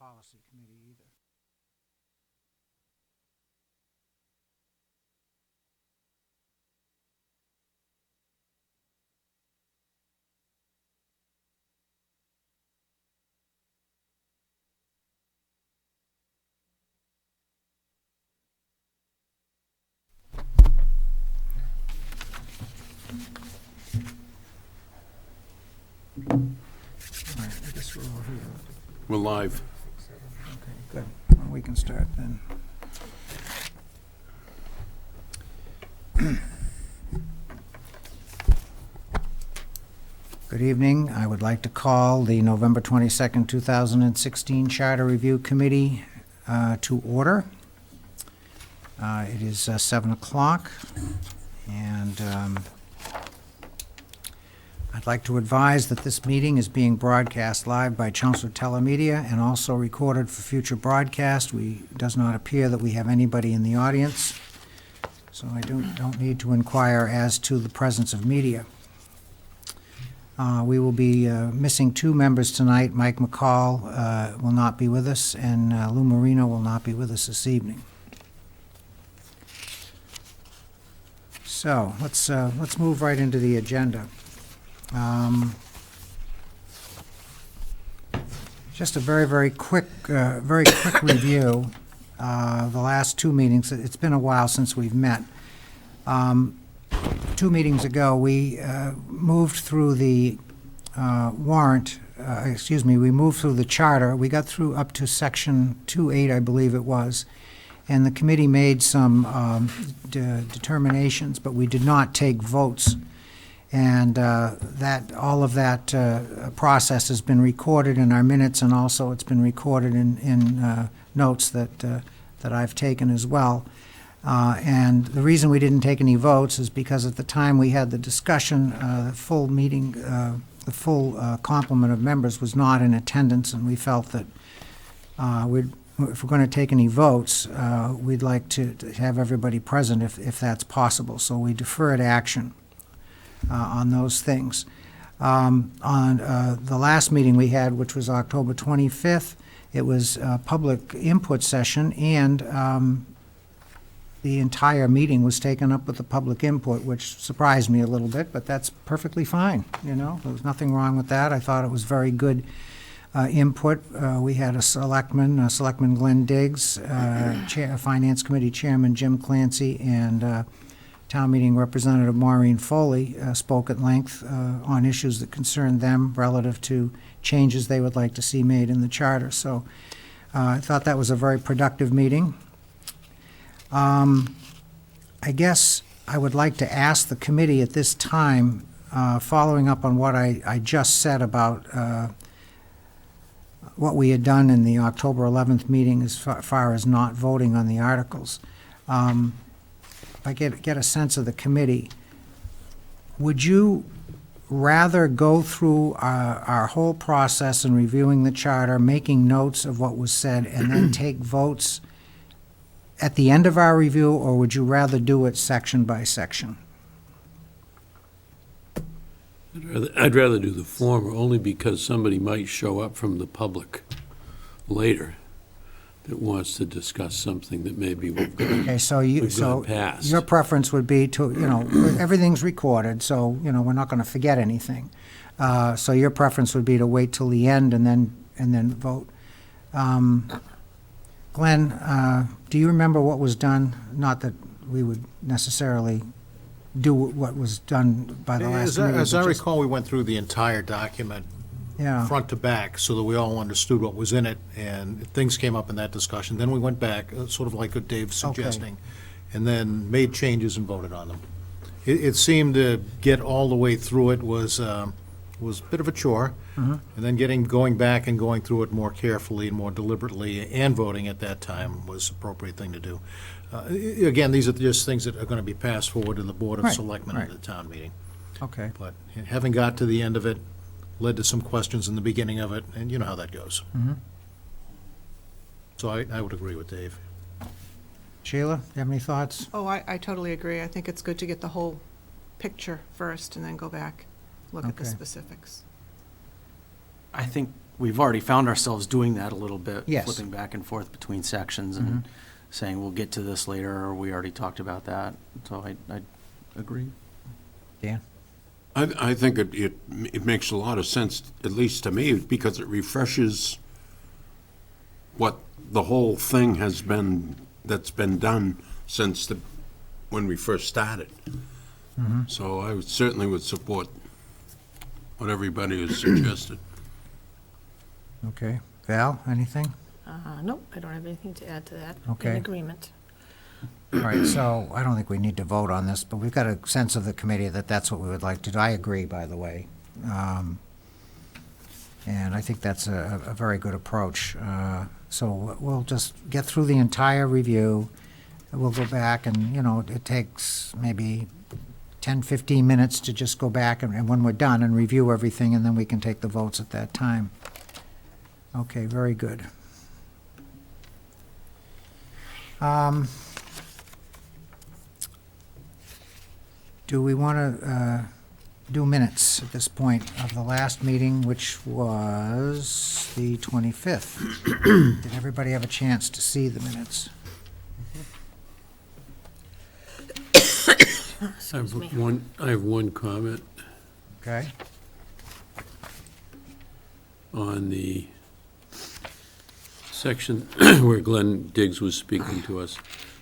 policy committee either. All right, I guess we're all here. We're live. Okay, good. Well, we can start then. Good evening. I would like to call the November 22nd, 2016 Charter Review Committee to order. It is 7 o'clock, and I'd like to advise that this meeting is being broadcast live by Chelmsford Telemedia and also recorded for future broadcast. It does not appear that we have anybody in the audience, so I don't need to inquire as to the presence of media. We will be missing two members tonight. Mike McCall will not be with us, and Lou Marino will not be with us this evening. So let's move right into the agenda. Just a very quick review. The last two meetings, it's been a while since we've met. 2 meetings ago, we moved through the warrant, we moved through the charter. We got through up to section 2.8, I believe it was, and the committee made some determinations, but we did not take votes. And all of that process has been recorded in our minutes, and also it's been recorded in notes that I've taken as well. And the reason we didn't take any votes is because at the time we had the discussion, the full meeting, the full complement of members was not in attendance, and we felt that if we're going to take any votes, we'd like to have everybody present if that's possible. So we deferred action on those things. On the last meeting we had, which was October 25th, it was a public input session, and the entire meeting was taken up with the public input, which surprised me a little bit, but that's perfectly fine, you know. There was nothing wrong with that. I thought it was very good input. We had a Selectman Glenn Diggs, Finance Committee Chairman Jim Clancy, and Town Meeting Representative Maureen Foley spoke at length on issues that concerned them relative to changes they would like to see made in the charter. So I thought that was a very productive meeting. I guess I would like to ask the committee at this time, following up on what I just said about what we had done in the October 11th meeting as far as not voting on the articles. If I get a sense of the committee, would you rather go through our whole process in reviewing the charter, making notes of what was said, and then take votes at the end of our review, or would you rather do it section by section? I'd rather do the former, only because somebody might show up from the public later that wants to discuss something that maybe we've gone past. Your preference would be to, everything's recorded, so, we're not going to forget anything. So your preference would be to wait till the end and then vote. Glenn, do you remember what was done? Not that we would necessarily do what was done by the last meeting. As I recall, we went through the entire document, front to back, so that we all understood what was in it, and things came up in that discussion. Then we went back, sort of like what Dave's suggesting, and then made changes and voted on them. It seemed to get all the way through it was a bit of a chore, and then going back and going through it more carefully and more deliberately and voting at that time was the appropriate thing to do. Again, these are just things that are going to be passed forward to the Board of Selectmen at the town meeting. Okay. But having got to the end of it, led to some questions in the beginning of it, and you know how that goes. So I would agree with Dave. Sheila, you have any thoughts? Oh, I totally agree. I think it's good to get the whole picture first and then go back, look at the Okay. specifics. I think we've already found ourselves doing that a little bit. Yes. Flipping back and forth between sections and saying, we'll get to this later, or we already talked about that. So I agree. Dan? I think it makes a lot of sense, at least to me, because it refreshes what the whole thing has been, that's been done since when we first started. So I certainly would support what everybody has suggested. Okay. Val, anything? Nope, I don't have anything to add to that. Okay. In agreement. All right, so I don't think we need to vote on this, but we've got a sense of the committee that that's what we would like to do. I agree, by the way. And I think that's a very good approach. So we'll just get through the entire review. We'll go back and, it takes maybe 10, 15 minutes to just go back and when we're done and review everything, and then we can take the votes at that time. Okay, very good. Do we want to do minutes at this point of the last meeting, which was the 25th? Did everybody have a chance to see the minutes? I have one comment Okay. on the section where Glenn Diggs was speaking to us.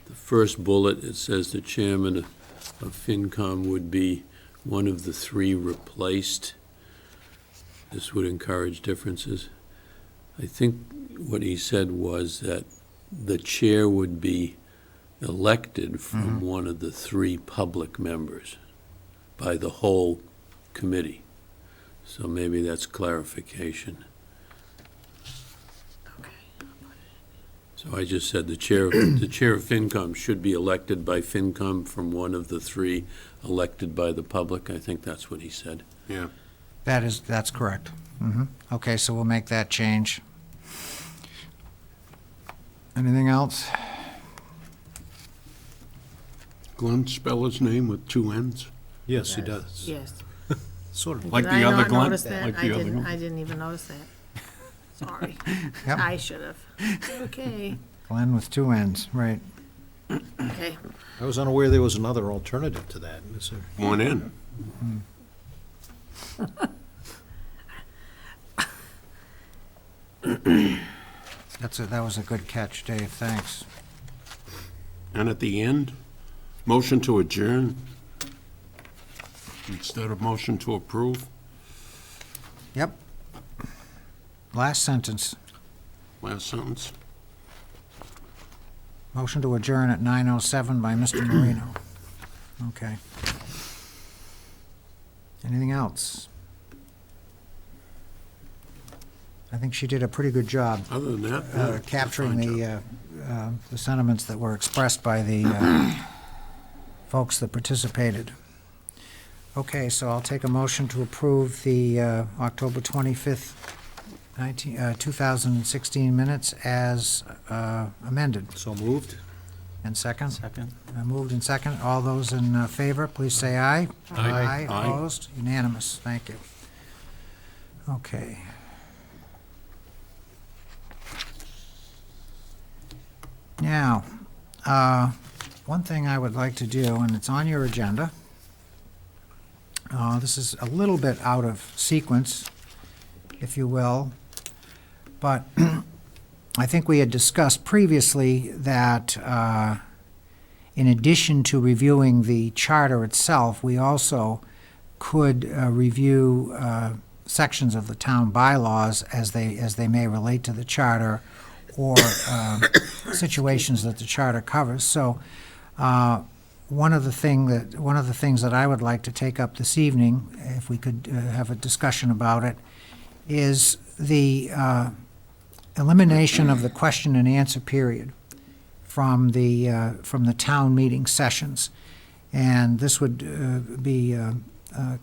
The first bullet, it says the chairman of FinCom would be one of the three replaced. This would encourage differences. I think what he said was that the chair would be elected from one of the three public members by the whole committee. So maybe that's clarification. So I just said the chair of FinCom should be elected by FinCom from one of the three elected by the public. I think that's what he said. Yeah. That's correct. Okay, so we'll make that change. Anything else? Glenn spell his name with two N's? Yes, he does. Yes. Sort of. Like Did the I other not Glenn? notice that? Like I the other didn't, one? I didn't even notice that. Sorry. Yep. I should have. Okay, Glenn with two N's, right. okay. I was unaware there was another alternative to that. Is there? One N. That was a good catch, Dave, thanks. And at the end, motion to adjourn instead of motion to approve. Yep. Last sentence. Last sentence. Motion to adjourn at 9:07 by Mr. Marino. Okay. Anything else? I think she did a pretty good job Other than that, yeah, capturing fine job. the sentiments that were expressed by the folks that participated. Okay, so I'll take a motion to approve the October 25th, 2016 minutes as amended. So moved? And second? Second. Moved and second. All those in favor, please say aye. Aye. Aye. Opposed? Unanimous. Thank you. Okay. Now, one thing I would like to do, and it's on your agenda. This is a little bit out of sequence, if you will, but I think we had discussed previously that in addition to reviewing the charter itself, we also could review sections of the town bylaws as they may relate to the charter or situations that the charter covers. So one of the things that I would like to take up this evening, if we could have a discussion about it, is the elimination of the question and answer period from the town meeting sessions. And this would be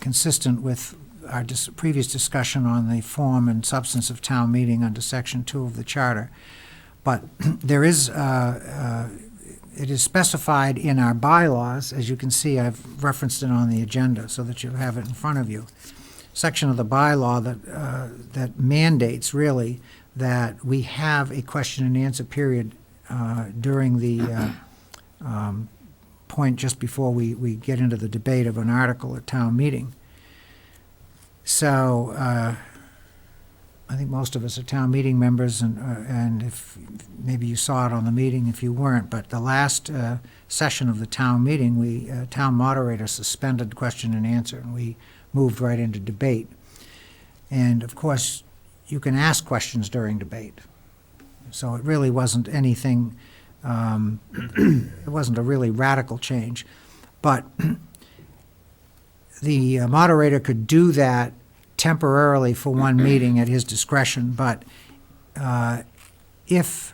consistent with our previous discussion on the form and substance of town meeting under Section 2 of the Charter. But there is, it is specified in our bylaws. As you can see, I've referenced it on the agenda so that you have it in front of you. section of the bylaw that mandates, really, that we have a question and answer period during the point just before we get into the debate of an article at town meeting. So I think most of us are town meeting members, and if maybe you saw it on the meeting if you weren't, but the last session of the town meeting, town moderator suspended question and answer, and we moved right into debate. And of course, you can ask questions during debate. So it really wasn't anything, it wasn't a really radical change. But the moderator could do that temporarily for one meeting at his discretion, but if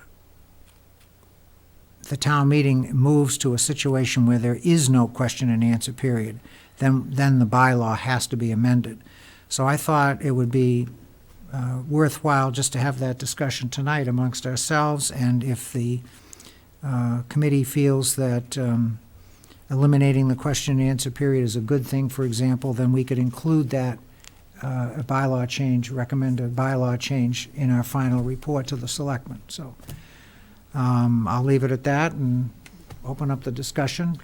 the town meeting moves to a situation where there is no question and answer period, then the bylaw has to be amended. So I thought it would be worthwhile just to have that discussion tonight amongst ourselves, and if the committee feels that eliminating the question and answer period is a good thing, for example, then we could include that a bylaw change, recommend a bylaw change in our final report to the selectmen. So I'll leave it at that and open up the discussion.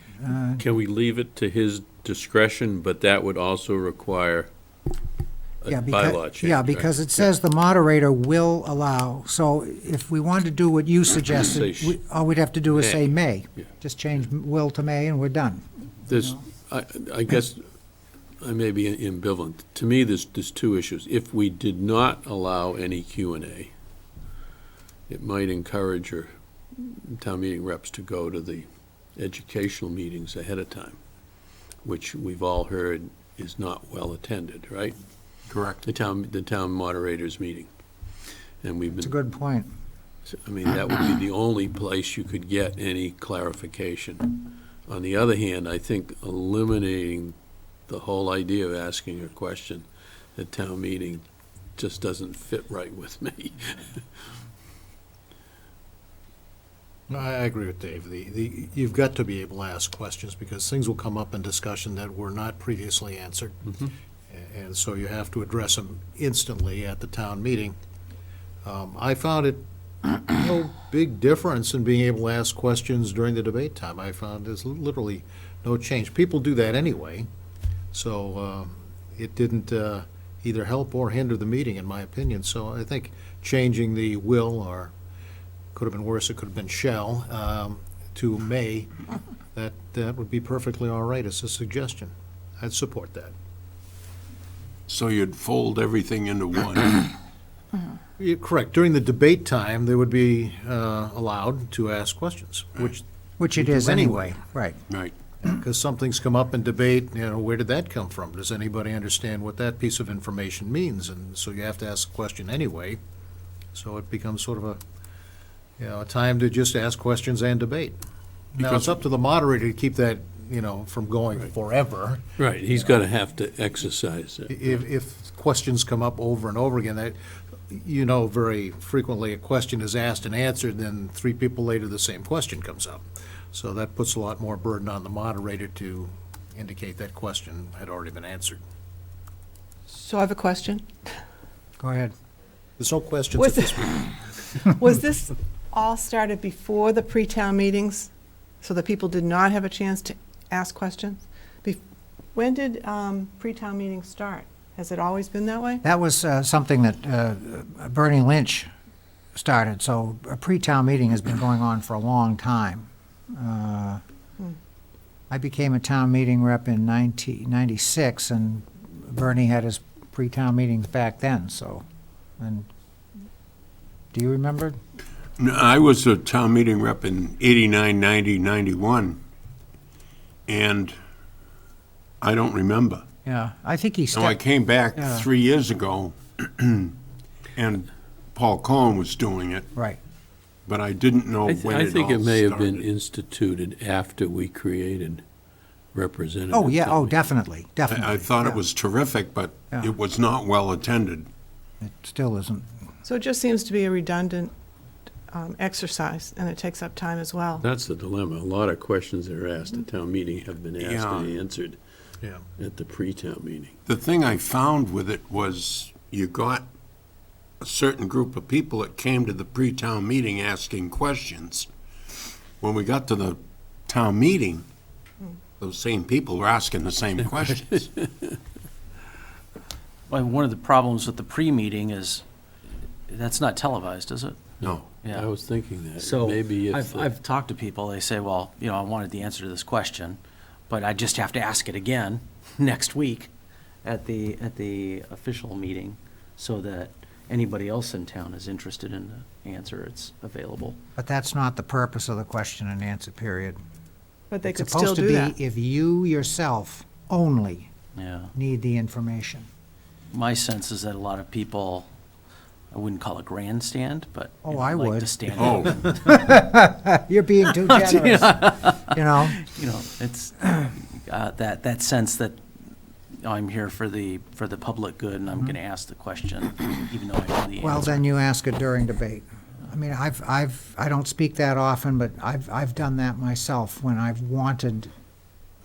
Can we leave it to his discretion, but that would also require a bylaw change? Yeah, because it says the moderator will allow, so if we wanted to do what you suggested, all we'd have to do is say may. Yeah. Just change will to may and we're done. There's, I guess, I may be ambivalent. To me, there's two issues. If we did not allow any Q&A, it might encourage your town meeting reps to go to the educational meetings ahead of time, which we've all heard is not well attended, right? Correct. The town moderators meeting. And we've It's a been, good point. I mean, that would be the only place you could get any clarification. On the other hand, I think eliminating the whole idea of asking a question at town meeting just doesn't fit right with me. No, I agree with Dave. You've got to be able to ask questions because things will come up in discussion that were not previously answered. And so you have to address them instantly at the town meeting. I found it no big difference in being able to ask questions during the debate time. I found there's literally no change. People do that anyway, so it didn't either help or hinder the meeting, in my opinion. So I think changing the will, or could have been worse, it could have been shall, to may, that would be perfectly all right as a suggestion. I'd support that. So you'd fold everything into one. You're correct. During the debate time, they would be allowed to ask questions, Which it we is do anyway, right. Right. because something's come up in debate, where did that come from? Does anybody understand what that piece of information means? And so you have to ask a question anyway. So it becomes sort of a time to just ask questions and debate. Now, it's up to the moderator to keep that, from going forever. Right, he's gonna have to exercise it. If questions come up over and over again, that, very frequently a question is asked and answered, then 3 people later, the same question comes up. So that puts a lot more burden on the moderator to indicate that question had already been answered. So I have a question. Go ahead. There's no questions Was at this point. Was this all started before the pre-town meetings, so that people did not have a chance to ask questions? When did pre-town meetings start? Has it always been that way? That was something that Bernie Lynch started, so a pre-town meeting has been going on for a long time. I became a town meeting rep in 1996, and Bernie had his pre-town meetings back then, so, and do you remember? No, I was a town meeting rep in 89, 90, 91, and I don't remember. Yeah, I think he So I came back Yeah. 3 years ago, and Paul Cohen was doing it, Right. but I didn't know when it all I think it may have been started. instituted after we created representative. Oh, yeah, town meeting. definitely. I thought Yeah. it was terrific, but Yeah. it was not well attended. It still isn't. So it just seems to be a redundant exercise, and it takes up time as well. That's the dilemma. A lot of questions that are asked at town meeting have been asked and Yeah. answered. Yeah. at the pre-town meeting. The thing I found with it was you got a certain group of people that came to the pre-town meeting asking questions. When we got to the town meeting, those same people were asking the same questions. Well, one of the problems with the pre-meeting is, that's not televised, is it? No. Yeah. I was thinking that. So Maybe if, I've talked to people, they say, well, I wanted the answer to this question, but I just have to ask it again next week at the official meeting so that anybody else in town is interested in the answer, it's available. But that's not the purpose of the question and answer period. But they It's could still supposed to do be that. if you yourself only Yeah. need the information. My sense is that a lot of people, I wouldn't call it grandstand, but Oh, I like would. to stand Oh. up. You're being too generous, you know? It's that sense that I'm here for the public good, and I'm going to ask the question, even though I know the answer. Well, then you ask it during debate. I mean, I don't speak that often, but I've done that myself when I've wanted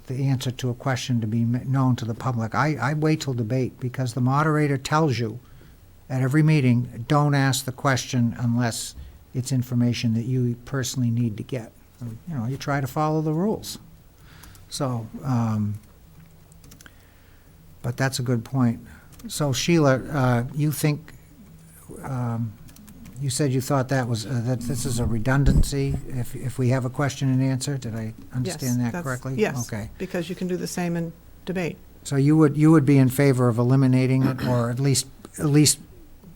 the answer to a question to be known to the public. I wait till debate because the moderator tells you at every meeting, don't ask the question unless it's information that you personally need to get. You try to follow the rules. So, but that's a good point. So Sheila, you think, you said you thought that was, that this is a redundancy if we have a question and answer? Did I understand Yes, that that's- correctly? Yes, Okay. because you can do the same in debate. So you would be in favor of eliminating it, or at least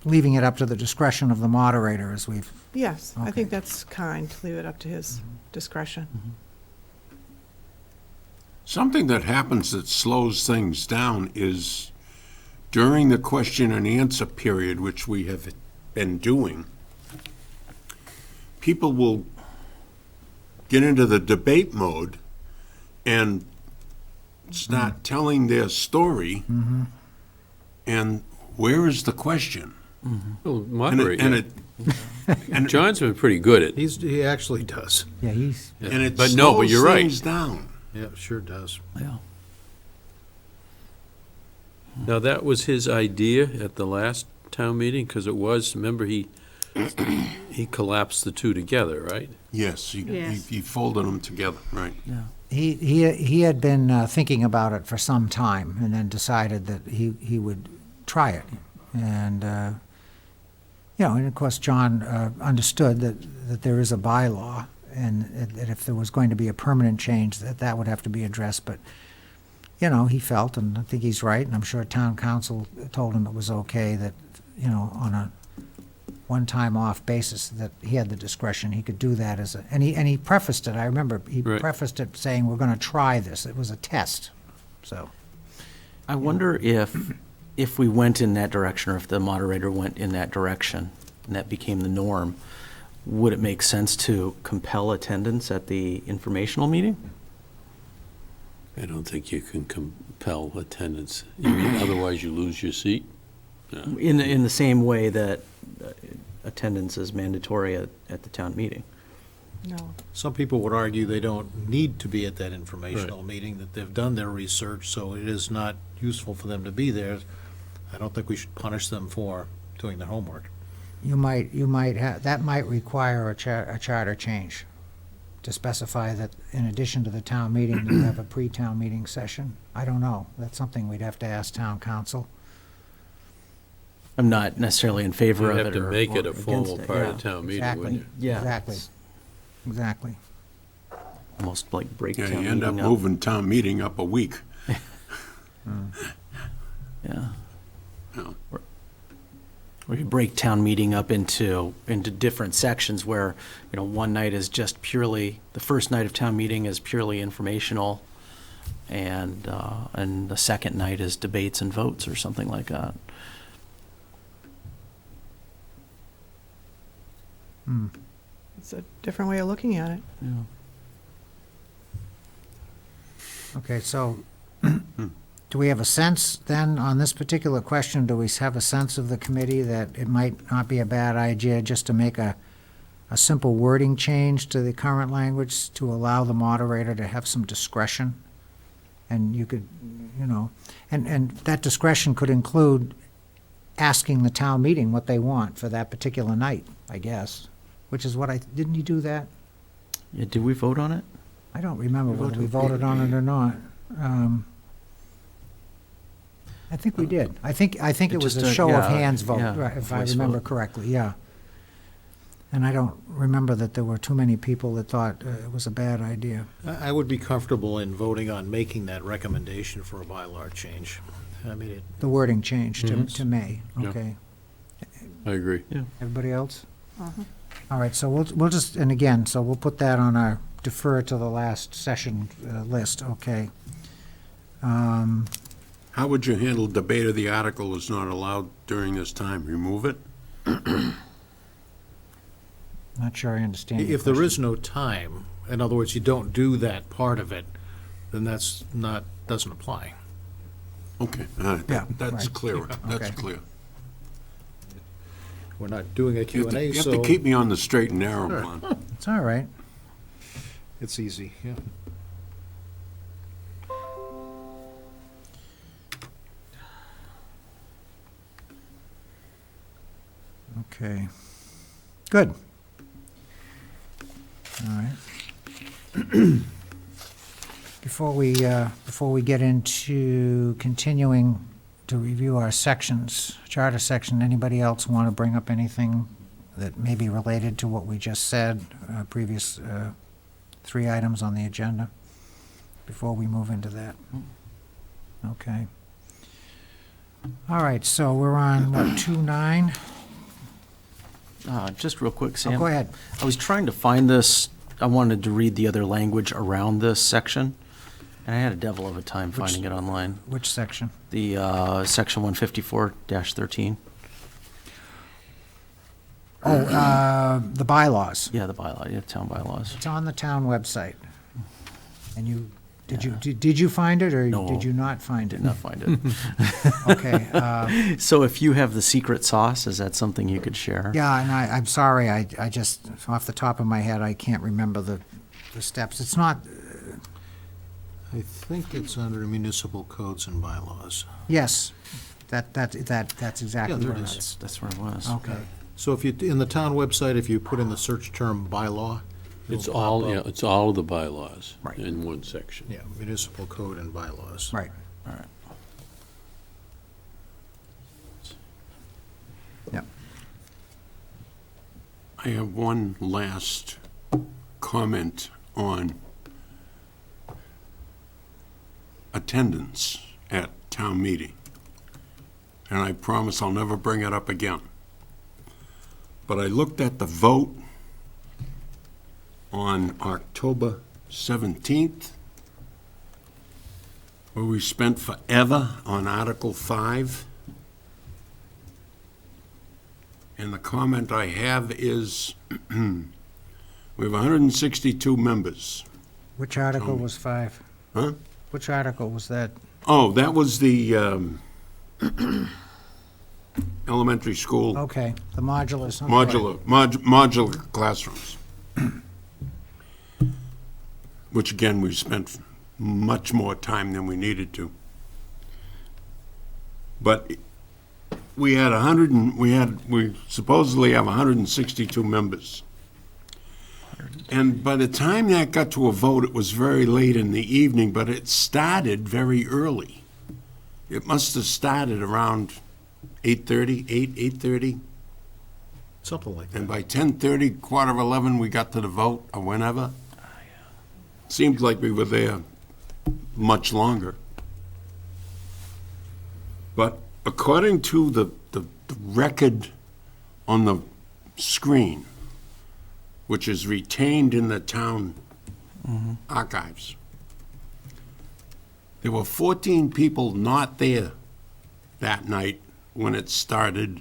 leaving it up to the discretion of the moderator as we've, Yes, I Okay. think that's kind, to leave it up to his discretion. Something that happens that slows things down is during the question and answer period, which we have been doing, people will get into the debate mode and start telling their story. And where is the question? well, And moderate. and John's been pretty good at, He actually does. yeah, he's, it but no, but slows you're right. things down. Yeah, sure does. Yeah. Now, that was his idea at the last town meeting, because it was, remember, he collapsed the two together, right? Yes, Yes. he folded them together, right. Yeah. he had been thinking about it for some time and then decided that he would try it. And, and of course, John understood that there is a bylaw and that if there was going to be a permanent change, that would have to be addressed. But, he felt, and I think he's right, and I'm sure town council told him it was okay that, on a one-time off basis, that he had the discretion, he could do that and he prefaced it, I remember, he Right. prefaced it saying, we're gonna try this, it was a test, so. I wonder if we went in that direction, or if the moderator went in that direction, and that became the norm, would it make sense to compel attendance at the informational meeting? I don't think you can compel attendance. You mean, otherwise you lose your seat? In the same way that attendance is mandatory at the town meeting. No. Some people would argue they don't need to be at that informational meeting, that they've done their research, so it is not useful for them to be there. I don't think we should punish them for doing their homework. You might have, that might require a charter change to specify that in addition to the town meeting, you have a pre-town meeting session. I don't know. That's something we'd have to ask town council. I'm not necessarily in favor You'd of have it to or make it a against formal it, part yeah. of town meeting, Exactly. wouldn't you? Yeah. Exactly. it's Exactly. Almost like break Yeah, town you end up meeting up. moving town meeting up a week. Yeah. Yeah. Or you break town meeting up into different sections where, one night is just purely, the first night of town meeting is purely informational, and the second night is debates and votes or something like that. It's a different way of looking at it. Yeah. Okay, so do we have a sense then on this particular question, do we have a sense of the committee that it might not be a bad idea just to make a simple wording change to the current language to allow the moderator to have some discretion? And you could, you know. And that discretion could include asking the town meeting what they want for that particular night, I guess, which is what didn't you do that? Yeah, did we vote on it? I don't remember whether we voted on it or not. I think we did. I think it was just a show of yeah, hands vote, yeah, right, if I voice remember vote. correctly, yeah. And I don't remember that there were too many people that thought it was a bad idea. I would be comfortable in voting on making that recommendation for a bylaw change. I mean, The wording changed Mhm. to May, Yeah. okay. I agree. Everybody else? Mhm. All right, so we'll just, and again, so we'll put that on our defer to the last session list, okay. How would you handle debate of the article is not allowed during this time? Remove it? Not sure I understand your if there question. is no time, in other words, you don't do that part of it, then doesn't apply. Okay, all right, Yeah, that's right. clearer, that's Okay. clear. We're not doing a You Q have and to- A, you have so to keep me on the straight and narrow, Sure. Lon. It's all right. it's easy, yeah. Okay. Good. All right. Before we get into continuing to review our sections, charter section, anybody else want to bring up anything that may be related to what we just said, previous three items on the agenda, before we move into that? Okay. All right, so we're on, what, 2-9? Just real quick, Sam. Oh, go ahead. I was trying to find this, I wanted to read the other language around this section, and I had a devil of a time finding it online. Which section? The section 154-13. Oh, the bylaws. Yeah, the bylaw, yeah, town bylaws. It's on the town website. And did you find it, or No. did you not find it? Did not find it. Okay, So if you have the secret sauce, is that something you could share? yeah, and I'm sorry, I just, off the top of my head, I can't remember the steps. It's not, I think it's under municipal codes and bylaws. yes, that's exactly there what it it is. is. That's where it was. Okay, So if you, in the town website, if you put in the search term bylaw, It's it'll all, pop yeah, up. it's all of the bylaws Right. in one section. Yeah, municipal code and bylaws. right. All right. Yep. I have one last comment on attendance at town meeting. And I promise I'll never bring it up again. But I looked at the vote on October 17th, where we spent forever on Article 5. And the comment I have is, we have 162 members. Which article Tell me. was 5? Huh? Which article was that? Oh, that was the elementary school Okay, the modulars. okay. modular classrooms. Which again, we spent much more time than we needed to. But we had we supposedly have 162 members. And by the time that got to a vote, it was very late in the evening, but it started very early. It must have started around 8:30, 8:30. Something like that. And by 10:30, 11:15, we got to the vote, or whenever. Seemed like we were there much longer. But according to the record on the screen, which is retained in the town archives, there were 14 people not there that night when it started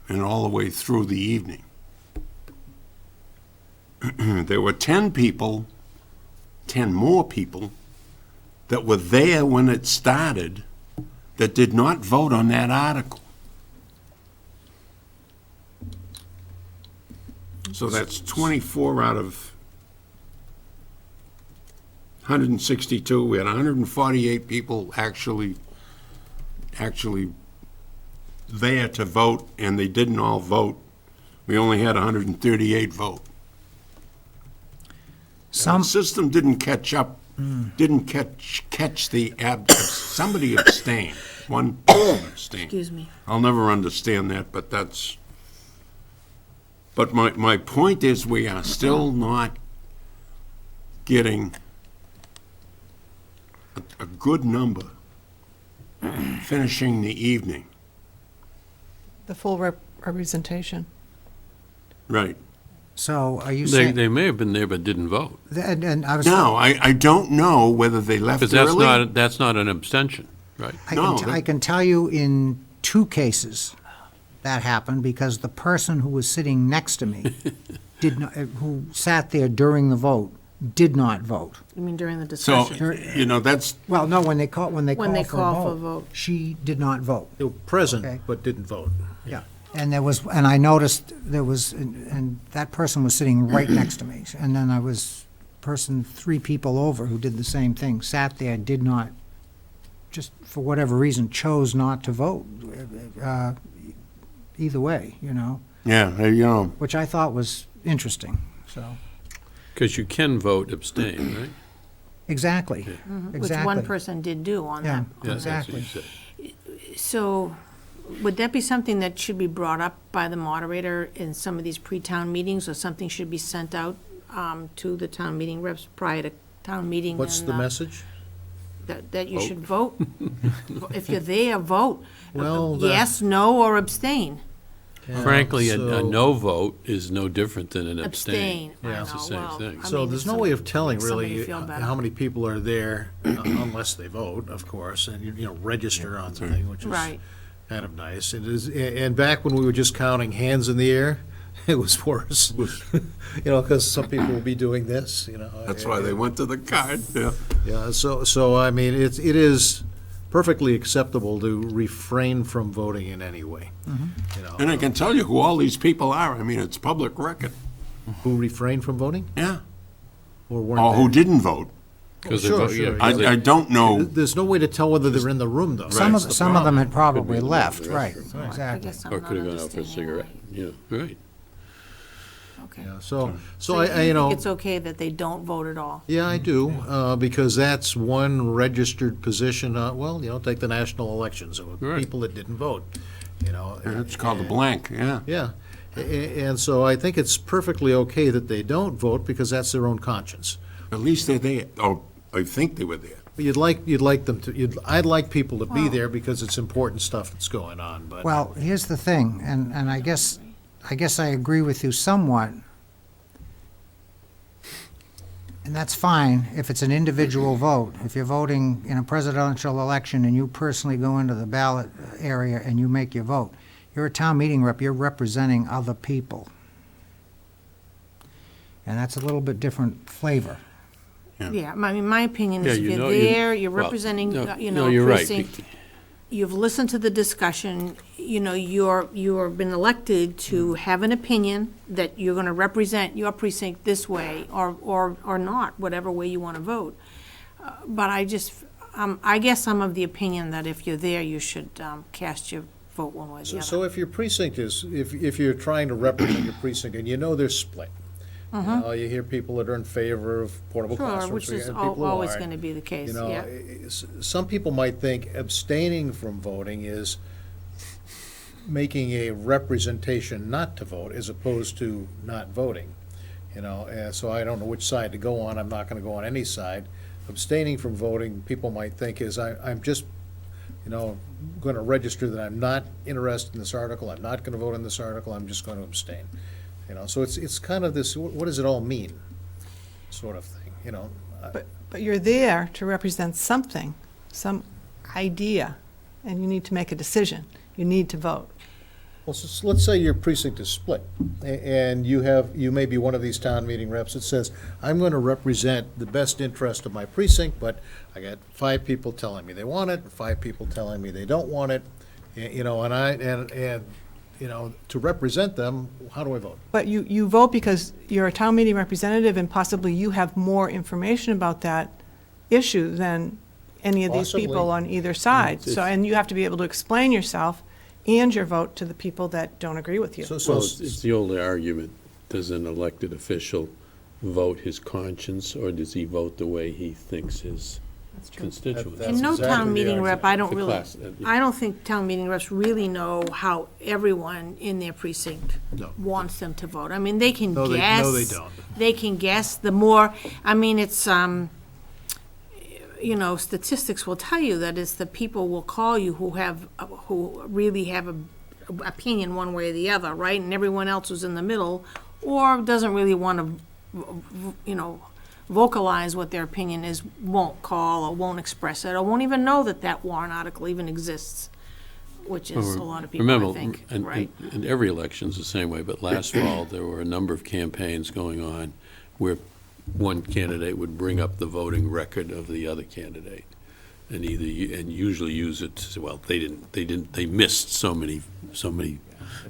and all the way through the evening. There were 10 people, 10 more people, that were there when it started that did not vote on that article. So that's 24 out of 162, we had 148 people actually there to vote, and they didn't all vote. We only had 138 vote. The system didn't catch up, didn't catch the somebody abstained. One person abstained. Excuse me. I'll never understand that, but my point is, we are still not getting a good number finishing the evening. The full representation. Right. So are you They, saying? they may have been there but didn't vote. And I was. No, I don't know whether they left Because early. that's not an abstention, right? No, I can tell you in 2 cases that happened because the person who was sitting next to me did not, who sat there during the vote, did not vote. You mean during the So, discussion? that's, Well, no, when they call When they for a call for a vote, vote. she did not vote. They were present, Okay. but didn't vote. Yeah. And I noticed there was, and that person was sitting right next to me. And then 3 people over who did the same thing, sat there, did not, just for whatever reason, chose not to vote. Either way, yeah, which I thought was interesting, so. Because you can vote abstain, right? Exactly, Which exactly. one person did do on Yeah. that. Yeah, that's what Exactly. you said. So would that be something that should be brought up by the moderator in some of these pre-town meetings, or something should be sent out to the town meeting reps prior to town meeting? What's and, the message? That you should vote? If you're there, vote. Well, Yes, no, or abstain. Frankly, a so- no vote is no different than an abstain. Abstain. I It's the know. same Well, thing. I So mean, there's it's no some- way of telling makes somebody really feel better. how many people are there unless they vote, of course, and register on the thing, which is Right. kind of nice. And back when we were just counting hands in the air, it was worse. Because some people will be doing this. that's why they went to the card, yeah. Yeah. So I mean, it is perfectly acceptable to refrain from voting in any way. And I can tell you who all these people are. I mean, it's public record. Who refrained from voting Yeah. or weren't Or who there? didn't vote. Because Sure, they vote, sure, yeah, yeah. 'cause they- I don't know. There's no way to tell whether they're in the room, though. Some That's of the some of them had problem. probably left, right, I exactly. guess I'm Or not could have gone out for a understanding cigarette, yeah, right. why. Okay. Yeah, so So I, you you know. think it's okay that they don't vote at all? Yeah, I do, because that's one registered position, take the national elections, of Right. people that didn't vote, And it's called a blank, yeah. Yeah, and so I think it's perfectly okay that they don't vote, because that's their own conscience. At least they're there, or I think they were there. But you'd like them to, I'd like people to be Well- there, because it's important stuff that's going on, but. Well, here's the thing, and I guess I agree with you somewhat. And that's fine if it's an individual vote. If you're voting in a presidential election and you personally go into the ballot area and you make your vote, you're a town meeting rep, you're representing other people. And that's a little bit different flavor. Yeah, I mean, my opinion is Yeah, if you know, you're you- there, you're well, representing, no, you no, know, you're right. precinct. You've listened to the discussion, you're been elected to have an opinion that you're gonna represent your precinct this way, or not, whatever way you wanna vote. But I guess I'm of the opinion that if you're there, you should cast your vote one way or the So other. if your precinct is, if you're trying to represent your precinct, and they're split, you hear people that are in favor of portable Sure, classrooms. which is and people who always aren't. gonna be the case, You know, yeah. some people might think abstaining from voting is making a representation not to vote as opposed to not voting. And so I don't know which side to go on. I'm not gonna go on any side. Abstaining from voting, people might think is I'm just, gonna register that I'm not interested in this article. I'm not gonna vote on this article. I'm just gonna abstain. So it's kind of this, what does it all mean, sort of thing, But you're there to represent something, some idea, and you need to make a decision. You need to vote. Well, so let's say your precinct is split, and you may be one of these town meeting reps that says, I'm going to represent the best interest of my precinct, but I got 5 people telling me they want it, 5 people telling me they don't want it, to represent them, how do I vote? But you vote because you're a town meeting representative and possibly you have more information about that issue than any of these Possibly. people on either side. So, and you have to be able to explain yourself and your vote to the people that don't agree with you. Well, it's the old argument, does an elected official vote his conscience, or does he vote the way he thinks his constituents? That's And no exactly town the meeting argument. rep, I don't The really, class, yeah. I don't think town meeting reps really know how everyone in their precinct No. wants them to vote. I mean, they can No, guess. no, they don't. They can guess. The more, I mean, it's, you know, statistics will tell you that it's the people will call you who really have a opinion one way or the other, right? And everyone else who's in the middle, or doesn't really want to, you know, vocalize what their opinion is, won't call or won't express it, or won't even know that that warrant article even exists, which is a lot of people, I Remember, think, and- right? and every election's the same way, but last fall, there were a number of campaigns going on where one candidate would bring up the voting record of the other candidate, and and usually use it to say, well, they missed so many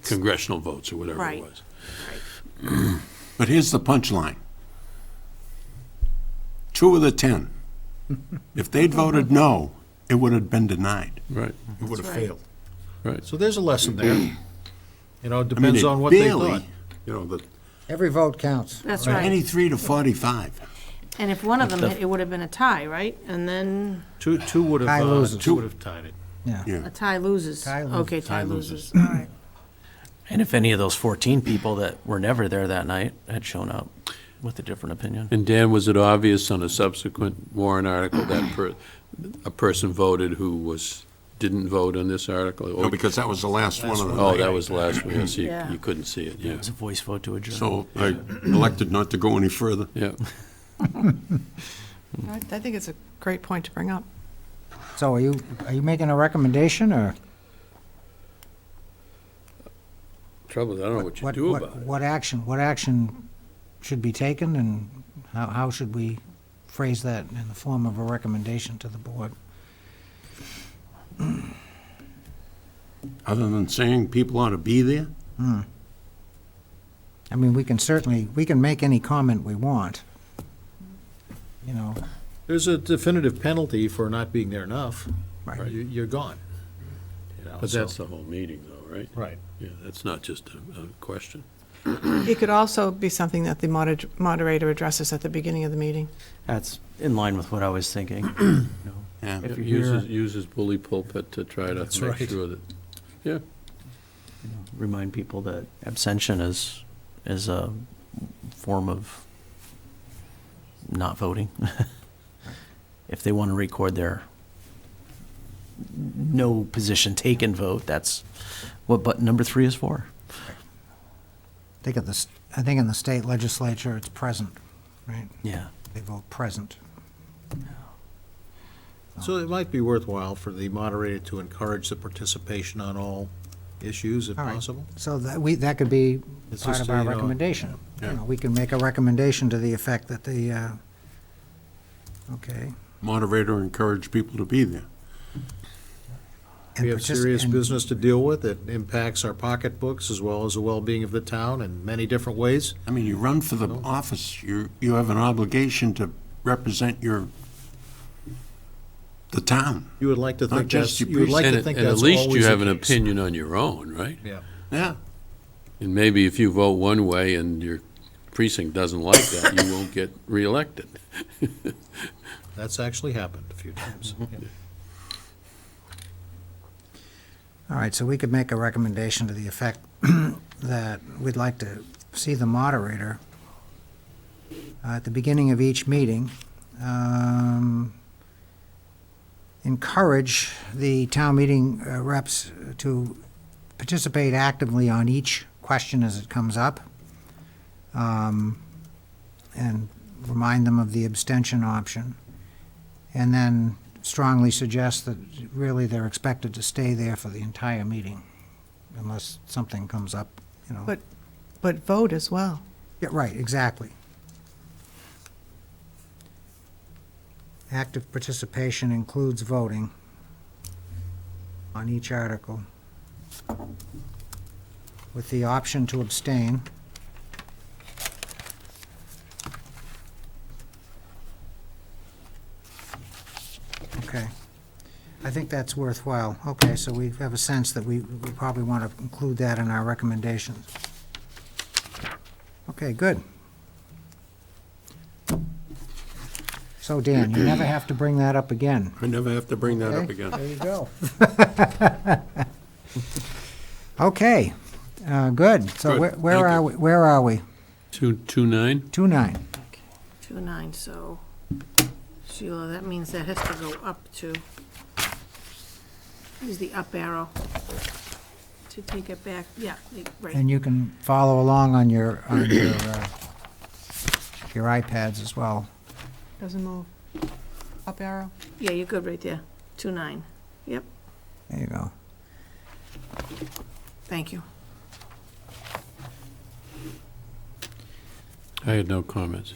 congressional votes or whatever it Right. was. But here's the punchline. 2 of the 10. If they'd voted no, it would have been denied. Right, It would have That's right. failed. right. So there's a lesson there. You know, it I mean, depends it on what they barely, thought. you know, Every vote counts. That's right. 93 to 45. And if one of them hit, it would have been a tie, right? And then Two would Tie have, loses. two would have tied it. Yeah. Yeah. a tie loses. Tie loses. Okay, tie Tie loses. loses. All right. And if any of those 14 people that were never there that night had shown up with a different opinion. And Dan, was it obvious on a subsequent warrant article that a person voted who didn't vote on this article? No, because that was the last one of the Oh, night. that was the last one, so Yeah. you couldn't see it, yeah. It was a voice vote to adjourn. So I elected not to go any further. Yeah, I think it's a great point to bring up. So are you making a recommendation, or trouble is, I don't know what you do about it. what action should be taken, and how should we phrase that in the form of a recommendation to the board? Other than saying people ought to be there? I mean, we can make any comment we want, you know. There's a definitive penalty for not being there enough. Right. You're gone. You know, But so- that's the whole meeting, though, right? Right. Yeah, that's not just a question. It could also be something that the moderator addresses at the beginning of the meeting. That's in line with what I was thinking. You know, Yeah. If you're here, Uses bully pulpit to try to That's make right. sure that, yeah. remind people that abstention is a form of not voting. If they want to record their no position taken vote, that's what button number 3 is for. I think in the state legislature, it's present, right? Yeah. They vote present. So it might be worthwhile for the moderator to encourage the participation on all issues if All right. possible. So that could be It's part just, of our you know, recommendation. yeah. You know, we can make a recommendation to the effect that okay. Moderator encouraged people to be there. and We have partici- serious and- business to deal with that impacts our pocketbooks as well as the well-being of the town in many different ways. I mean, you run for the office, you have an obligation to represent the town. You would like to Not think just that's, your you would like to And think and that's at least you always have the an case. opinion on your own, right? Yeah. Yeah. And maybe if you vote one way and your precinct doesn't like that, you won't get reelected. That's actually happened a few times. Yeah. All right, so we could make a recommendation to the effect that we'd like to see the moderator at the beginning of each meeting, encourage the town meeting reps to participate actively on each question as it comes up, and remind them of the abstention option, and then strongly suggest that really they're expected to stay there for the entire meeting unless something comes up, you know. But vote as well. Yeah, right, exactly. Active participation includes voting on each article with the option to abstain. Okay. I think that's worthwhile. Okay, so we have a sense that we probably want to include that in our recommendations. Okay, good. So, Dan, you never have to bring that up again. I never have to bring that up Okay. again. There you go. Okay, good. So Good. where Thank are you. we? Where are we? 229? 2.9. 2.9, so Sheila, that means that has to go up to, use the up arrow to take it back, yeah, right. And you can follow along on your iPads as well. Doesn't move. Up arrow. Yeah, you're good right there, 2.9, yep, There you go. thank you. I had no comments.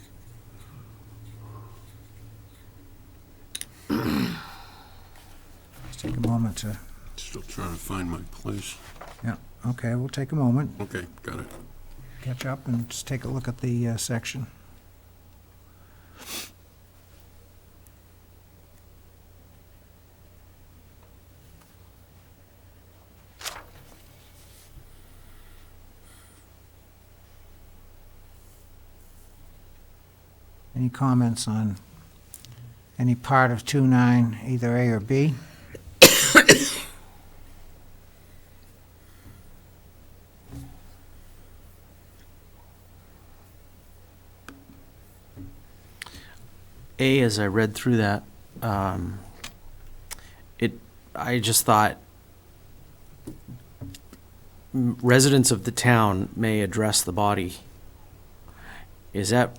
Just take a moment to, Still trying to find my place. yeah, okay, we'll take a moment, Okay, got it. catch up, and just take a look at the section. Any comments on any part of 2.9, either A or B? A, as I read through that, I just thought residents of the town may address the body. Is that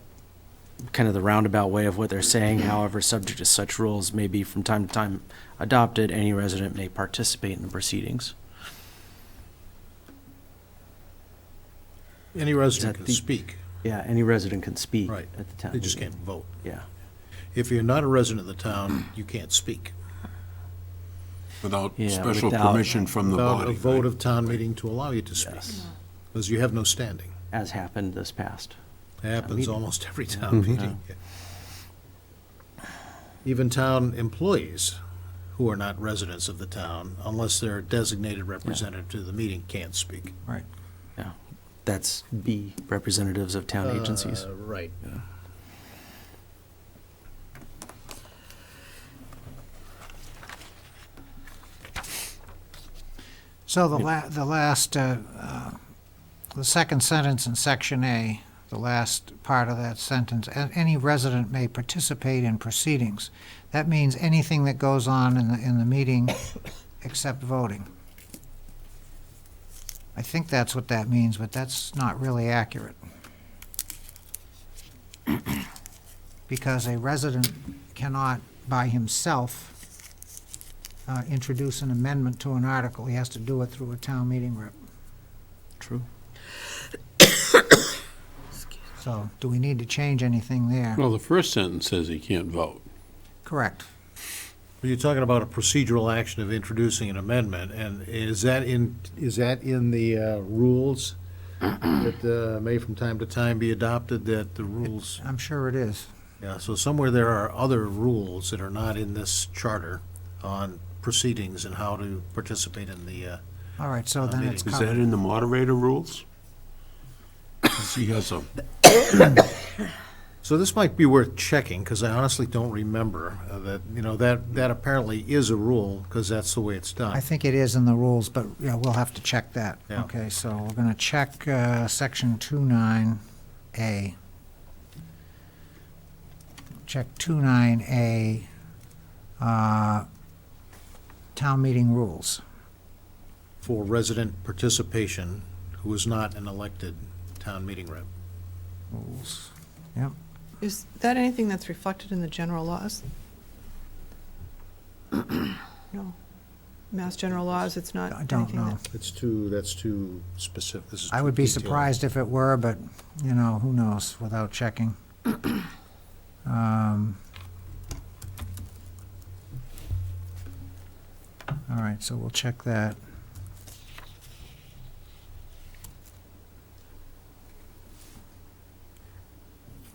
kind of the roundabout way of what they're saying? However, subject to such rules may be from time to time adopted, any resident may participate in the proceedings. Any resident that can the- speak, Yeah, any resident can speak right. at the town. They just meeting. can't vote. Yeah. If you're not a resident of the town, you can't speak. Without Yeah, special without- permission from the Without body. a vote right? of town meeting to allow you to speak, Yes. because you have no standing. As happened this past. It happens meeting. almost every town meeting. Even town employees who are not residents of the town, unless they're a designated representative to the meeting, can't speak. Right. Yeah. That's B, representatives of town agencies. Right. So the second sentence in section A, the last part of that sentence, any resident may participate in proceedings. That means anything that goes on in the meeting except voting. I think that's what that means, but that's not really accurate. Because a resident cannot by himself introduce an amendment to an article. He has to do it through a town meeting rep. True. So, do we need to change anything there? Well, the first sentence says he can't vote. Correct. You're talking about a procedural action of introducing an amendment, and is that in the rules that may from time to time be adopted, that the rules, I'm sure it is. yeah, so somewhere there are other rules that are not in this charter on proceedings and how to participate in the, All right, so then it's Is that covered. in the moderator rules? 'Cause he has a, so this might be worth checking, because I honestly don't remember that apparently is a rule, because that's the way it's done. I think it is in the rules, but, yeah, we'll have to check that. Yeah. Okay, so we're gonna check, section 2.9A. Check 2.9A, town meeting rules. For resident participation who is not an elected town meeting rep. Rules, yep. Is that anything that's reflected in the general laws? No. Mass general laws, it's not I don't anything know. that... That's too specific. This is I too would be detailed. surprised if it were, but, who knows, without checking. All right, so we'll check that.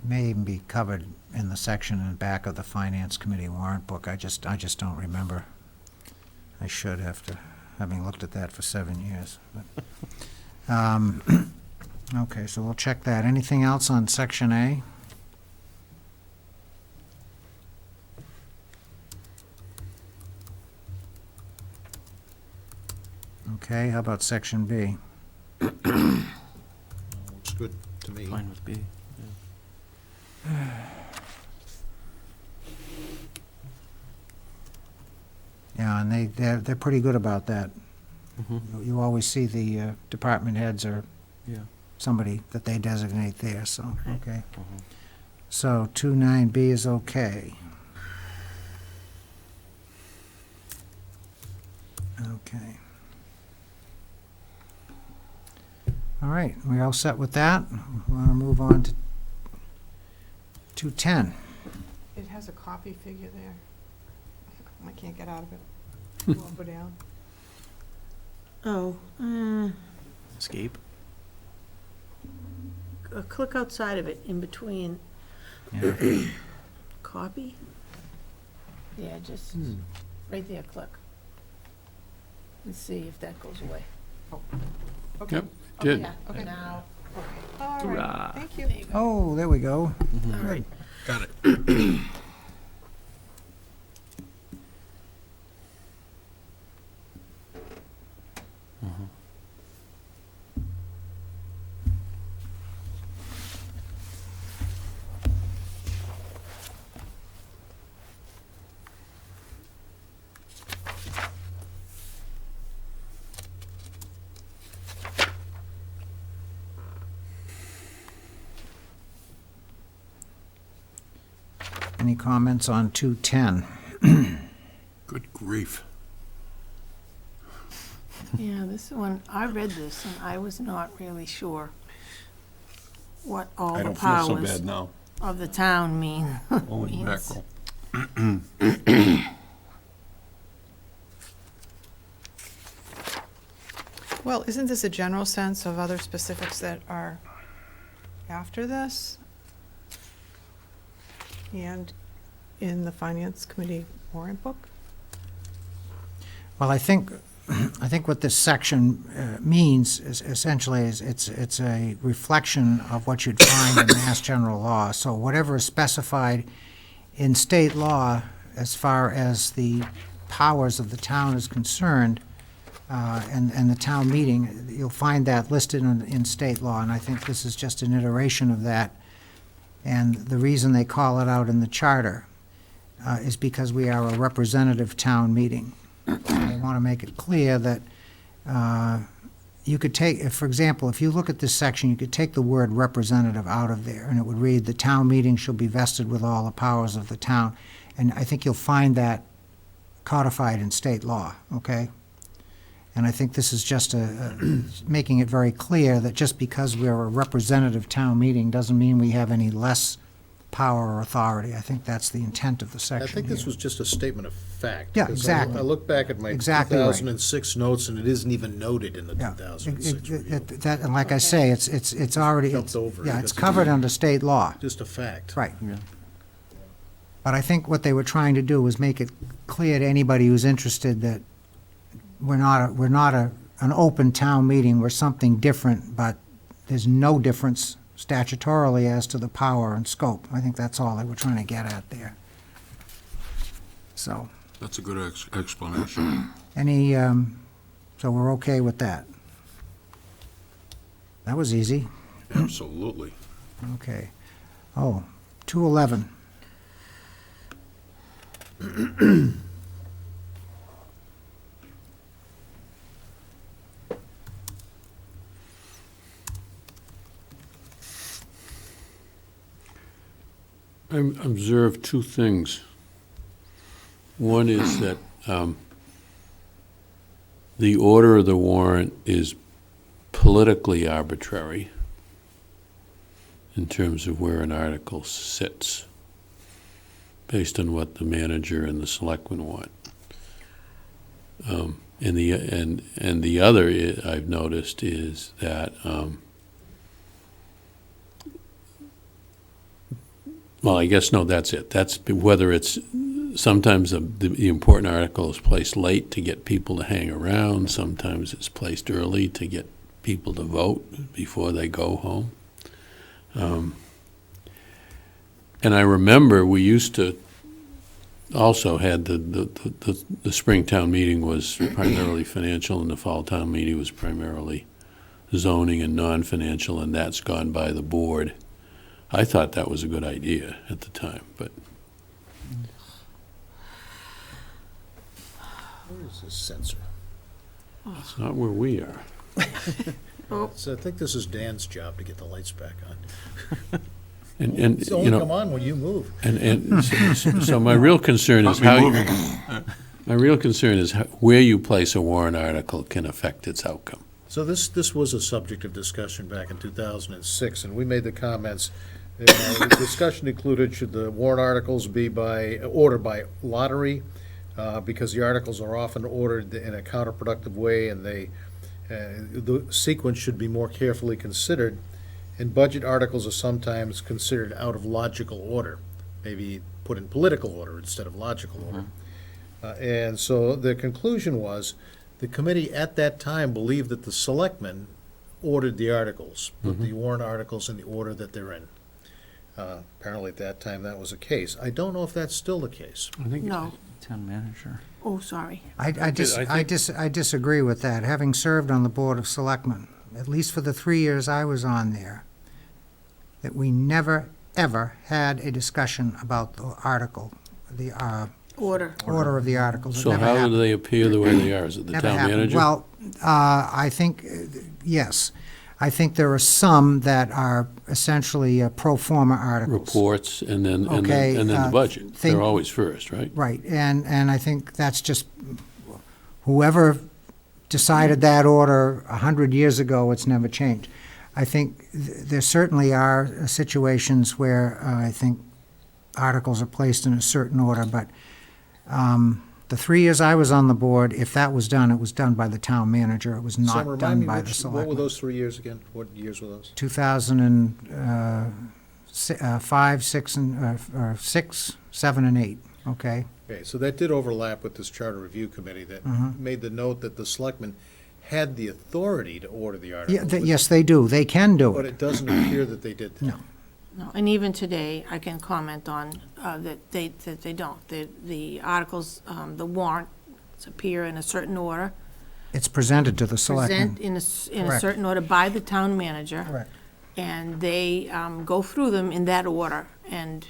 May even be covered in the section in the back of the Finance Committee warrant book. I just don't remember. I should, after having looked at that for 7 years. But, okay, so we'll check that. Anything else on Section A? Okay, how about Section B? Looks good to me. Fine with B. Yeah, and they're pretty good about that. Mhm. You always see the department heads or Yeah. somebody that they designate there, so, okay. Mhm. So 29B is okay. Okay. All right, we all set with that? We want to move on to 210. It has a copy figure there. I can't get out of it. Won't go down. Oh, Escape. click outside of it, in between. Yeah. Copy? Yeah, just, right there, click. Let's see if that goes away. Okay. Yep, did. Yeah, okay. Now, All Hurrah. right, thank you. there you go. Oh, there we go. All right. Got it. Any comments on 210? Good grief. Yeah, this one, I read this and I was not really sure what all I the don't feel so powers bad now. of the town mean. Holy means. mackerel. Well, isn't this a general sense of other specifics that are after this? And in the Finance Committee warrant book? Well, I think what this section means is essentially is it's a reflection of what you'd find in Mass General Law. So whatever is specified in state law as far as the powers of the town is concerned, and the town meeting, you'll find that listed in state law, and I think this is just an iteration of that. And the reason they call it out in the charter is because we are a representative town meeting. They want to make it clear that you could take, for example, if you look at this section, you could take the word representative out of there, and it would read, "The town meeting shall be vested with all the powers of the town." And I think you'll find that codified in state law, okay? And I think this is just making it very clear that just because we're a representative town meeting doesn't mean we have any less power or authority. I think that's the intent of the I section think this here. was just a statement of fact. Yeah, 'cause exactly. I look back at my Exactly right. 2006 notes, and it isn't even noted in the Yeah. 2006 review. And like I say, it's already, Jumped over it yeah, it's because covered under state law. Just a fact. Right. Yeah. But I think what they were trying to do was make it clear to anybody who's interested that we're not an open town meeting. We're something different, but there's no difference statutorily as to the power and scope. I think that's all they were trying to get at there. So, That's a good explanation. so we're okay with that. That was easy. Absolutely. Okay. Oh, 211. I observed two things. One is that the order of the warrant is politically arbitrary in terms of where an article sits, based on what the manager and the selectmen want. And the other I've noticed is that well, I guess, no, that's it. That's whether it's, sometimes the important article is placed late to get people to hang around. Sometimes it's placed early to get people to vote before they go home. And I remember we used to also had the spring town meeting was primarily financial, and the fall town meeting was primarily zoning and non-financial, and that's gone by the board. I thought that was a good idea at the time, but Where is this sensor? it's not where we are. So I think this is Dan's job to get the lights back on. And It's you only know, come on when you move. and so my real concern is how my real concern is where you place a warrant article can affect its outcome. So this was a subject of discussion back in 2006, and we made the comments. The discussion included, should the warrant articles be ordered by lottery? Because the articles are often ordered in a counterproductive way, and the sequence should be more carefully considered. And budget articles are sometimes considered out of logical order, maybe put in political order instead of logical order. And so the conclusion was, the committee at that time believed that the selectmen ordered the articles, put the warrant articles in the order that they're in. Apparently at that time that was the case. I don't know if that's still the case. I think No. Town manager. Oh, sorry. I disagree with that. Having served on the Board of Selectmen, at least for the 3 years I was on there, that we never, ever had a discussion about the article, the Order. order of the articles. It so. never How happened. do they appear the way they are? Is it the Never town happened. manager? Well, I think, yes. I think there are some that are essentially pro forma articles. Reports and then Okay, the budget. think- They're always first, right? Right, and I think that's just, whoever decided that order 100 years ago, it's never changed. I think there certainly are situations where I think articles are placed in a certain order, but the 3 years I was on the board, if that was done, it was done by the town manager. It was Sam, not remind done me by the what were selectmen. those 3 years again? What years were those? 2005, 6, or 6, 7, and 8, okay? Okay, so that did overlap with this charter review committee that made the note that the selectmen had the authority to order the Yeah, articles. but- yes, they do. They can do But it. it doesn't appear that they did that. No. No, and even today, I can comment on that they don't. The articles, the warrants appear in a certain order. It's presented to the selectmen. Present in a Correct. certain order by the town manager. Correct. And they go through them in that order. And,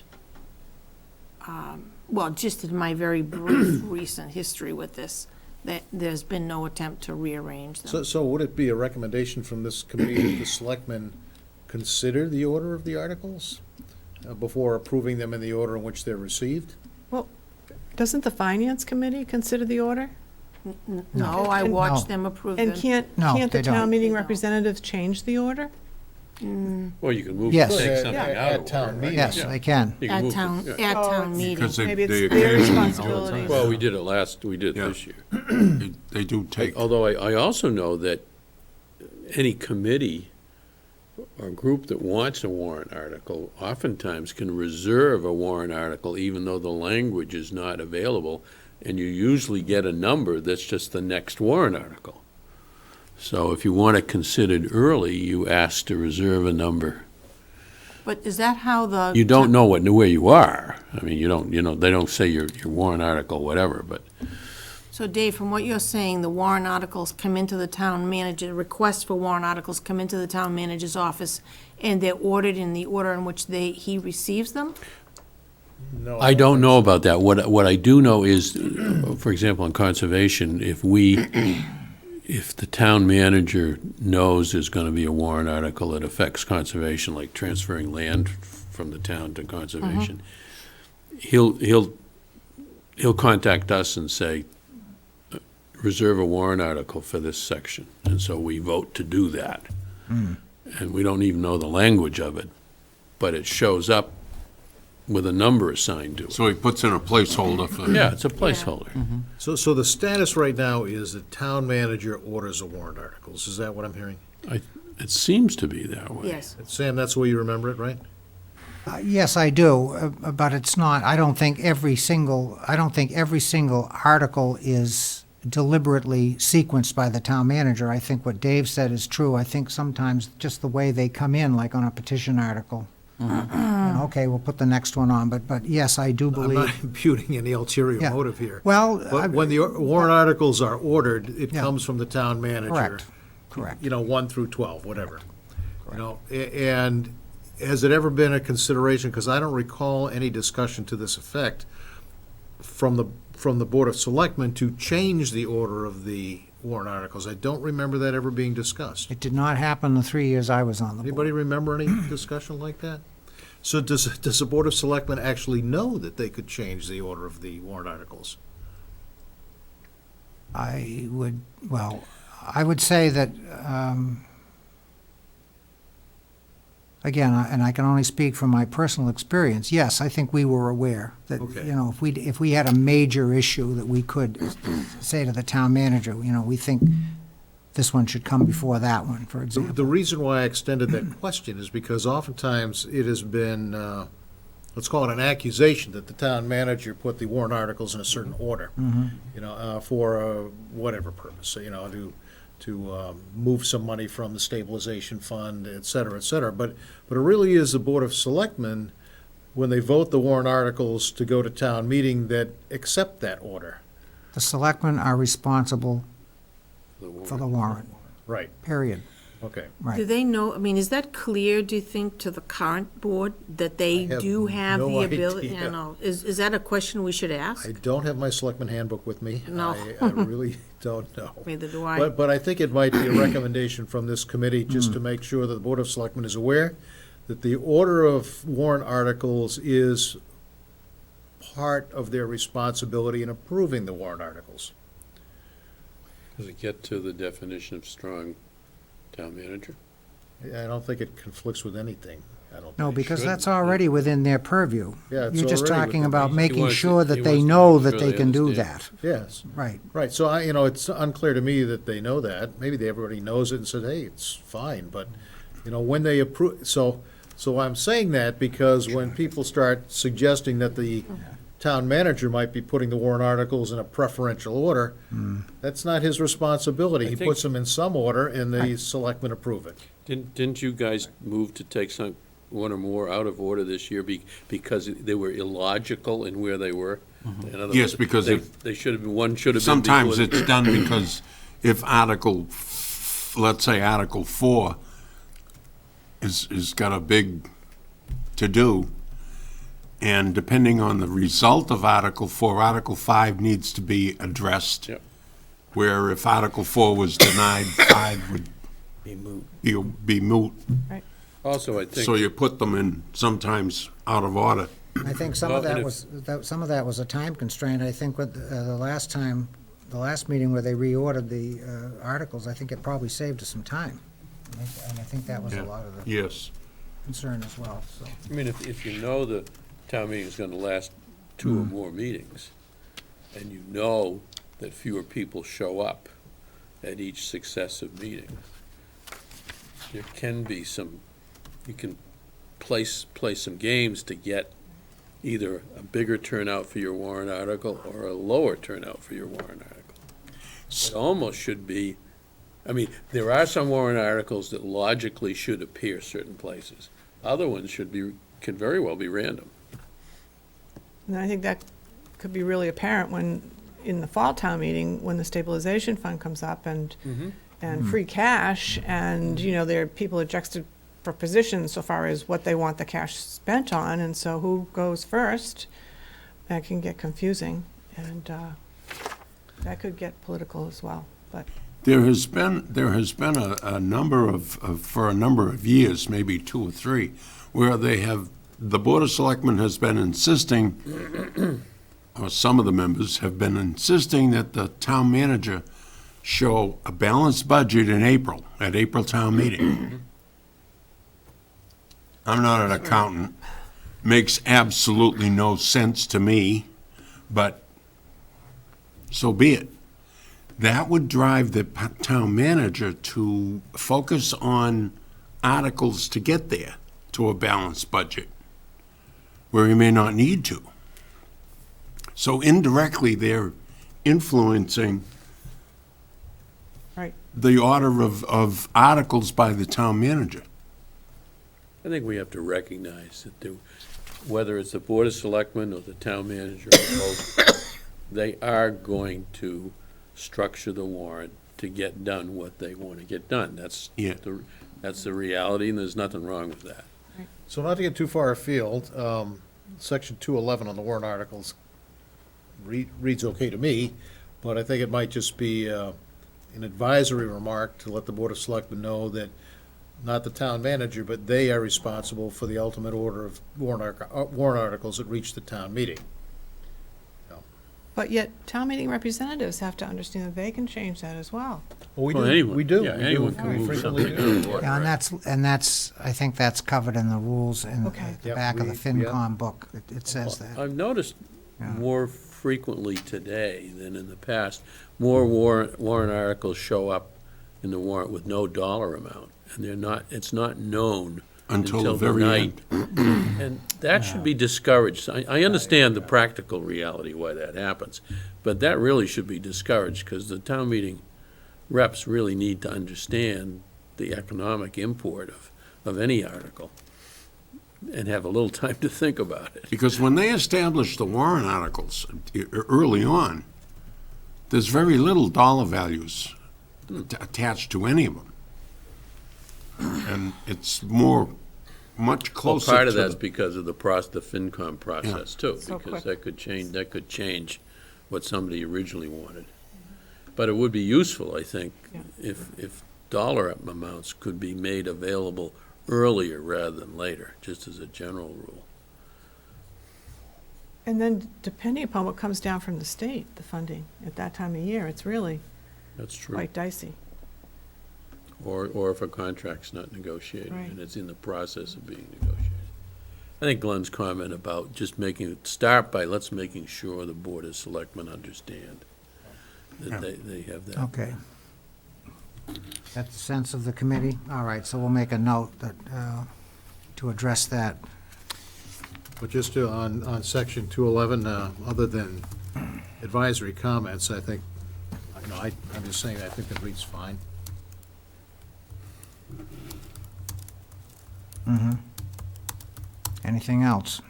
well, just in my very brief recent history with this, that there's been no attempt to rearrange them. So would it be a recommendation from this committee that the selectmen consider the order of the articles before approving them in the order in which they're received? Doesn't the finance committee consider the order? No, I And- watched No. them approve And them. can't No, the they don't. town meeting They don't. representatives change the order? Well, you can move, Yes. take At- something at- out at of town order, right? meeting. Yes, Yeah. they can. You can At move town, things, yeah. at town meeting. Because Maybe it's they their occasionally- responsibility. Well, we did it we did Yeah. this year. They do take, Although I also know that any committee or group that wants a warrant article oftentimes can reserve a warrant article even though the language is not available, and you usually get a number that's just the next warrant article. So if you want it considered early, you ask to reserve a number. But is that how the? You don't know where you are. I mean, they don't say your warrant article, whatever, but So Dave, from what you're saying, the warrant articles come into the town manager, requests for warrant articles come into the town manager's office, and they're ordered in the order in which he receives them? No. I don't know about that. What I do know is, for example, in conservation, if the town manager knows there's going to be a warrant article that affects conservation, like transferring land from the town to conservation, he'll contact us and say, reserve a warrant article for this section. And so we vote to do that. And we don't even know the language of it, but it shows up with a number assigned to it. so he puts in a placeholder for. Yeah, it's a placeholder. So the status right now is the town manager orders the warrant articles. Is that what I'm hearing? It seems to be that way. Yes. Sam, that's the way you remember it, right? Yes, I do, but it's not, I don't think every single article is deliberately sequenced by the town manager. I think what Dave said is true. I think sometimes just the way they come in, like on a petition article. You know, okay, we'll put the next one on, but yes, I do I'm believe. not imputing any ulterior Yeah. motive here. Well, But when the warrant articles are ordered, it Yeah. comes from the town manager. Correct. You know, 1 through 12, whatever. You know, and has it ever been a consideration, because I don't recall any discussion to this effect from the Board of Selectmen to change the order of the warrant articles? I don't remember that ever being discussed. It did not happen the 3 years I was on the board. Anybody remember any discussion like that? So does the Board of Selectmen actually know that they could change the order of the warrant articles? I would say that, again, and I can only speak from my personal experience, yes, I think we were aware that, Okay. you know, if we had a major issue that we could say to the town manager, you know, we think this one should come before that one, for example. The reason why I extended that question is because oftentimes it has been, let's call it an accusation, that the town manager put the warrant articles in a certain order, you know, for whatever purpose, you know, to move some money from the stabilization fund, et cetera, et cetera. But it really is the Board of Selectmen, when they vote the warrant articles to go to town meeting, that accept that order. The selectmen are responsible for the warrant, Right, period. okay. Do Right. they know, I mean, is that clear, do you think, to the current board, that they I have do have no the ability? idea. You know, is that a question we should ask? I don't have my Selectmen handbook with me. No. I really don't know. Neither do I. But I think it might be a recommendation from this committee, just to make sure that the Board of Selectmen is aware that the order of warrant articles is part of their responsibility in approving the warrant articles. Does it get to the definition of strong town manager? I don't think it conflicts with anything, I don't No, think. because shouldn't. that's already within their purview. Yeah, it's You're just already talking within about their- making wants to- sure that he they wants to know make that sure they they can do understand. that. Yes, Right. right, so you know, it's unclear to me that they know that. Maybe everybody knows it and said, hey, it's fine, but, you know, when they approve, so I'm saying that because when people start suggesting that the town manager might be putting the warrant articles in a preferential order, that's not his responsibility. I He think- puts them in some order, and the selectmen approve it. Didn't you guys move to take one or more out of order this year because they were illogical in where they were? In other Yes, words, because they should have been, one should have been Sometimes before the- it's done because if let's say Article 4 is got a big to-do, and depending on the result of Article 4, Article 5 needs to be addressed. Yep. Where if Article 4 was denied, 5 would be moot. Also, I So think, you put them in sometimes out of order. I think some Well, of and some of that was a time constraint. I think with the last meeting where they reordered the articles, I think it probably saved us some time. And I think that was a Yeah. lot of the Yes. concern as well, so. I mean, if you know the town meeting is gonna last 2 or more meetings, and you know that fewer people show up at each successive meeting, there can be you can play some games to get either a bigger turnout for your warrant article or a lower turnout for your warrant article. It almost should be, I mean, there are some warrant articles that logically should appear certain places. Other ones can very well be random. And I think that could be really apparent when, in the fall town meeting, when the stabilization fund comes up and free cash, and, you know, people are juxtapositions so far as what they want the cash spent on, and so who goes first, that can get confusing, and that could get political as well, but. There has been a number for a number of years, maybe 2 or 3, where the Board of Selectmen has been insisting, or some of the members have been insisting, that the town manager show a balanced budget in April, at April town meeting. I'm not an accountant. Makes absolutely no sense to me, but so be it. That would drive the town manager to focus on articles to get there, to a balanced budget. where he may not need to. So indirectly, they're influencing Right. the order of articles by the town manager. I think we have to recognize that whether it's the Board of Selectmen or the town manager, or both, they are going to structure the warrant to get done what they want to get done. That's Yeah. that's the reality, and there's nothing wrong with that. So not to get too far afield, section 211 on the warrant articles reads okay to me, but I think it might just be an advisory remark to let the Board of Selectmen know that not the town manager, but they are responsible for the ultimate order of warrant articles that reach the town meeting. But yet, town meeting representatives have to understand that they can change that as well. Well, Well, anyone- we do. yeah, We do. anyone can We move frequently something. do. Yeah, and that's, I think that's covered in the rules in Okay. the Yep, back of the we- yeah. FinCom book. It says that. I've noticed Yeah. more frequently today than in the past, more warrant articles show up in the warrant with no dollar amount, and it's not known Until until the the very night. And that should be discouraged. I understand the practical reality why that happens, but that really should be discouraged, because the town meeting reps really need to understand the economic import of any article and have a little time to think about it. Because when they established the warrant articles early on, there's very little dollar values attached to any of them. And it's much Well, closer part of to that's the- because of the FinCom process too, So because quick. that could change what somebody originally wanted. But it would be useful, I think, Yeah. if dollar amounts could be made available earlier rather than later, just as a general rule. And then depending upon what comes down from the state, the funding, at that time of year, it's really That's true. quite dicey. Or if a contract's not negotiated Right. and it's in the process of being negotiated. I think Glenn's comment about just let's making sure the Board of Selectmen understand that they have that. Okay. That's the sense of the committee? All right, so we'll make a note that, to address that. But just on section 211, other than advisory comments, I think, I'm just saying, I think that reads fine. Mm-hmm. Anything else?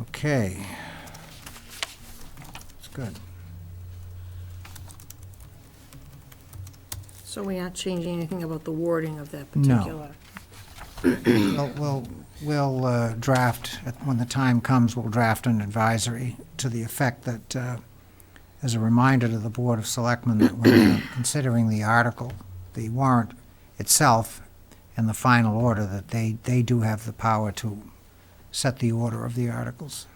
Okay. It's good. So we aren't changing anything about the wording of that No. particular? We'll draft, when the time comes, we'll draft an advisory to the effect that, as a reminder to the Board of Selectmen, that when they're considering the article, the warrant itself, and the final order, that they do have the power to set the order of the articles.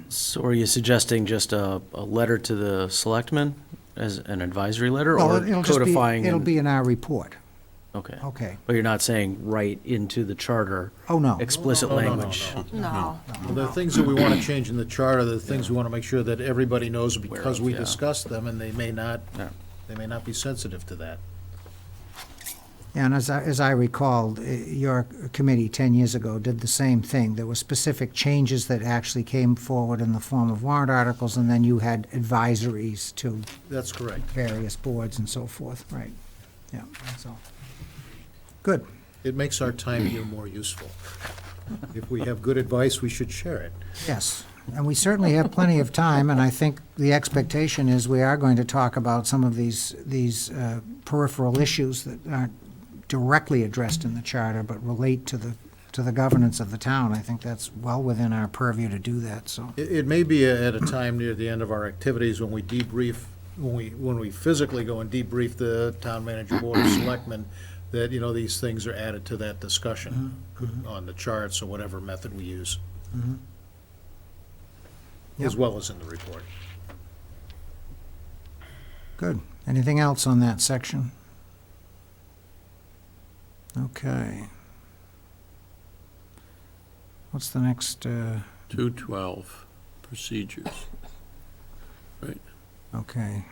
So are you suggesting just a letter to the selectmen as an advisory letter, Well, or it'll just be, codifying? it'll be in our report. Okay. Okay. But you're not saying write into the charter Oh, no. explicit No, no, no, language? no. No. The things that we want to change in the charter, the things we want to make sure that everybody knows because of, we yeah. discussed them, and they may not Yeah. be sensitive to that. And as I recall, your committee 10 years ago did the same thing. There were specific changes that actually came forward in the form of warrant articles, and then you had advisories to That's correct. various boards and so forth, right? Yeah, that's all. Good. It makes our time here more useful. If we have good advice, we should share it. Yes, and we certainly have plenty of time, and I think the expectation is we are going to talk about some of these peripheral issues that aren't directly addressed in the charter, but relate to the governance of the town. I think that's well within our purview to do that, so. It may be at a time near the end of our activities when we debrief, when we physically go and debrief the town manager, board of selectmen, that, these things are added to that discussion on the charts or whatever method we use, as Yep. well as in the report. Good. Anything else on that section? Okay. What's the next, 212, procedures. Right. okay.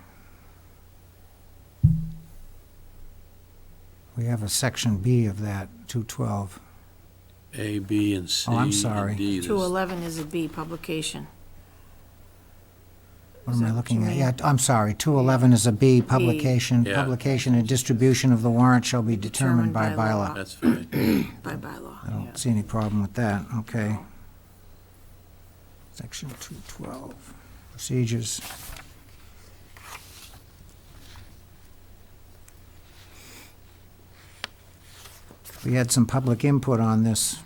We have a section B of that, 212. A, B, and C. Oh, I'm sorry. And D. There's- 211 is a B publication. What Is am I that what looking you at? mean? Yeah, I'm sorry, 211 is a B, publication. Yeah. Publication and distribution of the warrant shall be determined by bylaw. That's fine. By bylaw. I don't see any problem with that, okay. Section 212, procedures. We had some public input on this.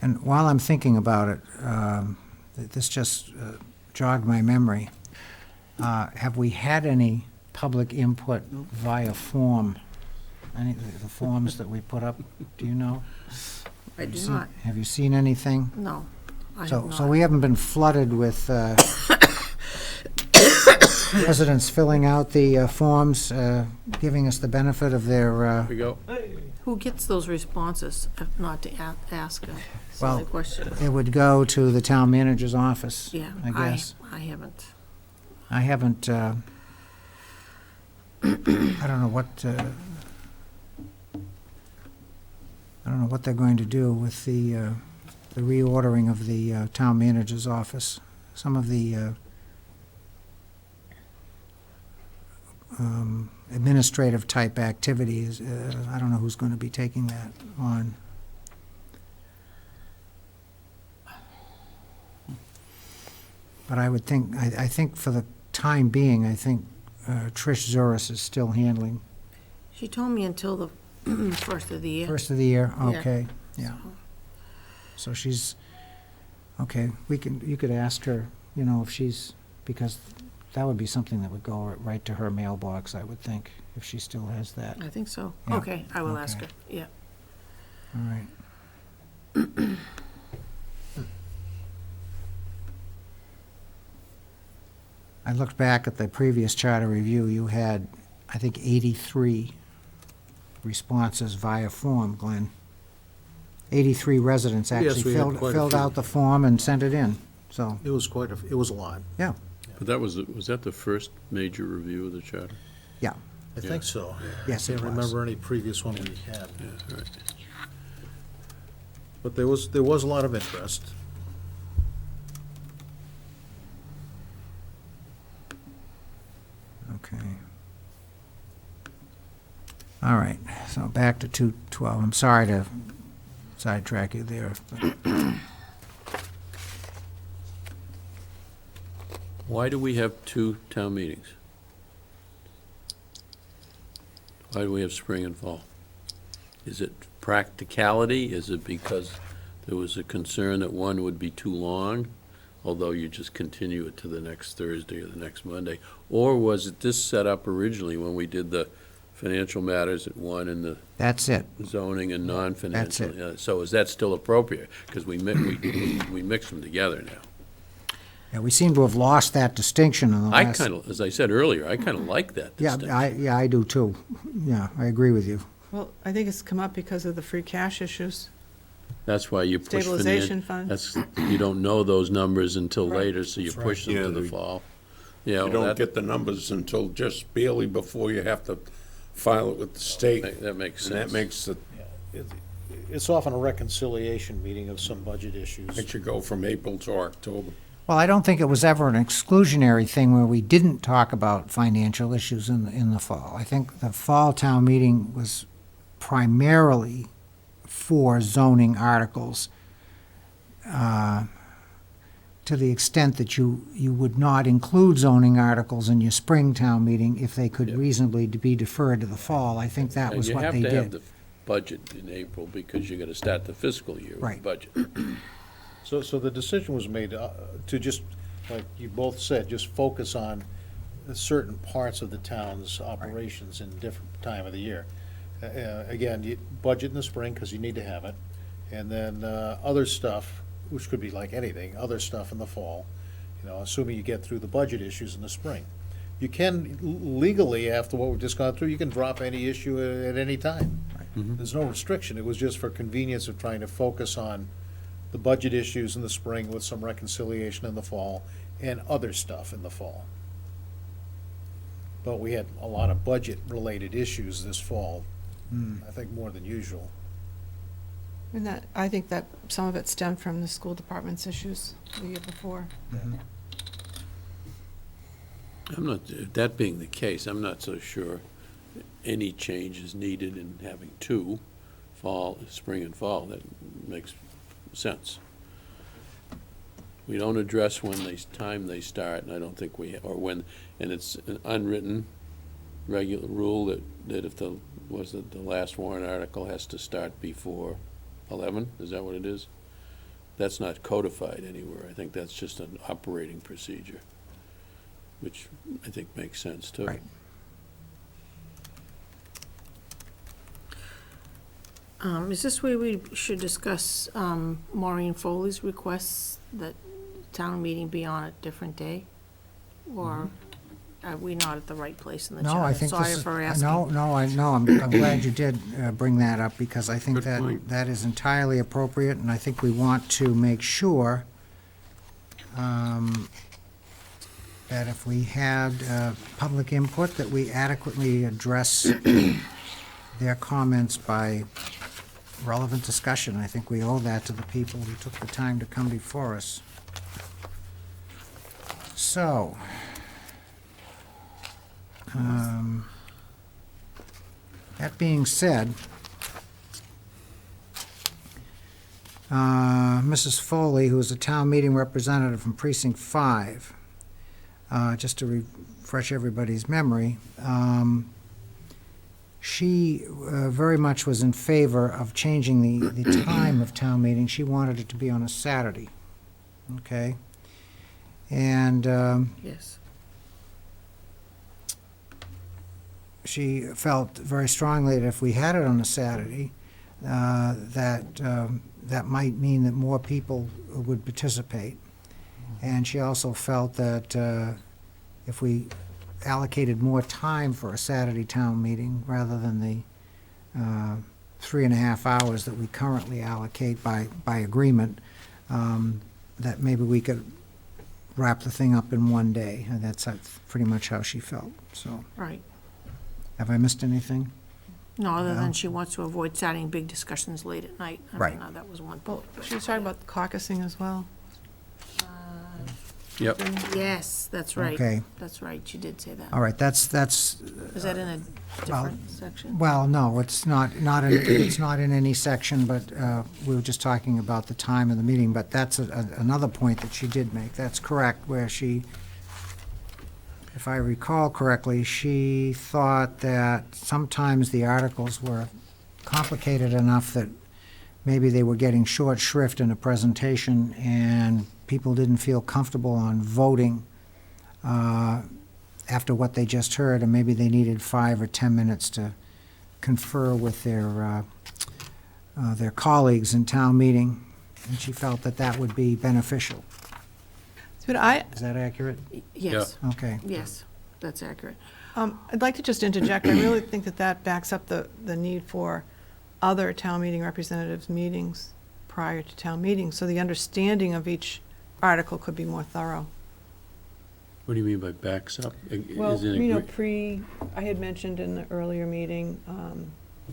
And while I'm thinking about it, this just jogged my memory. Have we had any public input via form? Any of the forms that we put up, do you know? I do not, Have you seen anything? no, I have So not. we haven't been flooded with residents filling out the forms, giving us the benefit of their, Here we go. Who gets those responses, if not to ask a silly Well, question? it would go to the town manager's office, Yeah, I guess. I haven't. I haven't, I don't know what, I don't know what they're going to do with the reordering of the town manager's office. Some of the administrative type activities, I don't know who's going to be taking that on. But I would think, I think for the time being, I think Trish Zuris is still handling She told me until the first of the year. first of the year, Yeah. okay, yeah. So she's, okay, you could ask her, you know, if she's, because that would be something that would go right to her mailbox, I would think, if she still has that. I think so. Yeah, Okay, I will ask her, okay. yeah. All right. I looked back at the previous charter review, you had, I think, 83 responses via form, Glenn. 83 residents Yes, actually we had quite a filled few. out the form and sent it in, so, It was it was a lot. yeah, But that was that the first major review of the charter? yeah, I think so. yes, I it can't was. remember any previous one we had. Yeah, right. But there was a lot of interest. Okay. All right, so back to 212. I'm sorry to sidetrack you there. but- Why do we have two town meetings? Why do we have spring and fall? Is it practicality? Is it because there was a concern that one would be too long, although you just continue it to the next Thursday or the next Monday? Or was it this set up originally when we did the financial matters at one and the That's it. zoning and non-financial? That's Yeah, so is that still appropriate? Because we mix them together now. Yeah, we seem to have lost that distinction in the I last. kind of, as I said earlier, I kind of like that Yeah, distinction. I do too. Yeah, I agree with you. Well, I think it's come up because of the free cash issues. That's why you push Stabilization fund. That's, you don't know those numbers until Right. later, so you That's right. push them Yeah, to the they- fall. Yeah, You well, don't that, get the numbers until just barely before you have to file it with the state. that makes And that sense. makes the, It's often a reconciliation meeting of some budget issues. makes you go from April to October. Well, I don't think it was ever an exclusionary thing where we didn't talk about financial issues in the fall. I think the fall town meeting was primarily for zoning articles, to the extent that you would not include zoning articles in your spring town meeting if they could Yeah. reasonably be deferred to the fall. I think that And was what they You have to have did. the budget in April because you got to start the fiscal year with Right. the budget. So the decision was made to just, like you both said, just focus on certain parts of the town's operations in different time of the year. Again, you budget in the spring, because you need to have it, and then other stuff, which could be like anything, other stuff in the fall, you know, assuming you get through the budget issues in the spring. You can legally, after what we've just gone through, you can drop any issue at any time. There's no restriction, it was just for convenience of trying to focus on the budget issues in the spring with some reconciliation in the fall, and other stuff in the fall. But we had a lot of budget-related issues this fall, I think more than usual. And that, I think that some of it stemmed from the school department's issues the year before. That being the case, I'm not so sure any change is needed in having two, spring and fall. That makes sense. We don't address time they start, and I don't think and it's an unwritten regular rule that if the last warrant article has to start before 11, is that what it is? That's not codified anywhere. I think that's just an operating procedure, which I think makes sense too. Right. Is this where we should discuss Maureen Foley's requests that town meeting be on a different day? Or are we not at the right place in the No, chat? I think Sorry this is, for asking. I'm glad you did bring that up, because I think Good point. that is entirely appropriate, and I think we want to make sure that if we had public input, that we adequately address their comments by relevant discussion. I think we owe that to the people who took the time to come before us. So, that being said, Mrs. Foley, who is a town meeting representative from Precinct 5, just to refresh everybody's memory, she very much was in favor of changing the time of town meeting. She wanted it to be on a Saturday, okay? And Yes. she felt very strongly that if we had it on a Saturday, that might mean that more people would participate. And she also felt that if we allocated more time for a Saturday town meeting rather than the 3.5 hours that we currently allocate by agreement, that maybe we could wrap the thing up in one day. And that's pretty much how she felt. So, Right. have I missed anything? No, other No. than she wants to avoid starting big discussions late at night. I mean, Right. that was one Well, point. but- she was talking about caucusing as well. Yep. Yes, that's right. Okay. That's right, she did say that. All right, that's Is that in a different section? well, no, it's it's not in any section, but we were just talking about the time of the meeting, but that's another point that she did make. That's correct, where she, if I recall correctly, she thought that sometimes the articles were complicated enough that maybe they were getting short shrift in a presentation, and people didn't feel comfortable on voting after what they just heard, and maybe they needed 5 or 10 minutes to confer with their colleagues in town meeting, and she felt that that would be beneficial. But Is that accurate? Yes, Okay. yes, that's accurate. I'd like to just interject. I really think that backs up the need for other town meeting representatives' meetings prior to town meeting, so the understanding of each article could be more thorough. What do you mean by backs up? Well, Is it you know, agree- I had mentioned in the earlier meeting,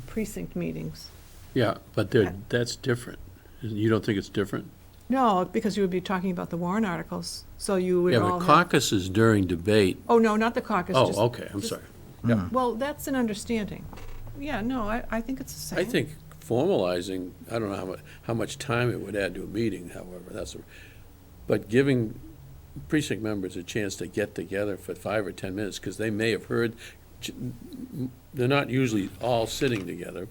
precinct meetings. Yeah, but that's different. You don't think it's different? No, because you would be talking about the warrant articles, so you would Yeah, all but have. caucuses during debate. Oh, no, not the caucus. just- Oh, okay, I'm just- sorry. Well, that's an understanding. Yeah, no, I think it's the same. I think formalizing, I don't know how much time it would add to a meeting, however, but giving precinct members a chance to get together for 5 or 10 minutes, because they may have heard, they're not usually all sitting together.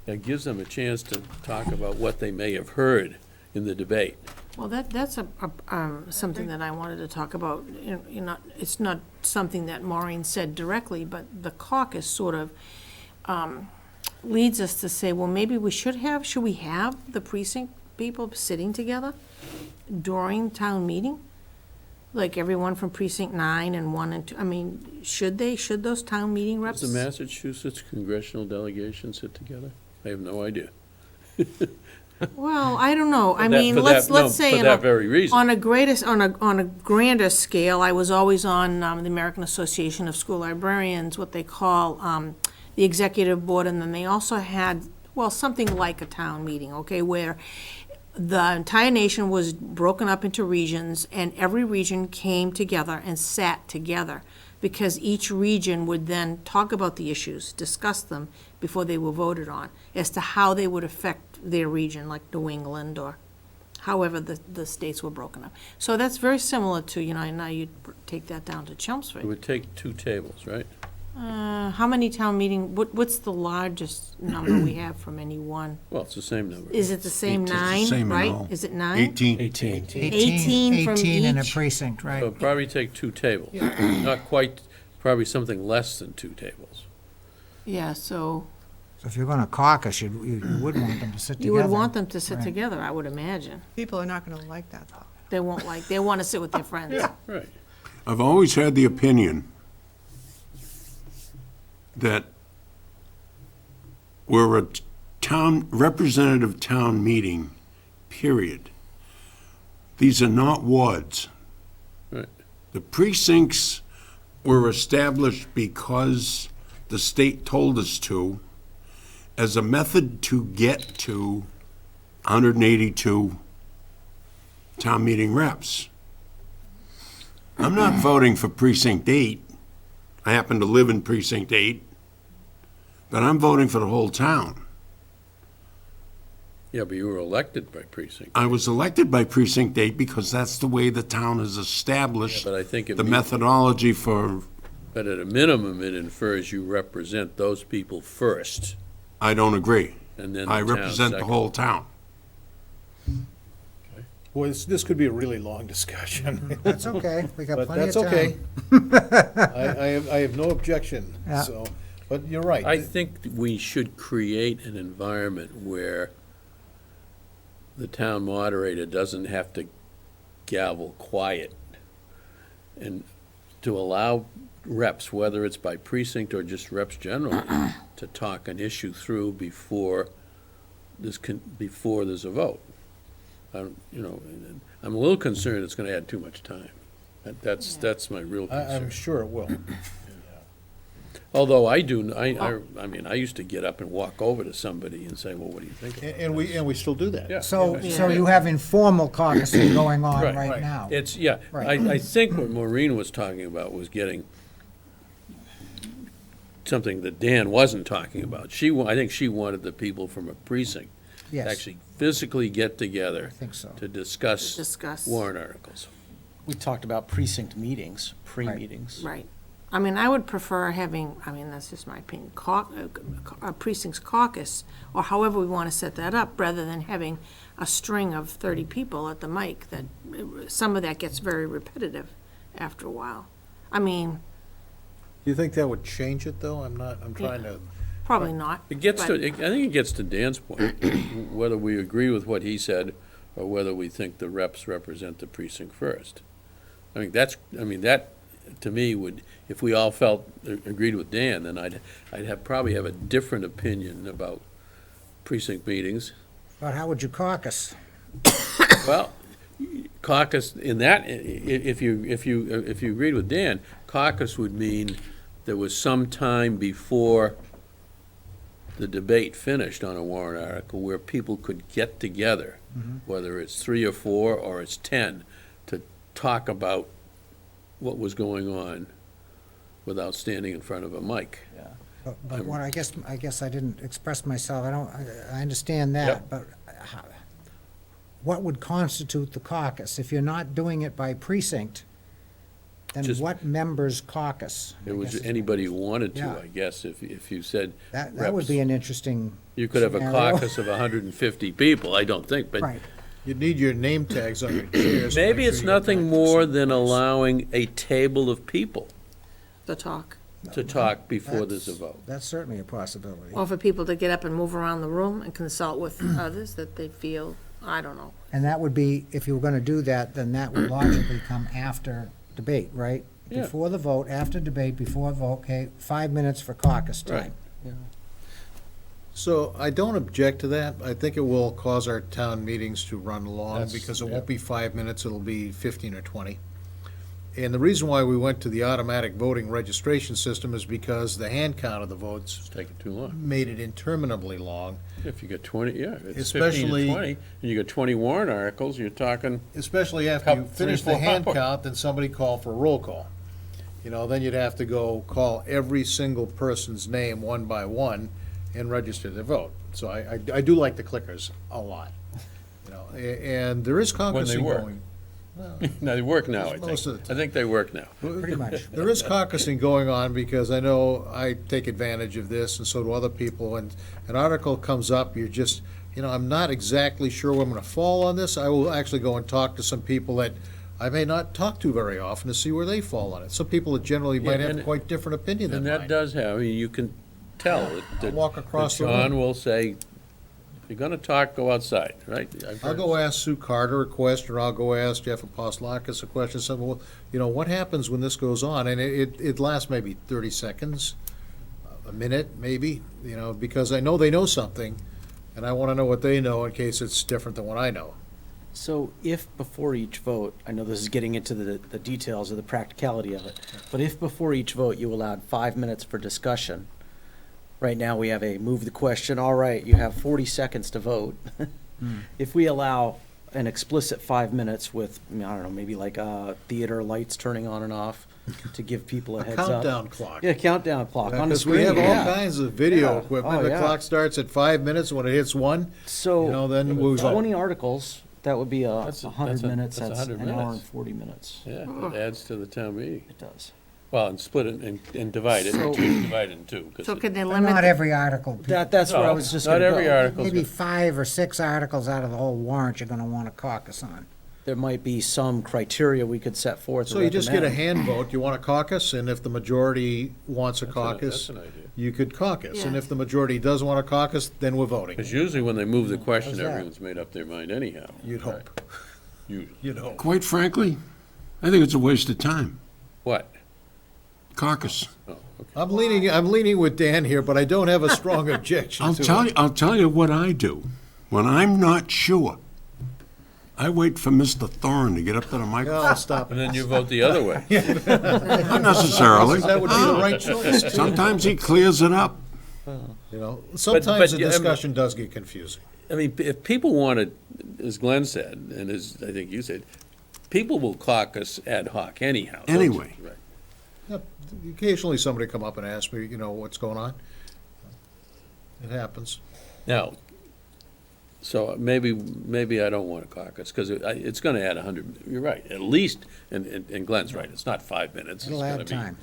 That gives them a chance to talk about what they may have heard in the debate. Well, that's something that I wanted to talk about. You know, it's not something that Maureen said directly, but the caucus sort of leads us to say, well, maybe should we have the precinct people sitting together during town meeting? Like everyone from precinct 9 and 1 and 2, I mean, should those town meeting reps? Does the Massachusetts congressional delegation sit together? I have no idea. Well, I don't know. I For that- mean, for let's that- no, say for in that very reason. on a grander scale, I was always on the American Association of School Librarians, what they call the executive board, and then they also had, well, something like a town meeting, okay, where the entire nation was broken up into regions, and every region came together and sat together, because each region would then talk about the issues, discuss them before they were voted on, as to how they would affect their region, like New England, or however the states were broken up. So that's very similar to, now you'd take that down to It Chelmsford. would take two tables, right? How many town meeting, what's the largest number we have from any one? Well, it's the same number. Is it the same It's the nine, same in right? all. Is it nine? 18. 18. 18 from 18 in a each? precinct, So right? it'd probably take two tables. Not quite, probably something less than two tables. Yeah, so So if you're going to caucus, you would want them to sit together. you would want them to sit Right. together, I would imagine. People are not going to like that, though. They want to sit with their friends. Right. I've always had the opinion that we're a representative town meeting, period. These are not wards. Right. The precincts were established because the state told us to, as a method to get to 182 town meeting reps. I'm not voting for precinct 8. I happen to live in precinct 8, but I'm voting for the whole town. Yeah, but you were elected by precinct. I was elected by precinct 8 because that's the way the town has established But I think it the means- methodology for, But at a minimum, it infers you represent those people first, I don't agree. and then the I town represent the second. whole town. Well, this could be a really long discussion, That's okay, we got but plenty of that's time. okay. I have no objection, Yeah. so, but you're right. I think we should create an environment where the town moderator doesn't have to gavel quiet, and to allow reps, whether it's by precinct or just reps generally, to talk an issue through before there's a vote. I'm a little concerned it's gonna add too much time. That's my real I'm concern. sure it will. Although I used to get up and walk over to somebody and say, well, what do you think about And we still do that. Yeah. So Yeah. you have informal caucusing going on Right. right Right. now. It's, yeah, Right. I think what Maureen was talking about was getting something that Dan wasn't talking about. I think she wanted the people from a precinct to Yes, actually physically get I together think so. to discuss Discuss. warrant articles. We talked about precinct meetings, pre-meetings. Right. I mean, I would prefer having, that's just my opinion, a precincts caucus, or however we want to set that up, rather than having a string of 30 people at the mic, that, some of that gets very repetitive after a while. I mean, Do you think that would change it, though? I'm trying to, probably not. It gets but- to, I think it gets to Dan's point, whether we agree with what he said or whether we think the reps represent the precinct first. That, to me, would, if we all agreed with Dan, then I'd probably have a different opinion about precinct meetings. But how would you caucus? Well, caucus, in that, if you agreed with Dan, caucus would mean there was some time before the debate finished on a warrant article where people could get together, whether it's 3 or 4 or it's 10, to talk about what was going on without standing in front of a mic. But what, I guess I didn't express myself, I understand that, Yep. but what would constitute the caucus? If you're not doing it by precinct, then Just- what members caucus? It I was guess is- anybody who wanted to, Yeah. I guess, if you said. That would reps. be an interesting You could have a scenario. caucus of 150 people, I don't think, but Right, you need your name tags on your chairs. to maybe make it's sure you have nothing 9% more than votes. allowing a table of people The talk. to talk before there's a vote. that's certainly a possibility. Or for people to get up and move around the room and consult with others that they feel, I don't know. And that would be, if you were gonna do that, then that would logically come after debate, right? Yeah. Before the vote, after debate, before vote, okay, 5 minutes for caucus Right. time. So I don't object to that. I think it will cause our town meetings to run long, That's- because it yeah. won't be 5 minutes, it'll be 15 or 20. And the reason why we went to the automatic voting registration system is because the hand count of the votes It's taking too long. made it interminably long, If you get 20, yeah, it's 15 Especially- to 20, and you got 20 warrant articles, you're talking, especially after you Couple- finish three, the four hand hours. count, then somebody call for a roll call. You know, then you'd have to go call every single person's name one by one and register their vote. So I do like the clickers a lot, you know, and there is caucusing work. going. no, they work now, I Most of think. the I think they work now. Pretty much. There is caucusing going on, because I know I take advantage of this, and so do other people, and an article comes up, you're just, you know, I'm not exactly sure where I'm gonna fall on this. I will actually go and talk to some people that I may not talk to very often to see where they fall on it. Some people that generally might Yeah, have and- quite different opinion than And that mine. does have, I mean, you can tell that walk across the John room. will say, if you're gonna talk, go outside, right? I've I'll heard- go ask Sue Carter a question, or I'll go ask Jeff Apostolakis a question, say, well, you know, what happens when this goes on? And it lasts maybe 30 seconds, a minute, maybe, you know, because I know they know something, and I want to know what they know in case it's different than what I know. So if before each vote, I know this is getting into the details of the practicality of it, but if before each vote you allowed 5 minutes for discussion, right now we have a move the question, all right, you have 40 seconds to vote. If we allow an explicit 5 minutes with, I mean, I don't know, maybe like theater lights turning on and off to give people a A heads up. countdown clock. Yeah, countdown clock on the Because screen. we have all yeah. kinds of video Yeah. equipment. Oh, The yeah. clock starts at 5 minutes, and when it hits 1, So, you know, then we vote. 20 articles, that would be That's a- 100 that's a- minutes, that's that's 100 an hour minutes. and 40 minutes. Yeah, it adds to the town meeting. It does. Well, and split it and divide it, So- divide it in two. 'cause So it- can they But limit? not every article. That's where I No, was just not gonna every go. article. Maybe 5 or 6 articles out of the whole warrant you're gonna want to caucus on. There might be some criteria we could set forth. or So you just get a recommend. hand vote, you want a caucus, and if the majority wants a That's caucus, an idea. you could caucus. And Yeah. if the majority doesn't want a caucus, then we're voting. Because usually when they move the question, How's that? everyone's made up their mind anyhow. You'd hope. Usually. You'd hope. Quite frankly, I think it's a waste of time. What? Caucus. Oh, okay. I'm leaning with Dan here, but I don't have a strong objection to it. I'll tell you what I do. When I'm not sure, I wait for Mr. Thorne to get up to the Oh, microphone. stop And it. then you vote the other way. Not necessarily. That would be the right choice, too. Sometimes he clears it up. You know, sometimes the yeah, I mean- discussion does get confusing. I mean, if people wanted, as Glenn said, and as I think you said, people will caucus ad hoc anyhow. don't Anyway. you? Right. Yep. Occasionally, somebody come up and ask me, you know, what's going on. It happens. Now, so maybe I don't want a caucus, because it's gonna add 100, you're right, at least, and Glenn's right, it's not 5 minutes. It'll it's add gonna be- time.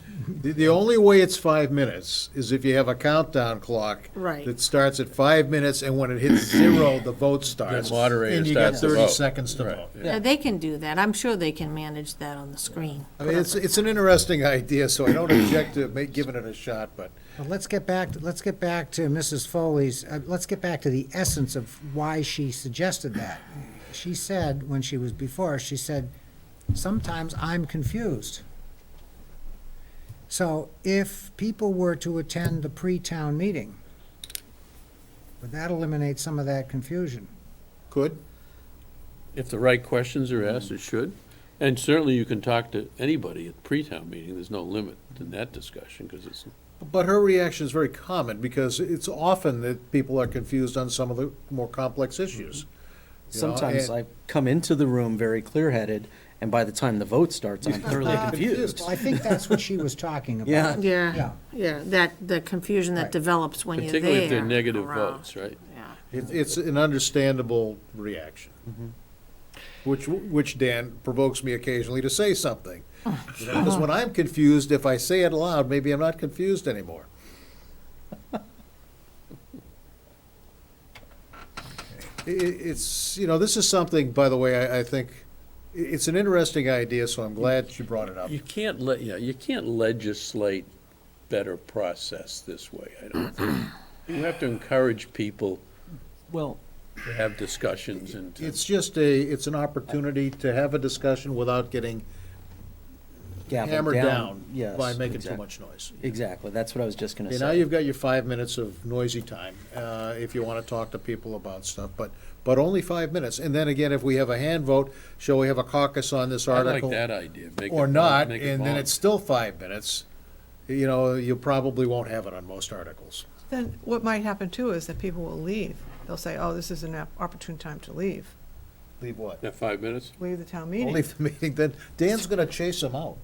The only way it's 5 minutes is if you have a countdown clock. Right. That starts at 5 minutes, and when it hits 0, the vote starts. The moderator And you got starts the 30 vote. seconds to Right, vote. yeah. Yeah, they can do that. I'm sure they can manage that on the screen. I mean, it's an interesting idea, so I don't object to giving it a shot, but Well, let's get back to Mrs. Foley's, let's get back to the essence of why she suggested that. She said, when she was before, she said, sometimes I'm confused. So if people were to attend the pre-town meeting, would that eliminate some of that confusion? could. If the right questions are asked, it should. And certainly you can talk to anybody at pre-town meeting, there's no limit in that discussion, because it's, But her reaction is very common, because it's often that people are confused on some of the more complex issues. You know, Sometimes and- I come into the room very clear-headed, and by the time the vote starts, I'm thoroughly confused. Well, I think that's what she was talking about. Yeah. Yeah, yeah, the confusion that Right. develops when you're there. particularly if they're negative around. votes, right? Yeah. It's an understandable reaction, which, Dan, provokes me occasionally to say something. Because when I'm confused, if I say it aloud, maybe I'm not confused anymore. It's, you know, this is something, by the way, I think, it's an interesting idea, so I'm glad you brought it up. You can't you can't legislate better process this way, I don't think. You have to encourage people Well, to have discussions and to. It's just it's an opportunity to have a discussion without getting gavel hammer down. down Yes, by making too exact- much noise. Exactly, that's what I was just gonna Okay, say. now you've got your 5 minutes of noisy time, if you want to talk to people about stuff, but only 5 minutes. And then again, if we have a hand vote, shall we have a caucus on this I like article? that idea. Make Or it not, make it and then long. it's still 5 minutes. You know, you probably won't have it on most articles. Then what might happen too is that people will leave. They'll say, oh, this is an opportune time to leave, Leave what? Yeah, 5 minutes? leave the town I'll meeting. leave the meeting, then Dan's gonna chase them out,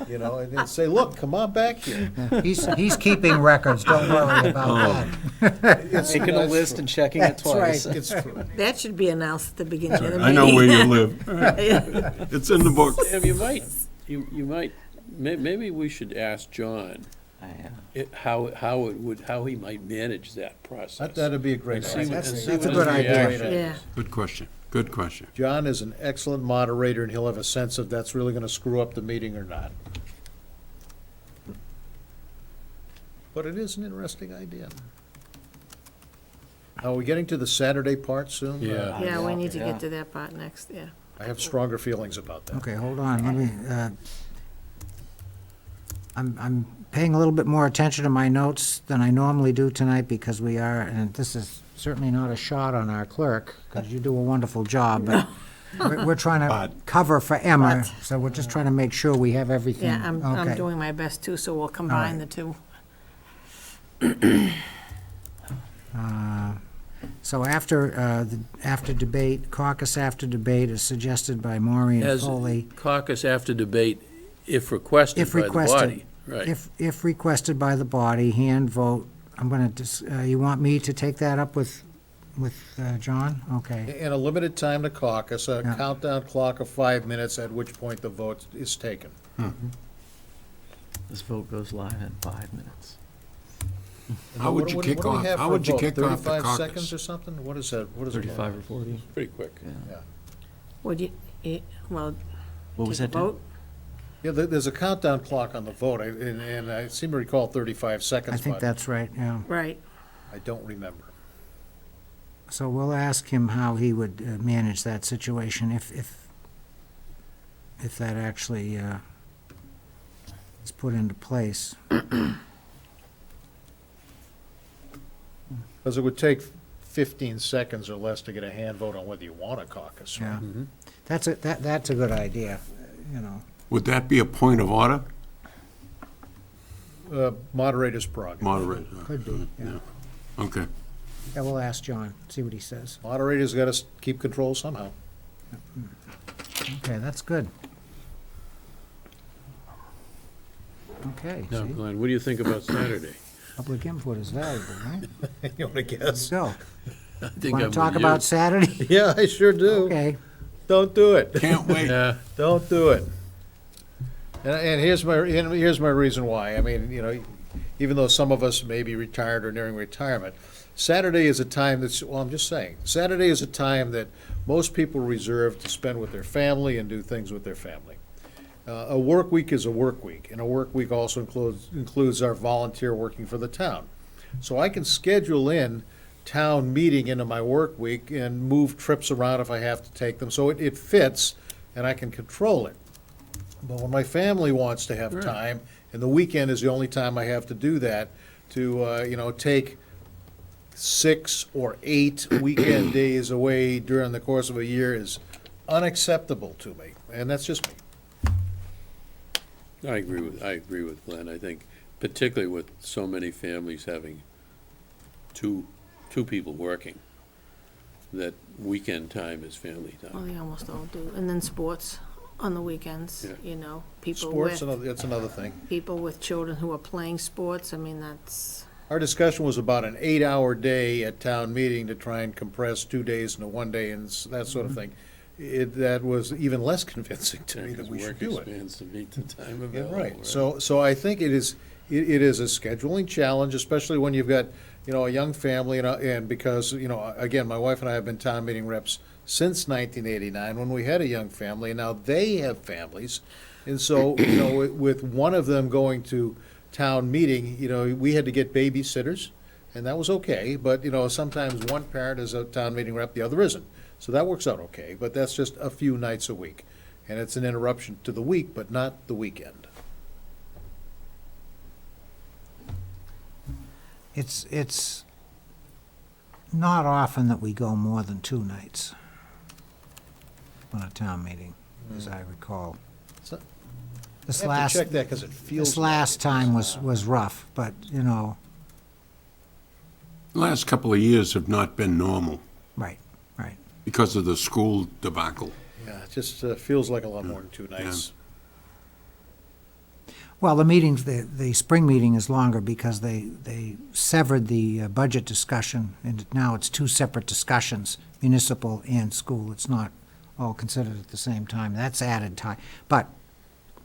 you know, and then say, look, come on back here. He's keeping records, don't worry about that. It's- Making a that's list true. and checking it That's right. twice. It's true. That should be announced at the beginning of the meeting. I know where you live. It's in the book. Sam, you might, maybe we should ask John how he might manage that process. That'd be a great And see idea. what- and see That's a what good his idea. reaction is. Yeah. Good question, good question. John is an excellent moderator, and he'll have a sense of that's really gonna screw up the meeting or not. But it is an interesting idea. Are we getting to the Saturday part soon? Yeah. Yeah, we need to Yeah. get to that part next, yeah. I have stronger feelings about that. Okay, hold on, let me, I'm paying a little bit more attention to my notes than I normally do tonight because we are, and this is certainly not a shot on our clerk, because you do a wonderful job, but we're trying to But- cover for Emma, so we're just trying to make sure we have everything. Yeah, I'm Okay. doing my best too, so we'll combine the two. So after debate, caucus after debate is suggested by Maureen As Foley. caucus after debate, if requested If by the requested. body. Right. If requested by the body, hand vote. I'm going to, you want me to take that up with John? Okay. And a limited time to caucus, a Yeah. countdown clock of 5 minutes, at which point the vote is taken. This vote goes live in 5 minutes. How would you What- kick what do we off- have how for a would you vote? kick off the 35 caucus? seconds or something? What is that? What is it? 35 or 40? Pretty quick. Would you, well, What was take a that? Dan? vote? Yeah, there's a countdown clock on the vote, and I seem to recall 35 I seconds, think but that's right, yeah. Right. I don't remember. So we'll ask him how he would manage that situation if that actually is put into place. Because it would take 15 seconds or less to get a hand vote on whether you want a caucus. right? Yeah. That's a good idea, you know. Would that be a point of order? Moderator's prerogative. Moderator. Could be, yeah. Okay. Yeah, we'll ask John, see what he says. Moderator's got to keep control somehow. Okay, that's good. Okay, Now, see, Glenn, what do you think about Saturday? public input is valuable, right? You want to guess? So, I think want I'm to talk with about you. Saturday? Yeah, I sure do. Okay, Don't do it. Can't wait. Yeah, Don't do it. And here's my reason why. I mean, you know, even though some of us may be retired or nearing retirement, Saturday is a time that's, well, I'm just saying, Saturday is a time that most people reserve to spend with their family and do things with their family. A work week is a work week, and a work week also includes our volunteer working for the town. So I can schedule in town meeting into my work week and move trips around if I have to take them, so it fits, and I can control it. But when my family wants to have Sure. time, and the weekend is the only time I have to do that, to, take 6 or 8 weekend days away during the course of a year is unacceptable to me, and that's just me. I agree with Glenn. I think particularly with so many families having two people working, that weekend time is family Well, time. they almost all do. And then sports on the weekends, Yeah. people Sports, with, that's another thing. people with children who are playing sports. I mean, that's, Our discussion was about an 8-hour day at town meeting to try and compress 2 days into 1 day and that sort of thing. That was even less convincing to me that we should do Work it. expands to meet the time Yeah, available. right. So I think it is a scheduling challenge, especially when you've got, a young family, and because, again, my wife and I have been town meeting reps since 1989, when we had a young family, and now they have families. And so, with one of them going to town meeting, we had to get babysitters, and that was okay, but, sometimes one parent is a town meeting rep, the other isn't. So that works out okay, but that's just a few nights a week. And it's an interruption to the week, but not the weekend. It's not often that we go more than 2 nights on a town meeting, as I recall. So- This I have last, to check that because it feels. this last time was rough, but, you know, The last couple of years have not been normal right, right. because of the school debacle. Yeah, it just feels like a lot more than 2 nights. Well, the meetings, the spring meeting is longer because they severed the budget discussion, and now it's 2 separate discussions, municipal and school. It's not all considered at the same time. That's added time. But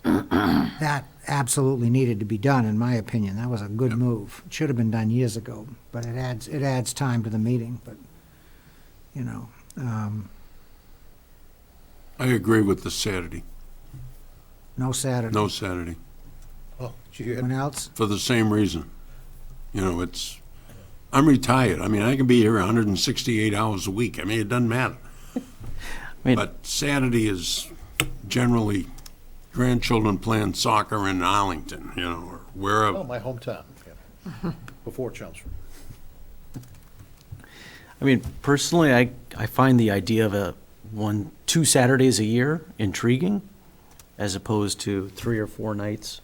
that absolutely needed to be done, in my opinion. That was a good move. It should have been done years ago, but it adds time to the meeting, but, you know. I agree with the Saturday. No Saturday. No Saturday, Oh, you Anyone else? for the same reason. You know, I'm retired. I mean, I can be here 168 hours a week. I mean, it doesn't matter. mean- But Saturday is generally grandchildren playing soccer in Arlington, you know, or wherever. Oh, my hometown, yeah. Before Chelmsford. I mean, personally, I find the idea of 2 Saturdays a year intriguing, as opposed to 3 or 4 nights.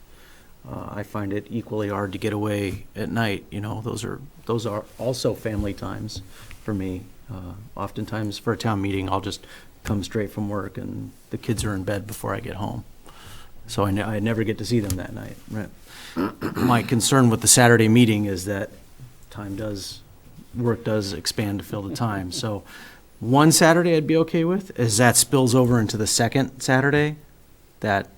I find it equally hard to get away at night, you know, those are also family times for me. Oftentimes for a town meeting, I'll just come straight from work and the kids are in bed before I get home. So I never get to see them that night, right? My concern with the Saturday meeting is that work does expand to fill the time. So 1 Saturday I'd be okay with. As that spills over into the second Saturday, that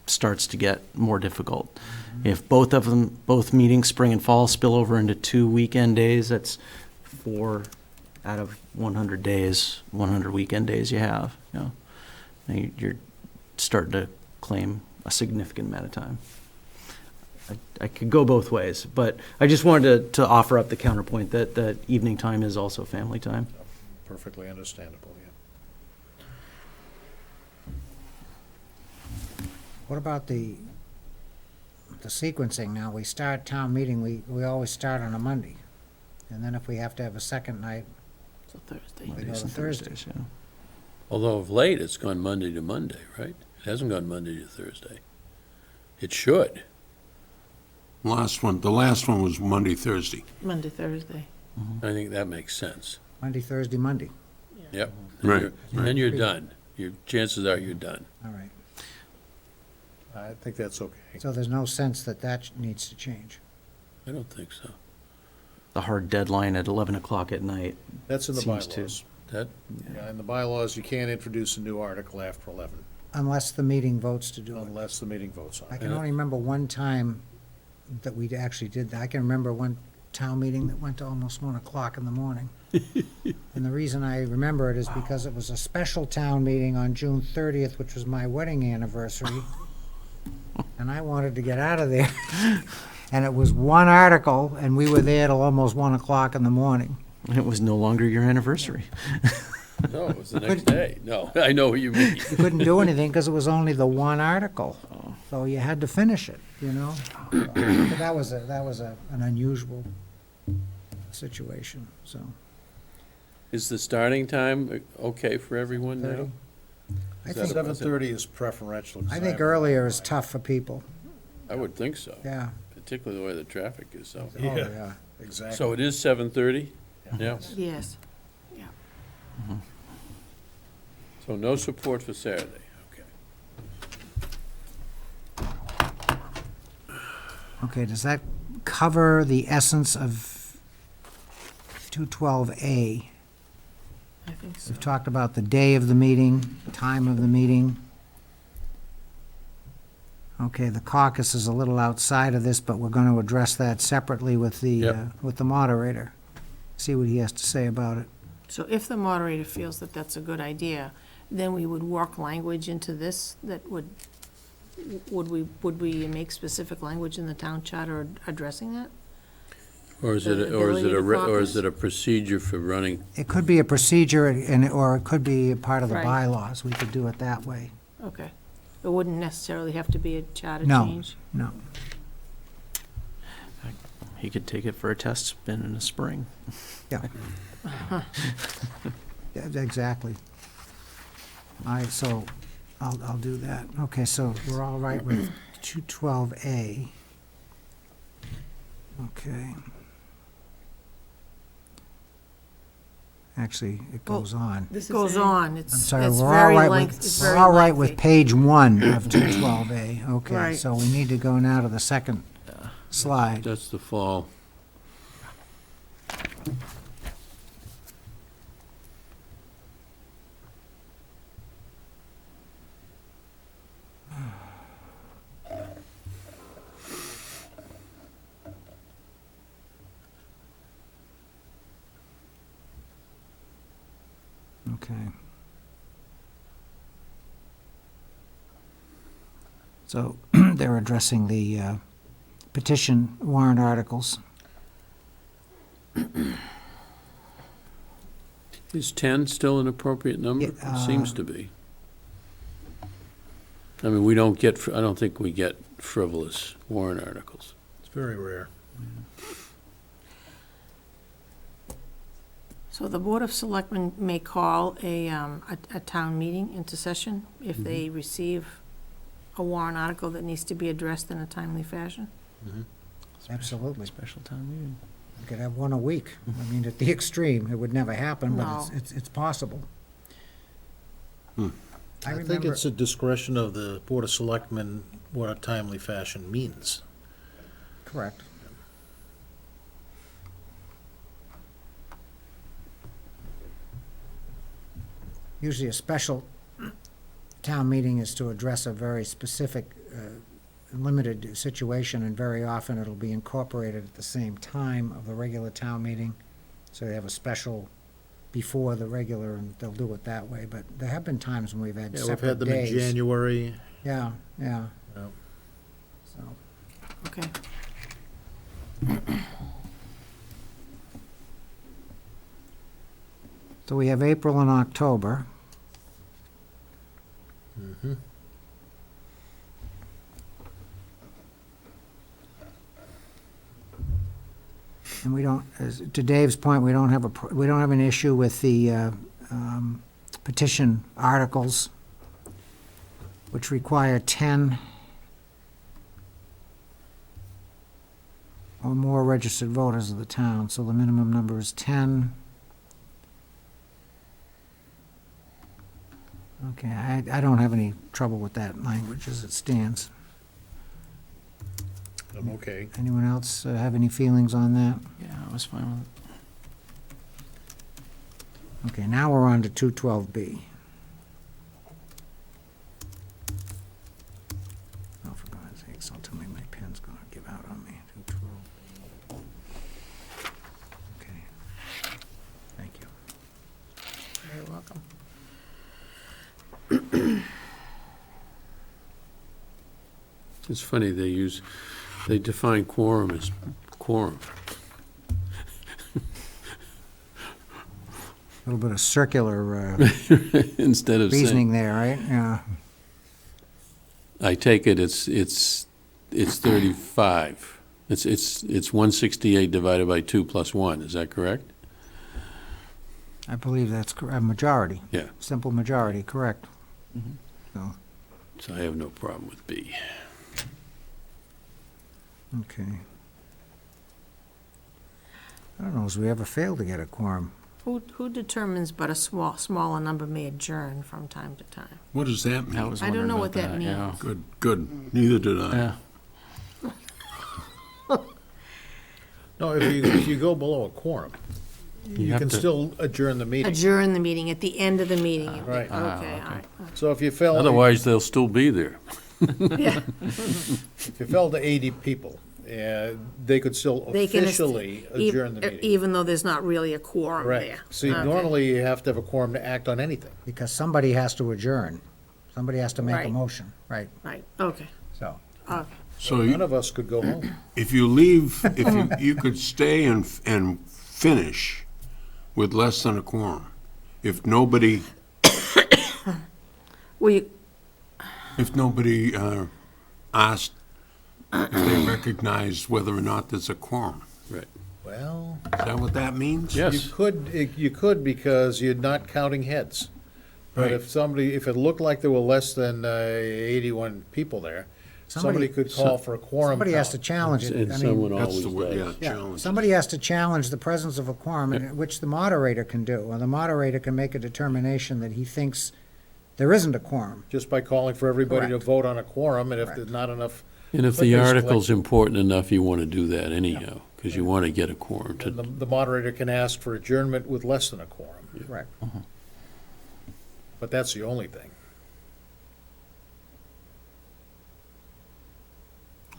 starts to get more difficult. If both meetings, spring and fall, spill over into 2 weekend days, that's 4 out of 100 days, 100 weekend days you have, you know. Now you're starting to claim a significant amount of time. I could go both ways, but I just wanted to offer up the counterpoint that evening time is also family time. Perfectly understandable, yeah. What about the sequencing now? We start town meeting, we always start on a Monday. And then if we have to have a second night, So Thursday. we go Mondays to and Thursday. Thursdays, yeah. Although of late, it's gone Monday to Monday, right? It hasn't gone Monday to Thursday. It should. The last one was Monday, Thursday. Monday, Thursday. I think that makes sense. Monday, Thursday, Monday. Yep. Right, Then you're done. Your chances are you're done. All right. I think that's okay. So there's no sense that needs to change. I don't think so. The hard deadline at 11 o'clock at night. That's in the Seems to. bylaws. That, Yeah, in the bylaws, you can't introduce a new article after 11 Unless the meeting votes to do it. unless the meeting votes on I it. can only remember one time that we actually did that. I can remember one town meeting that went to almost 1 o'clock in the morning. And the reason I remember it is because it was a special town meeting on June 30th, which was my wedding anniversary. And I wanted to get out of there. And it was one article, and we were there till almost 1 o'clock in the morning. It was no longer your anniversary. no, it was the next day. No, I know what you mean. You couldn't do anything because it was only the one article. So you had to finish it, you know? But that was an unusual situation, so. Is the starting time okay for everyone now? 30? I Is that think, a- 7:30 is preferential. 'cause I think have- earlier is tough for people, I would think so, yeah. particularly the way the traffic is, so. Oh, yeah. Exactly. So it is 7:30? Yeah. Yes. So no support for Saturday, okay. Okay, does that cover the essence of 212A? I think so. We've talked about the day of the meeting, time of the meeting. Okay, the caucus is a little outside of this, but we're going to address that separately with Yep. the moderator. See what he has to say about it. So if the moderator feels that that's a good idea, then we would work language into this that would we make specific language in the town charter addressing that? Or is The it, or is it ability to or is caucus? it a procedure for running? It could be a procedure, or it could be a part of the Right. bylaws. We could do it that way. Okay. It wouldn't necessarily have to be a charter No. change? No. he could take it for a test spin in the spring. Yeah. Yeah, exactly. All right, so I'll do that. Okay, so we're all right with 212A. Okay. Actually, it goes on. This is Goes A. on, I'm it's sorry, it's we're all very right length, with, it's we're very all right with lengthy. page 1 of 212A. Okay, Right. so we need to go now to the second slide. That's the fall. Okay. So they're addressing the petition warrant articles. Is 10 still an appropriate number? Yeah, It seems to be. I mean, we don't get, I don't think we get frivolous warrant articles. It's very rare. So the Board of Selectmen may call a town meeting into session if they receive a warrant article that needs to be addressed in a timely fashion. Absolutely. Special town meeting. You could have one a week. I mean, at the extreme, it would never happen, but No. it's possible. I think remember- it's a discretion of the Board of Selectmen what a timely fashion means. Correct. Usually a special town meeting is to address a very specific, limited situation, and very often it'll be incorporated at the same time of the regular town meeting. So they have a special before the regular, and they'll do it that way. But there have been times when we've had Yeah, we've separate had them in days. January. Yeah, yeah. Yeah. So, Okay. so we have April and October. Mhm. And we don't, to Dave's point, we don't have we don't have an issue with the petition articles, which require 10 or more registered voters of the town, so the minimum number is 10. Okay, I don't have any trouble with that language as it stands. I'm okay. Anyone else have any feelings on that? Yeah, I was fine with it. Okay, now we're on to 212B. Oh, for God's sakes, don't tell me my pen's gonna give out on me. 212. Okay. Thank you. You're welcome. It's funny, they define quorum as quorum. A little bit of circular Instead of saying, reasoning there, right? Yeah. I take it it's 35. It's 168 divided by 2 plus 1, is that correct? I believe that's a majority. Yeah. Simple majority, correct. Mhm. So, So I have no problem with B. okay. I don't know, as we ever failed to get a quorum. Who determines but a smaller number may adjourn from time to time? What does that I mean? was I don't wondering know about what that yeah. means. Good, good. Neither did I. Yeah. No, if you go below a quorum, you have can to- still adjourn the meeting. Adjourn the meeting at the end of the meeting. Right. Okay, all right. So if you fell, Otherwise, they'll still be there. Yeah. if you fell to 80 people, they could still They can officially adjourn the meeting. Even though there's not really a quorum there. Correct. See, Okay. normally you have to have a quorum to act on anything. Because somebody has to adjourn. Somebody has to make a Right. motion, right? Right, okay, So, okay. So None of us could go home. if you leave, if you could stay and finish with less than a quorum. If nobody Well, you, asked if they recognized whether or not there's a quorum. Right. Well, Is that what that means? Yes. you could because you're not counting heads. But Right. if it looked like there were less than 81 people there, somebody could call for a quorum Somebody has to count. challenge it. And I someone mean, That's always the word, yeah, does. challenge. somebody has to challenge the presence of a quorum, which the moderator can do. And the moderator can make a determination that he thinks there isn't a quorum. Just by calling for everybody to Correct. vote on a quorum, and if Correct. there's not enough, And if the Clickers article's collect- important enough, you want to do that anyhow, because you want to get a quorum then to, the moderator can ask for adjournment with less than a quorum. Correct. But that's the only thing.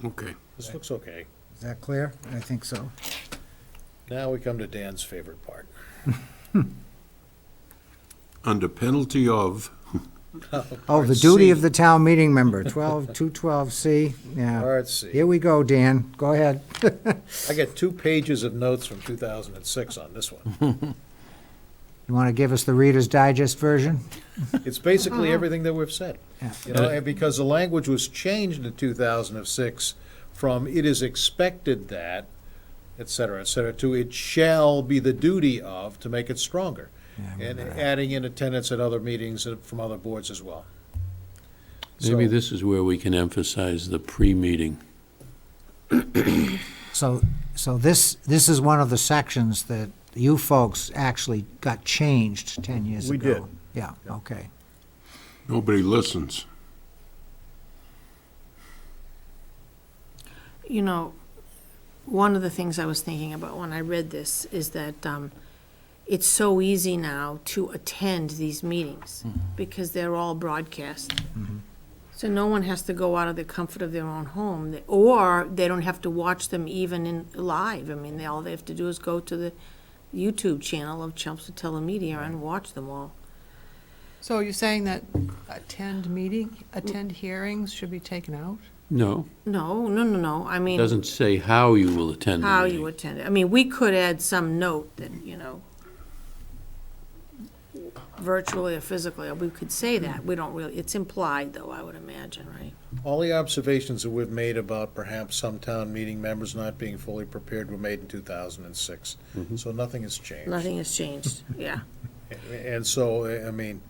Okay. This looks okay. Is that clear? I think so. Now we come to Dan's favorite part. Under penalty of, Oh, the duty of the town meeting member, 212C, yeah. Part C. Here we go, Dan, go ahead. I got 2 pages of notes from 2006 on this one. You want to give us the Reader's Digest version? It's basically everything that we've said. Yeah. You know, and because the language was changed in 2006 from "it is expected that," et cetera, to "it shall be the duty of," to make it stronger. And adding in attendance at other meetings from other boards as well. maybe So- this is where we can emphasize the pre-meeting. So this is one of the sections that you folks actually got changed 10 years ago. We did. Yeah, okay. nobody listens. You know, one of the things I was thinking about when I read this is that it's so easy now to attend these meetings because they're all broadcast. So no one has to go out of the comfort of their own home, or they don't have to watch them even in live. I mean, all they have to do is go to the YouTube channel of Chelmsford Telemedia and watch them all. So are you saying that attend hearings should be taken out? No, No. I it mean, doesn't say how you will attend the how meeting. you attend it. I mean, we could add some note that, you know, virtually or physically, we could say that. We don't really, it's implied, though, I would imagine, right? All the observations that we've made about perhaps some town meeting members not being fully prepared were made in 2006. So nothing has changed. Nothing has changed, yeah. And so, I mean,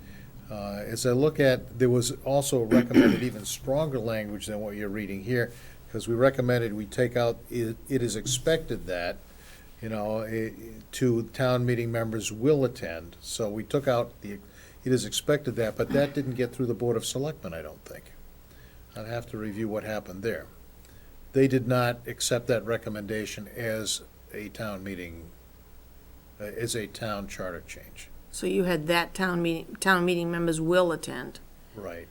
as I look at, there was also recommended even stronger language than what you're reading here, because we recommended we take out, it is expected that, you know, to town meeting members will attend. So we took out it is expected that, but that didn't get through the Board of Selectmen, I don't think. I'd have to review what happened there. They did not accept that recommendation as a town meeting, as a town charter change. So you had that town meeting members will attend. Right.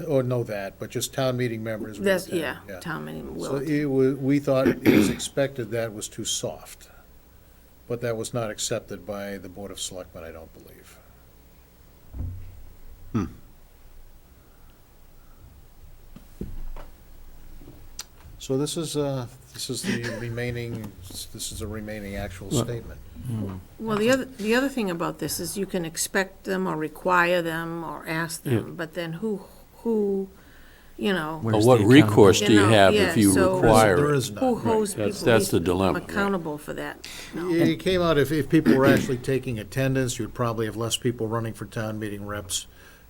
Or know that, but just town meeting members will That's, attend, yeah, town meeting will So attend. it was, we thought it was expected that was too soft. But that was not accepted by the Board of Selectmen, I don't believe. So this is the remaining, this is a remaining actual statement. Well, the other thing about this is you can expect them or require them or ask them, but then who, you know, But Where's what the recourse do you You know, have yeah, if you so- require There it? is none. who holds people That's the dilemma, right. accountable for that? No. It came out, if people were actually taking attendance, you'd probably have less people running for town meeting reps,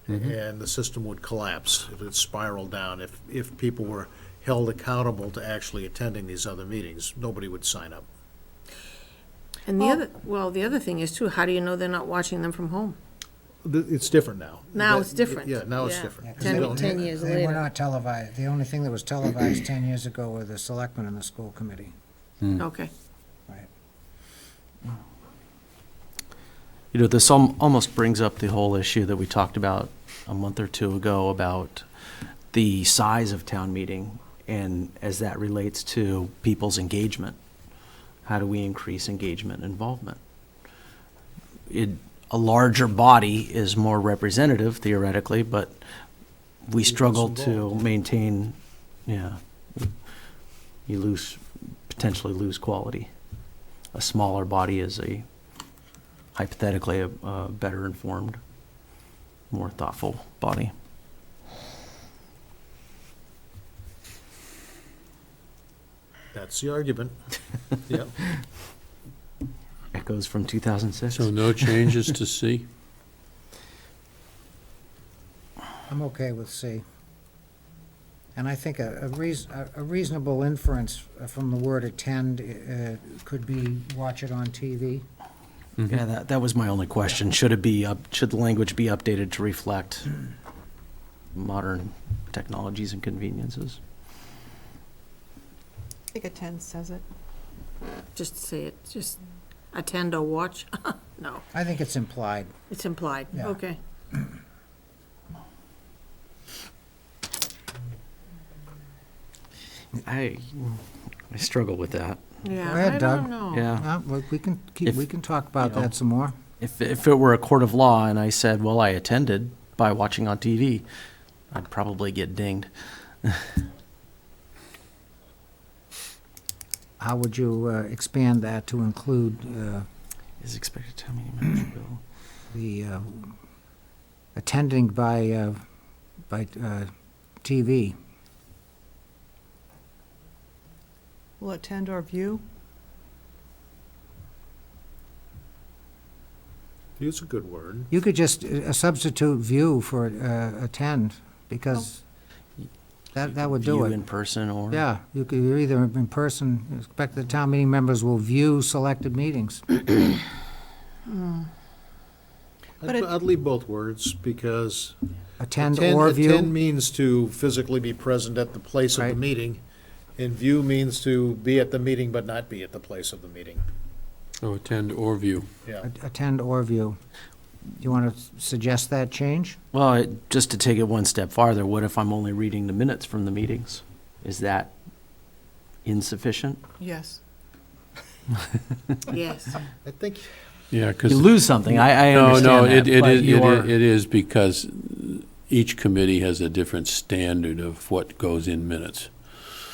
and the system would collapse. It would spiral down. If people were held accountable to actually attending these other meetings, nobody would sign up. And the other thing is too, how do you know they're not watching them from home? It's different now. Now it's different. Yeah, now it's Yeah. different. Yeah, 'cause 10 they They don't- 10 years They were later. not televised. The only thing that was televised 10 years ago were the selectmen and the school committee. Okay. Right. You know, this almost brings up the whole issue that we talked about a month or two ago about the size of town meeting and as that relates to people's engagement. How do we increase engagement and involvement? A larger body is more representative theoretically, but we struggle to involved. maintain, you potentially lose quality. A smaller body is hypothetically a better informed, more thoughtful body. That's the argument. Yep. Echoes from 2006. So no changes to C? I'm okay with C. And I think a reasonable inference from the word attend could be watch it on TV. Yeah, that was my only question. Should the language be updated to reflect modern technologies and conveniences? I think attend says it. Just say it, just attend or watch? No, I think it's implied. it's implied, Yeah. okay. I struggle with that. Yeah, Go ahead, I Doug. don't know. Yeah. We can talk about you know, that some more. If it were a court of law and I said, well, I attended by watching on TV, I'd probably get dinged. How would you expand that to include Is expected town meeting members will. the attending by TV? Will attend or view? It's a good word. You could just substitute view for attend, because that would do View it. in person or. Yeah, you could, you're either in person, expect the town meeting members will view selected meetings. But it- I'd leave both words, because Attend or view. attend means to physically be present at the place of the Right. meeting, and view means to be at the meeting but not be at the place of the meeting. So attend or view. Yeah. Attend or view. You want to suggest that change? Well, just to take it one step farther, what if I'm only reading the minutes from the meetings? Is that insufficient? Yes. Yes. I think, Yeah, because. You lose something, I No, understand it that, but is, you're- it is because each committee has a different standard of what goes in minutes.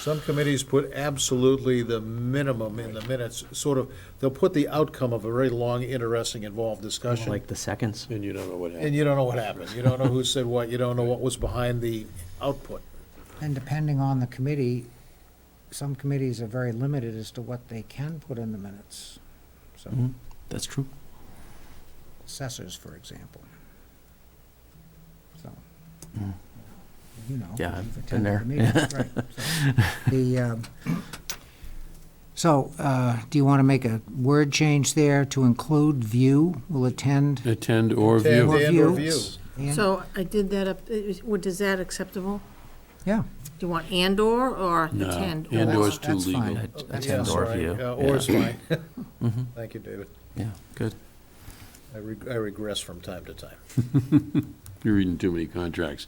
some committees put absolutely the minimum in the minutes, sort of, they'll put the outcome of a very long, interesting, involved discussion, like the seconds. And you don't know what happened. and you don't know what happened. You don't know who said what, you don't know what was behind the output. And depending on the committee, some committees are very limited as to what they can put in the minutes. So, Mhm, That's true. assessors, for example. So, Mm. you know. Yeah, you've I've attended been the there. meetings, right. Do you want to make a word change there to include view, will attend? Attend or Attend view. Or and or view. view. and- So I did that up, is that acceptable? Yeah, Do you want and/or No, attend? or? and or is too That's legal. fine. Attend Yeah, or sorry. view. Or is fine. Mhm, Thank you, David. Yeah, good. I regress from time to time. You're reading too many contracts.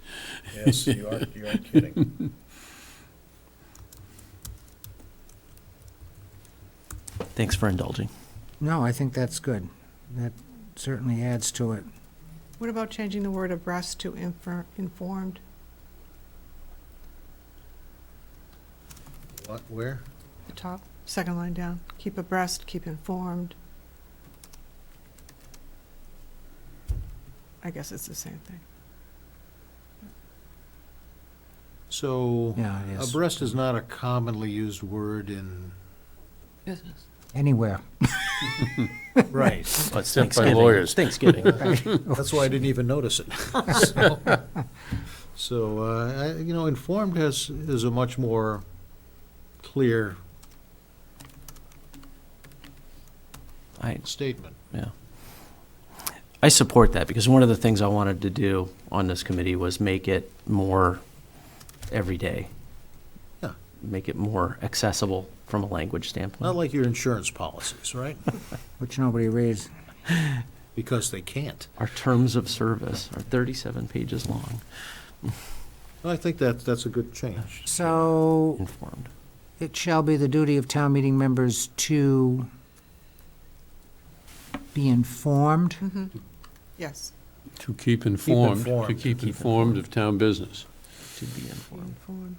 Yes, you aren't kidding. Thanks for indulging. no, I think that's good. That certainly adds to it. What about changing the word abreast to informed? What, where? The top, second line down. Keep abreast, keep informed. I guess it's the same thing. So, Yeah, it is. abreast is not a commonly used word in. Business. Anywhere. Right. But Except by lawyers. Thanksgiving. That's why I didn't even notice it. So, informed is a much more clear statement. Yeah. I support that, because one of the things I wanted to do on this committee was make it more everyday. Yeah. Make it more accessible from a language standpoint. Not like your insurance policies, right? Which nobody reads. Because they can't. Our terms of service are 37 pages long. I think that's a good change. So, Informed. it shall be the duty of town meeting members to be informed. Yes, To keep informed, to informed. keep Keep informed of town business. To be be informed. informed.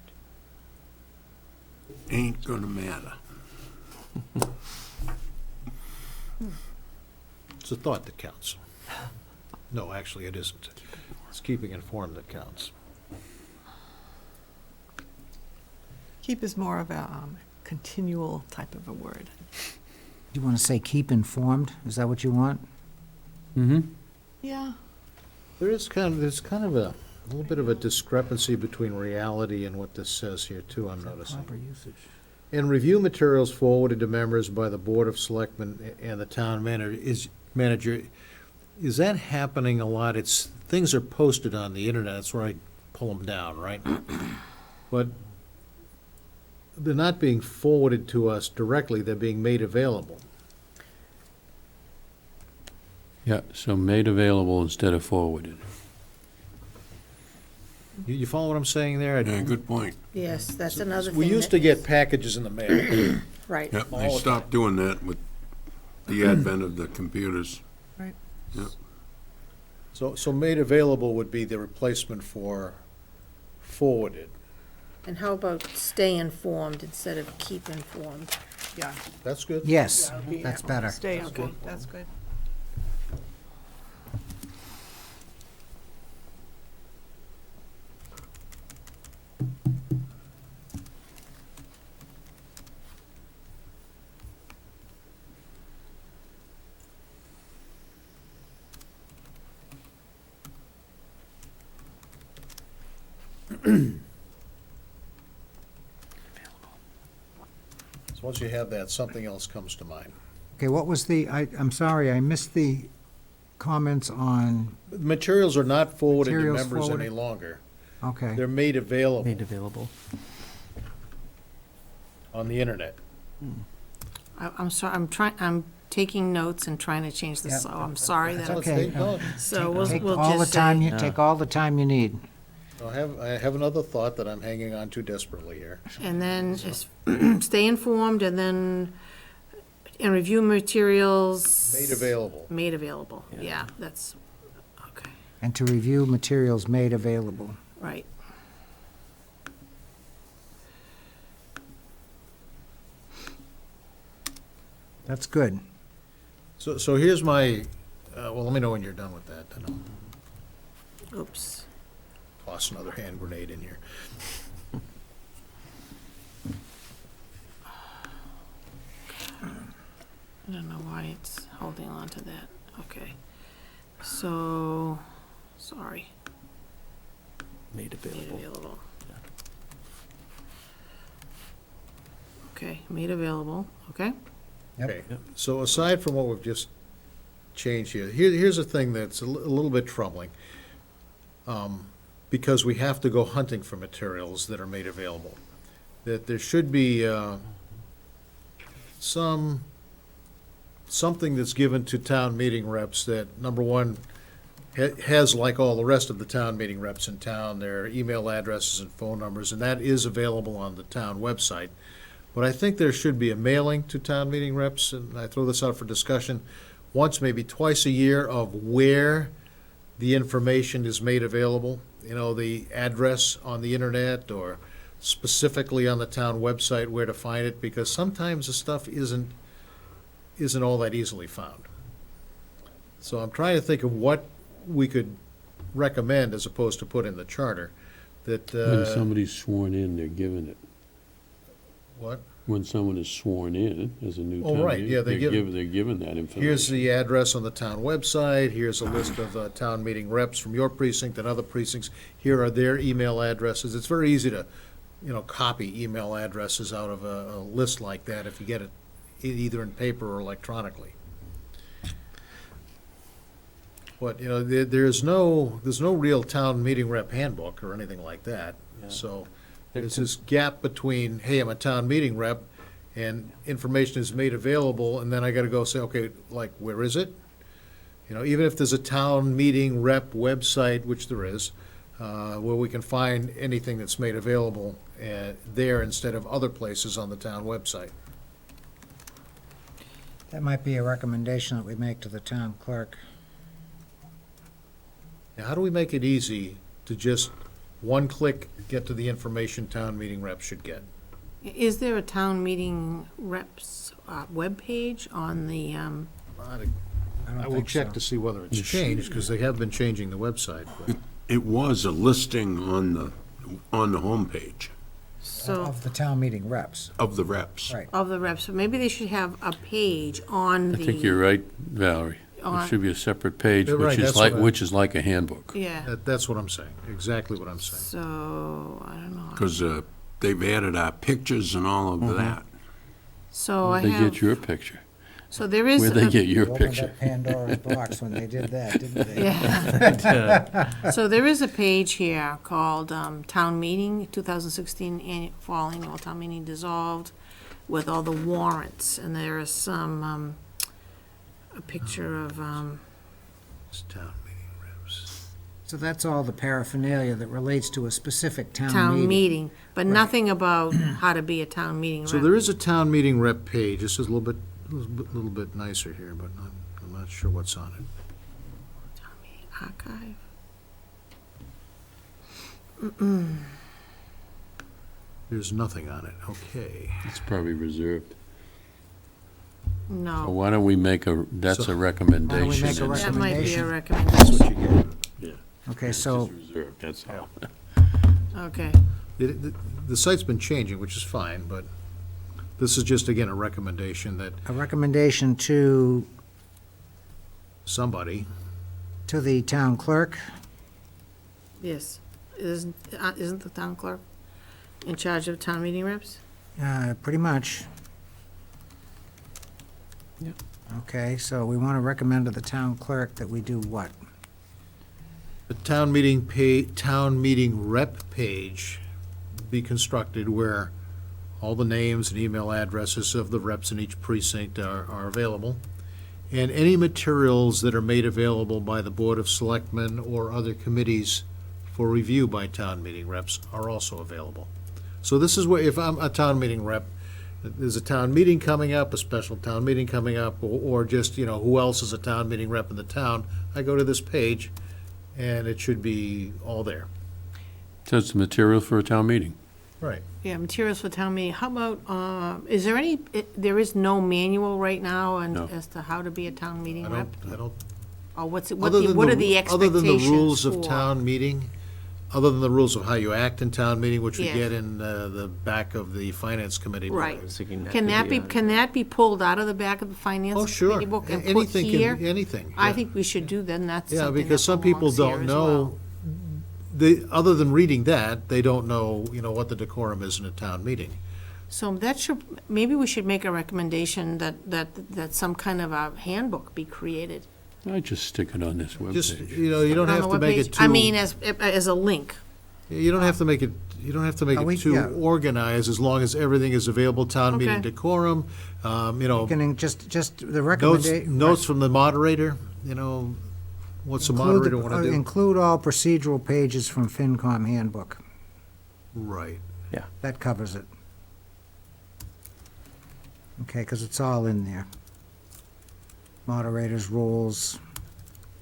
Ain't gonna matter. It's a thought that counts. No, actually, it isn't. It's keeping informed that counts. Keep is more of a continual type of a word. You want to say keep informed? Is that what you want? Mm-hmm. Yeah. There's kind of a little bit of a discrepancy between reality and what this says here, too, I'm noticing. Proper usage. And review materials forwarded to members by the Board of Selectmen and the town manager, is that happening a lot? Things are posted on the internet, that's where I pull them down, right? But they're not being forwarded to us directly, they're being made available. Yeah, so made available instead of forwarded. You follow what I'm saying there? Yeah, good point. Yes, that's another thing. We used to get packages in the mail. Right. Yep, they stopped doing that with the advent of the computers. Right. Yep. So made available would be the replacement for forwarded. And how about stay informed instead of keep informed? Yeah. That's good? Yes, Yeah, that's better. Stay, okay, that's good. So once you have that, something else comes to mind. Okay, what was I'm sorry, I missed the comments on, Materials are not forwarded to Materials members any forwarded. longer. okay. They're made available Made available. on the internet. I'm sorry, I'm taking notes and trying to change this, so I'm sorry that, okay. so we'll Take all the just time say, you, take all the time you need. I have another thought that I'm hanging on to desperately here. and then stay informed, and then, and review materials. Made available. Made available, yeah, that's, okay, And to review materials made available. right. That's good. So here's my, well, let me know when you're done with that, then I'll Oops. toss another hand grenade in here. I don't know why it's holding on to that, okay. So, sorry, Made made available. available. Okay, made available, okay? Yep. Okay, so aside from what we've just changed here, here's a thing that's a little bit troubling. Because we have to go hunting for materials that are made available. That there should be something that's given to town meeting reps that, number one, has, like all the rest of the town meeting reps in town, their email addresses and phone numbers, and that is available on the town website. But I think there should be a mailing to town meeting reps, and I throw this out for discussion, once, maybe twice a year, of where the information is made available. You know, the address on the internet, or specifically on the town website where to find it, because sometimes the stuff isn't all that easily found. So I'm trying to think of what we could recommend as opposed to put in the charter, that, When somebody's sworn in, they're given it. what? When someone is sworn in as a new Oh, town right, meeting, yeah, they're they're given that information. Here's the address on the town website, here's a list of town meeting reps from your precinct and other precincts, here are their email addresses. It's very easy to, copy email addresses out of a list like that if you get it either in paper or electronically. But, there's no real town meeting rep handbook or anything like that. So there's this gap between, hey, I'm a town meeting rep, and information is made available, and then I gotta go say, okay, like, where is it? Even if there's a town meeting rep website, which there is, where we can find anything that's made available there instead of other places on the town website. That might be a recommendation that we make to the town clerk. Now, how do we make it easy to just one click get to the information town meeting reps should get? Is there a town meeting reps webpage on the, I don't will think check so. to see whether it's changed, because they have been changing the website. but- It was a listing on the homepage. So, Of the town meeting reps, Of the reps. right. of the reps, so maybe they should have a page on I the. think you're right, Valerie. There on- should be a separate page, You're right, which is that's like, what I- which is like a handbook. Yeah, That's what I'm saying, exactly what I'm saying. so, I don't know. Because they've added our pictures and all of that. So I They have, get your picture. so there is. Where'd they a- get your Opened picture? up Pandora's box when they did that, didn't they? Yeah. So there is a page here called Town Meeting, 2016 Fall Annual Town Meeting Dissolved, with all the warrants, and there is some, a picture of, It's town meeting reps. So that's all the paraphernalia that relates to a specific town town meeting. meeting, but nothing about how to be a town meeting So rep. there is a town meeting rep page, this is a little bit nicer here, but I'm not sure what's on it. Town meeting archive. There's nothing on it, okay. It's probably reserved. So No, why don't we make that's So- a recommendation. make a and- that might be a recommendation. That's recommendation. what you get. Okay, It's so, just reserved, that's all. Okay, The site's been changing, which is fine, but this is just, again, a recommendation that a recommendation to somebody, the town clerk. yes. Isn't the town clerk in charge of town meeting reps? Pretty much. Yep. Okay, so we want to recommend to the town clerk that we do what? a town meeting rep page be constructed where all the names and email addresses of the reps in each precinct are available, and any materials that are made available by the Board of Selectmen or other committees for review by town meeting reps are also available. So this is where, if I'm a town meeting rep, there's a town meeting coming up, a special town meeting coming up, or just, who else is a town meeting rep in the town, I go to this page, and it should be all there. So it's material for a town meeting. Right. Yeah, materials for town meeting. How about, is there any, there is no manual right now No. as to how to be a town meeting I rep? don't, Or what's it, other than what are the Other than expectations the rules of for? town meeting, other than the rules of how you act in town meeting, which we Yeah. get in the back of the finance committee. Right. book. Can that be pulled out of the back of the finance Oh, sure. committee book and put Anything here? Anything. I yeah. think we should do then, that's Yeah, something because that some people belongs here don't as know, well. other than reading that, they don't know, what the decorum is in a town meeting. So that should, maybe we should make a recommendation that some kind of a handbook be created. I just stick it on this Just, webpage. you don't On have the to make webpage. it too. I mean, as a link. You don't have to make it, too yeah. organized, as long as everything is available, town meeting Okay. decorum, Can just the notes, recommendation. notes from the moderator, what's the moderator want to do? Include all procedural pages from FinCom handbook. Right. That covers it. Okay, because it's all in there. Moderators' rules,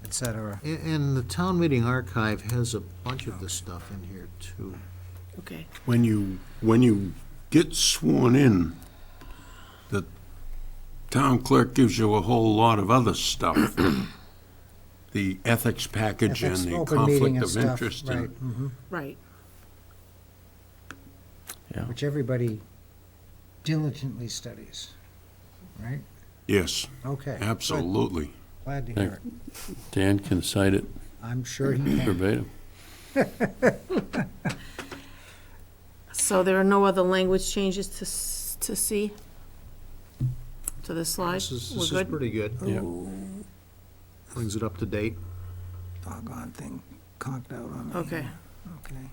et cetera. And the town meeting archive has a bunch of this stuff in here, too. Okay. When you get sworn in, the town clerk gives you a whole lot of other stuff. The ethics package and Ethics, the open meeting conflict and of stuff, interest. right, and Right. Yeah. which everybody diligently studies, right? Yes, Okay. good. absolutely. Glad to hear it. Dan can cite it I'm sure he can. verbatim. So there are no other language changes to see? To this slide? This is We're good? pretty good. Yeah. Brings it up to date. Doggone thing conked out on me. Okay. Okay.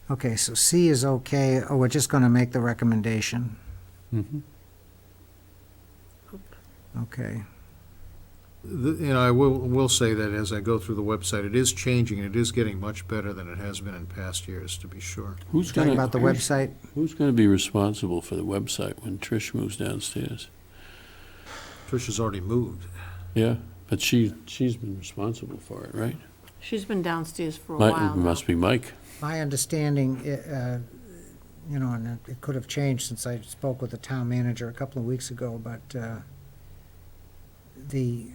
Okay, so C is okay. Oh, we're just going to make the recommendation. Mhm. Okay. I will say that as I go through the website, it is changing, and it is getting much better than it has been in past years, to be sure. Who's Talking gonna, about the website. who's gonna be responsible for the website when Trish moves downstairs? Tricia's already moved. Yeah, but she's been responsible for it, right? She's been downstairs for a It while now. must be Mike. My understanding, and it could have changed since I spoke with the town manager a couple of weeks ago, but the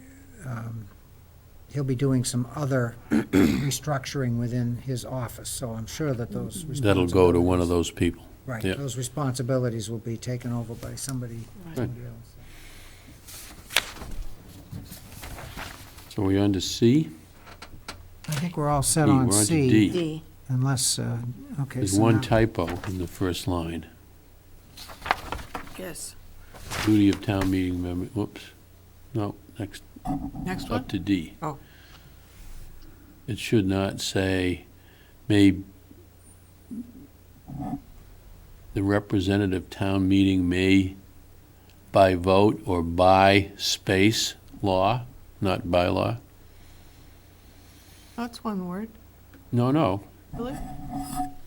he'll be doing some other restructuring within his office, so I'm sure that those responsibilities. That'll go to one of those people. Right, Yeah. those responsibilities will be taken over by somebody else. So we on to C? I think we're all set D, on we're on to C, D. D. unless, okay. There's so one now- typo in the first line. Yes. Duty of town meeting member, whoops. No, next, Next one? up to D. Oh. It should not say, may, the representative town meeting may by vote or by space law, not bylaw. That's one word. No. Really?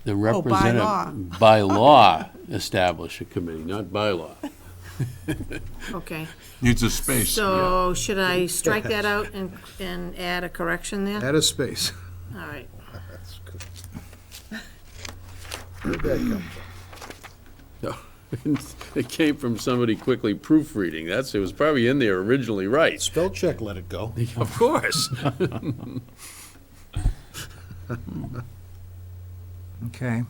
The Oh, by law. representative, by law, establish a committee, not bylaw. Okay. Needs a space. So should I strike that out and add a correction there? Add a space. All right. That's good. Where'd that come from? No, it came from somebody quickly proofreading. It was probably in there originally right. Spell check, let it go. Of course. Okay.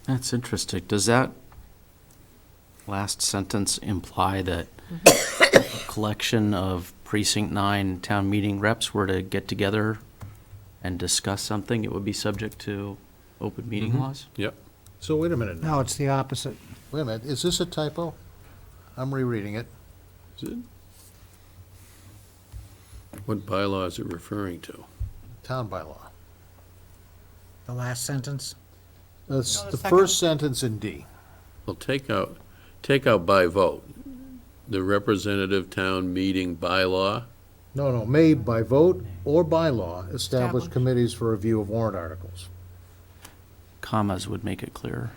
That's interesting. Does that last sentence imply that a collection of precinct 9 town meeting reps were to get together and discuss something, it would be subject to open meeting laws? Yep. So wait a minute now. No, it's the opposite. Wait a minute, is this a typo? I'm rereading it. Is it? What bylaw is it referring to? Town bylaw. The last sentence? That's No, the the second. first sentence in D. Well, take out by vote. The representative town meeting bylaw. No, may by vote or by law establish Establish. committees for review of warrant articles. Commas would make it clearer.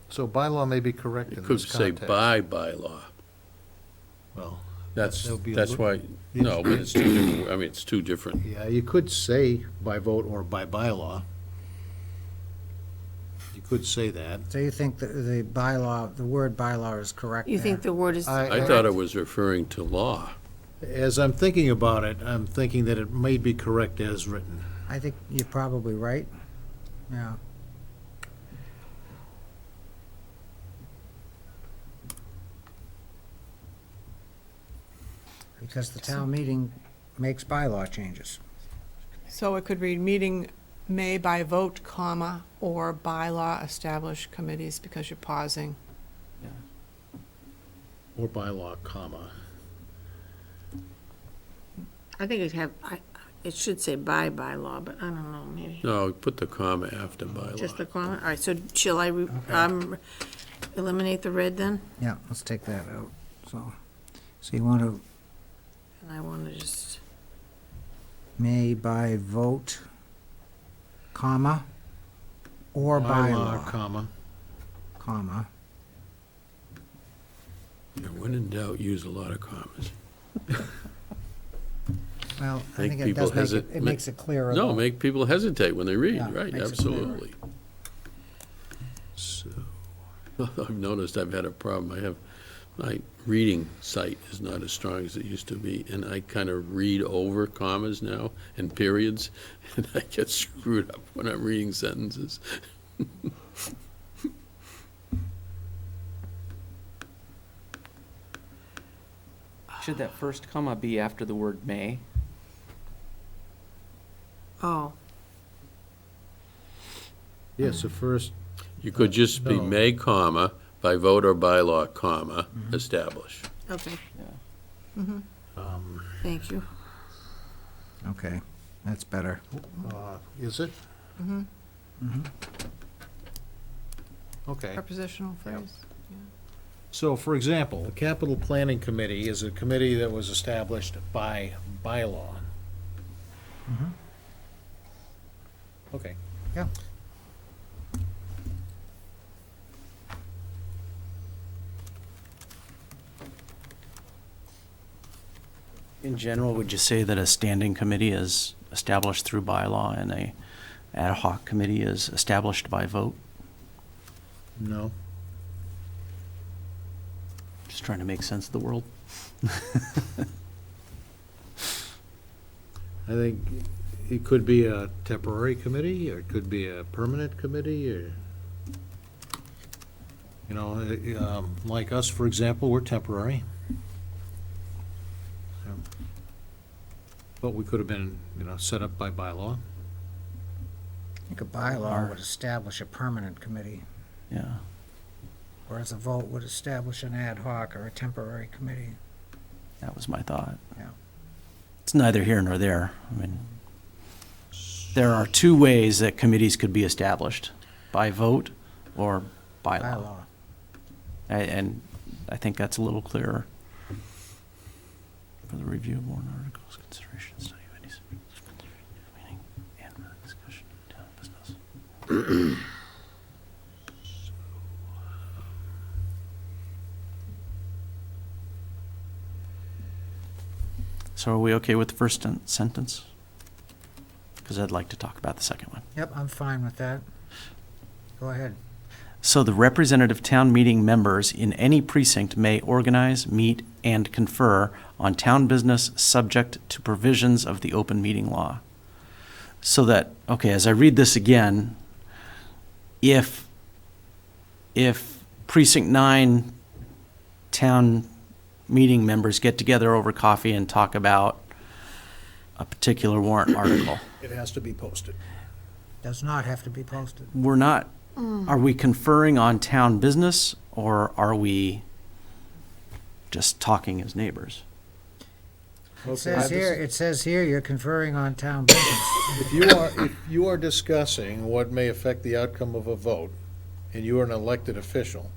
So bylaw may be correct It in could this say context. by bylaw. Well, That's That would be a that's little- why, no, but it's two different, I mean, it's two different. yeah, you could say by vote or by bylaw. You could say that. So you think that the bylaw, the word bylaw is correct You think there? the word is? I thought it was referring to law. As I'm thinking about it, I'm thinking that it may be correct as written. I think you're probably right. Yeah. Because the town meeting makes bylaw changes. So it could read, meeting may by vote, comma, or by law establish committees, because you're pausing. Or bylaw, comma. I think it should say by law, but I don't know, maybe. No, put the comma after Just the bylaw. comment? All right, so shall I eliminate the red then? Yeah, let's take that out. So you want to And I want to just, may by vote, comma, or by law, comma. comma. Yeah, when in doubt, use a lot of commas. Well, I Make think it people does make it, hesitate. it makes it clearer. No, though. make people hesitate when they read, Yeah, right, makes it clearer. absolutely. So, I've noticed I've had a problem. My reading sight is not as strong as it used to be, and I kind of read over commas now and periods, and I get screwed up when I'm reading sentences. Should that first comma be after the word may? oh, yes, the first, You could just be No. may, comma, by vote or bylaw, comma, establish. okay, Yeah. thank you. Okay, that's better. is it? Okay. Prepositional phrase. So, for example, the Capital Planning Committee is a committee that was established by bylaw. Okay. Yeah. In general, would you say that a standing committee is established through bylaw and a ad hoc committee is established by vote? No. Just trying to make sense of the world. I think it could be a temporary committee, or it could be a permanent committee, or, you know, like us, for example, we're temporary. But we could have been, you know, set up by bylaw. I think a bylaw would establish a permanent committee, Yeah. whereas a vote would establish an ad hoc or a temporary committee. That was my thought. Yeah. It's neither here nor there. I mean, there are two ways that committees could be established, by vote or by law. Bylaw. And I think that's a little clearer. For the review of warrant articles, consideration, study of any meeting, and discussion of town business. So are we okay with the first sentence? Because I'd like to talk about the second one. Yep, I'm fine with that. Go ahead. So the representative town meeting members in any precinct may organize, meet, and confer on town business subject to provisions of the open meeting law. So that, okay, as I read this again, if precinct 9 town meeting members get together over coffee and talk about a particular warrant article, It has to be posted. Does not have to be posted. we're not, are we conferring on town business, or are we just talking as neighbors? It says here you're conferring on town business. If you are discussing what may affect the outcome of a vote, and you are an elected official,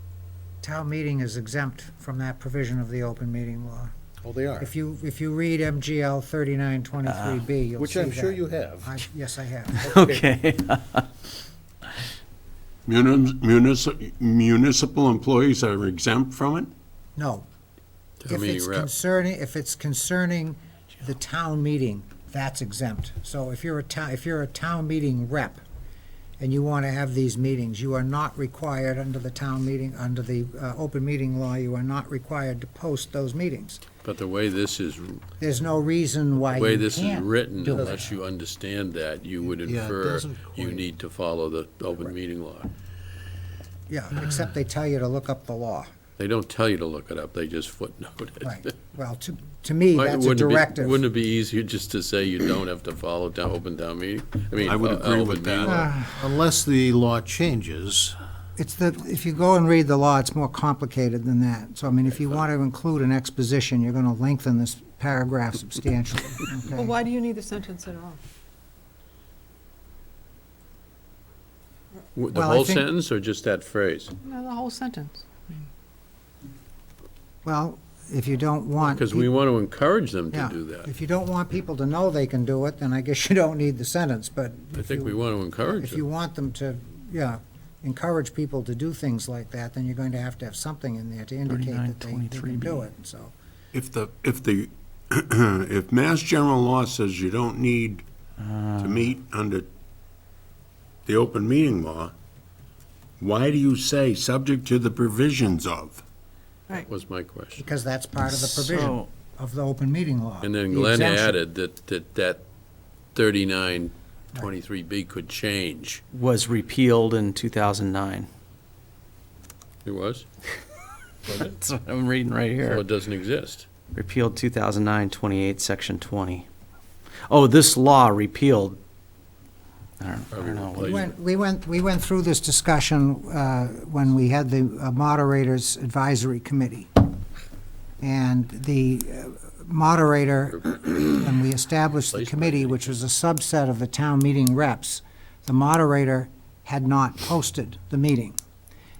Town meeting is exempt from that provision of the open meeting law. well, they are, If you read MGL 3923B, you'll which see I'm sure that. you have. Yes, I have. Okay. Municipal employees are exempt from it? No. Town meeting rep. If it's concerning the town meeting, that's exempt. So if you're a town meeting rep and you want to have these meetings, you are not required under the town meeting, under the open meeting law, you are not required to post those meetings. But the way this is, There's no reason why the you way can't this is written, do it. unless you understand that, you would Yeah, it infer doesn't you quite- need to follow the open meeting law. Yeah, except they tell you to look up the law. They don't tell you to look it up, they just footnote it. Right. Well, to me, that's a directive. Wouldn't it be easier just to say you don't have to follow open town meeting? I would agree open with meeting that. law. Unless the law changes, If you go and read the law, it's more complicated than that. So, I mean, if you want to include an exposition, you're going to lengthen this paragraph substantially. Okay? Well, why do you need the sentence at all? The Well, I whole think- sentence, or just that phrase? No, the whole sentence. Well, if you don't want. Because we want to encourage them to do that. If you don't want people to know they can do it, then I guess you don't need the sentence, but. I if think you- we want to encourage If you them. want them to, encourage people to do things like that, then you're going to have something in there to indicate that they can do 3923B. it, so. If Mass General Law says you don't need to meet under the open meeting law, why do you say subject to the provisions of? That was my question. Because that's part of the provision So- of the open meeting law. And then the Glenn exemption. added that 3923B could change. Was repealed in 2009. It was? That's what I'm reading right So here. it doesn't exist. Repealed 2009, 28, Section 20. Oh, this law repealed, I don't know. We went through this discussion when we had the Moderators Advisory Committee. And the moderator, when we established the Placed by committee, me. which was a subset of the town meeting reps, the moderator had not posted the meeting.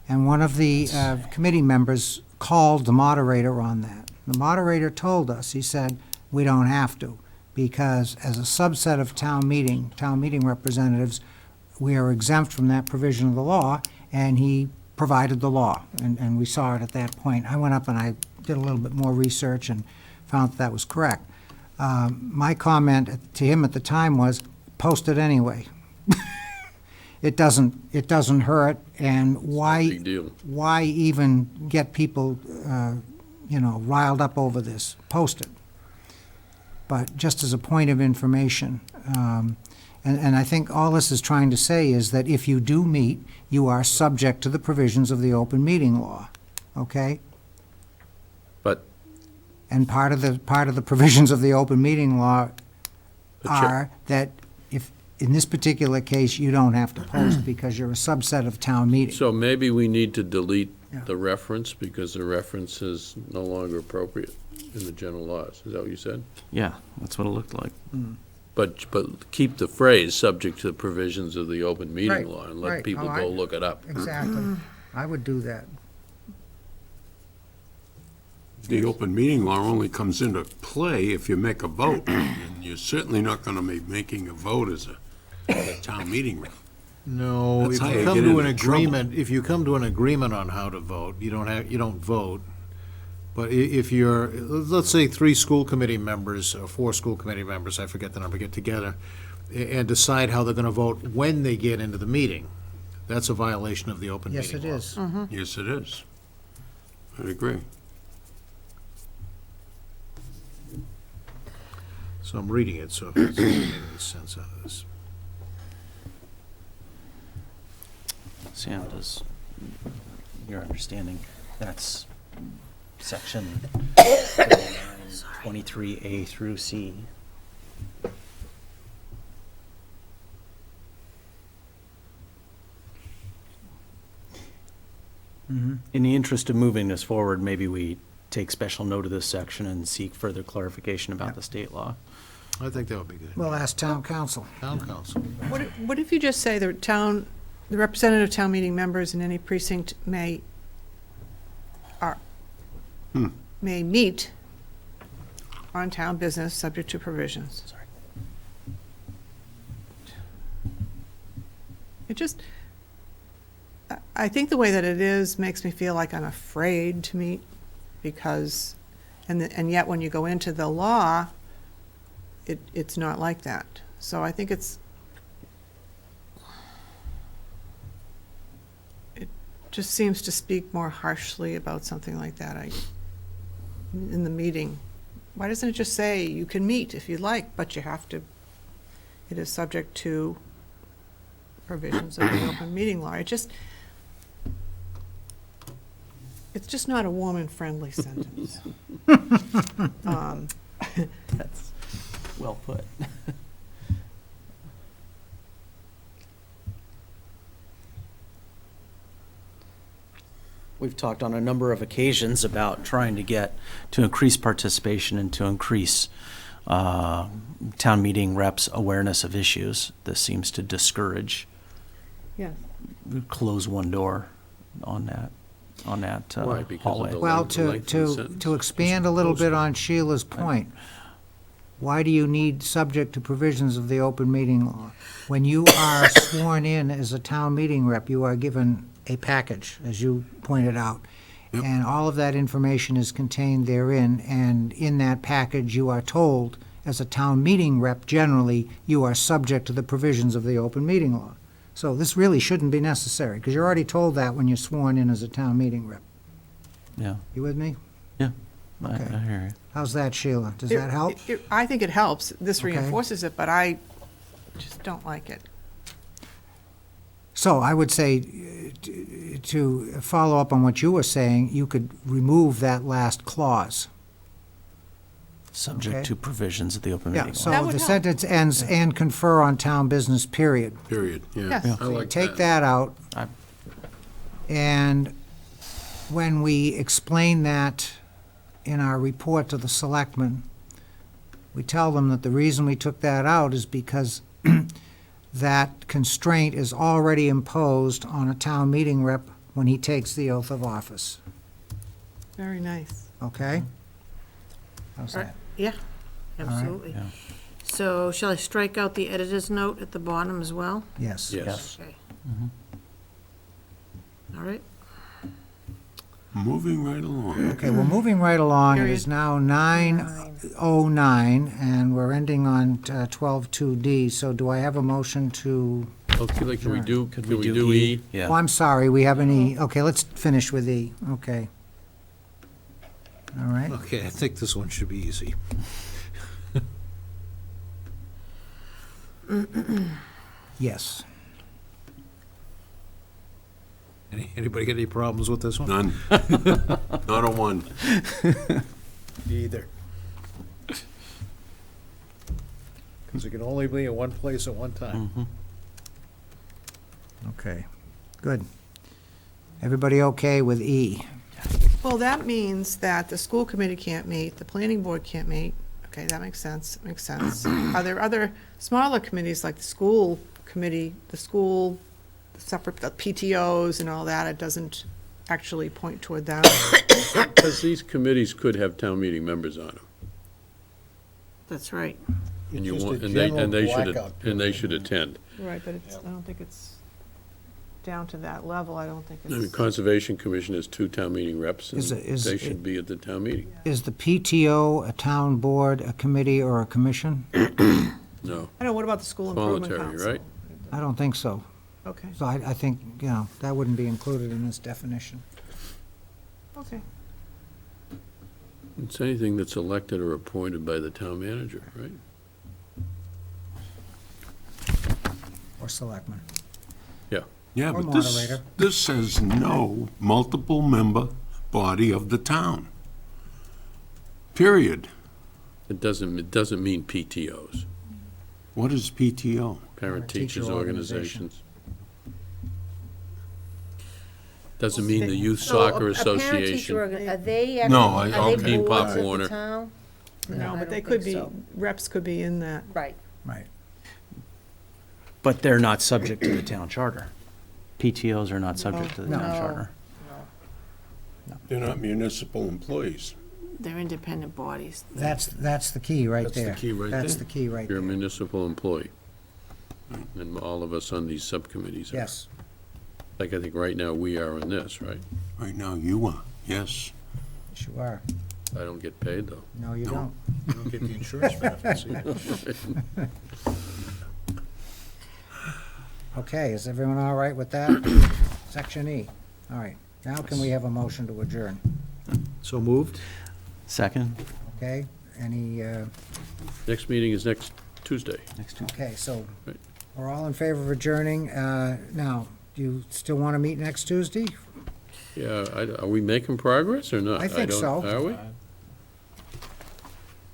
And one of the committee members called the moderator on that. The moderator told us, he said, we don't have to, because as a subset of town meeting representatives, we are exempt from that provision of the law, and he provided the law, and we saw it at that point. I went up and I did a little bit more research and found that was correct. My comment to him at the time was, post it anyway. It doesn't hurt, and Big deal. why even get people, riled up over this? Post it. But just as a point of information, and I think all this is trying to say is that if you do meet, you are subject to the provisions of the open meeting law, okay? But And part of the provisions of the open meeting law The chair- are that if, in this particular case, you don't have to post because you're a subset of town meeting. So maybe we need to delete Yeah. the reference because the reference is no longer appropriate in the general laws. Is that what you said? Yeah, that's what it looked like. But keep the phrase, subject to the provisions of the open meeting Right, law, and right. let people Oh, go look it up. Exactly. I would do that. The open meeting law only comes into play if you make a vote, and you're certainly not gonna be making a vote as a town meeting rep. No, That's if how you you come get to an into trouble. agreement, if you come to an agreement on how to vote, you don't vote. But if you're, let's say 3 school committee members, or 4 school committee members, I forget the number, get together, and decide how they're gonna vote when they get into the meeting, that's a violation of the open Yes, meeting it law. is. Yes, it is. I agree. So I'm reading it, so if it's making any sense out of this. Sam, does your understanding, that's section 23A through C? In the interest of moving this forward, maybe we take special note of this section and seek further clarification about the state law. I think that would be good. We'll ask town council. Town council. What if you just say the representative town meeting members in any precinct may meet on town business, subject to provisions? Sorry. It just, I think the way that it is makes me feel like I'm afraid to meet, because, and yet when you go into the law, it's not like that. So I think it just seems to speak more harshly about something like that in the meeting. Why doesn't it just say you can meet if you'd like, but you have to, it is subject to provisions of the open meeting law? It's just not a warm and friendly sentence. That's well put. We've talked on a number of occasions about trying to increase participation and to increase town meeting reps' awareness of issues. This seems to discourage, Yes. close one door on that Why? Because of hallway. the Well, length of the sentence. to expand a little bit on Sheila's point, why do you need subject to provisions of the open meeting law? When you are sworn in as a town meeting rep, you are given a package, as you pointed out. Yep. And all of that information is contained therein, and in that package, you are told, as a town meeting rep, generally, you are subject to the provisions of the open meeting law. So this really shouldn't be necessary, because you're already told that when you're sworn in as a town meeting rep. Yeah, You with me? I Okay. hear you. How's that, Sheila? Does that help? I think it helps. This Okay. reinforces it, but I just don't like it. So I would say, to follow up on what you were saying, you could remove that last clause. Subject Okay. to provisions of the open Yeah, meeting law. so That would the help. sentence ends, "and confer on town business," period. Period, yeah. Yes. Yeah. I like Take that out, I- and when we explain that in our report to the selectmen, we tell them that the reason we took that out is because that constraint is already imposed on a town meeting rep when he takes the oath of office, Very nice. okay? How's that? Yeah, absolutely. Yeah. So shall I strike out the editor's note at the bottom as well? Yes. Yes. Okay. Mhm. All right. Moving right along. Okay, we're moving right along. It is Period. now 9:09, and we're ending on 12:2D. So do I have a motion to, Okay, can we do, Could can we do E? Yeah. oh, I'm sorry, we have any, okay, let's finish with E. Okay. All right. Okay, I think this one should be easy. Yes. Anybody got any problems with this one? None. Not a one. Either. Because it can only be in one place at one time. Okay, good. Everybody okay with E? Well, that means that the school committee can't meet, the planning board can't meet. Okay, that makes sense, makes sense. Are there other smaller committees, like the school committee, the school, the separate, the PTOs and all that? It doesn't actually point toward that. Because these committees could have town meeting members on them. That's right. And you Just a want, general and they should, blackout and they period. should attend. Right, but it's, I don't think it's down to that level. I don't think I mean, it's. Conservation Commission has 2 town meeting reps, and Is it- is they it- should be at the town meeting. Is the PTO a town board, a committee, or a commission? No, I don't know, what about the school improvement voluntary, council? right? I don't think so. Okay, So I think, you know, that wouldn't be included in this definition. okay. It's anything that's elected or appointed by the town manager, right? Or selectmen. Yeah, Or but this, moderator. this says no multiple member body of the town. Period. It doesn't mean PTOs, What is PTO? parent Teacher teachers organization. organizations. Doesn't mean the youth So soccer a parent-teacher association. Are they No, actually, I- are okay. they Pop boards of Warner. the town? No, I but they don't could think be, so. reps could be in that. Right. Right. But they're not subject to the town charter. PTOs are not subject to the No. town No. charter. They're not municipal employees. They're independent bodies. That's the key right That's the there. key right That's there. the key right You're a there. municipal employee. And all of us on these subcommittees are. Yes. Like I think right now we are on this, right? Right now, you are, yes. Yes, you are. I don't get paid, though. No, you No. don't. You don't get the insurance benefits either. Okay, is everyone all right with that? Section E. All right. Now can we have a motion to adjourn? So moved? Second, Okay? Any, Next meeting is next Tuesday. next two. okay, so Right. we're all in favor of adjourning. Now, do you still want to meet next Tuesday? Yeah, are we making progress or not? I think don't- so. Are we?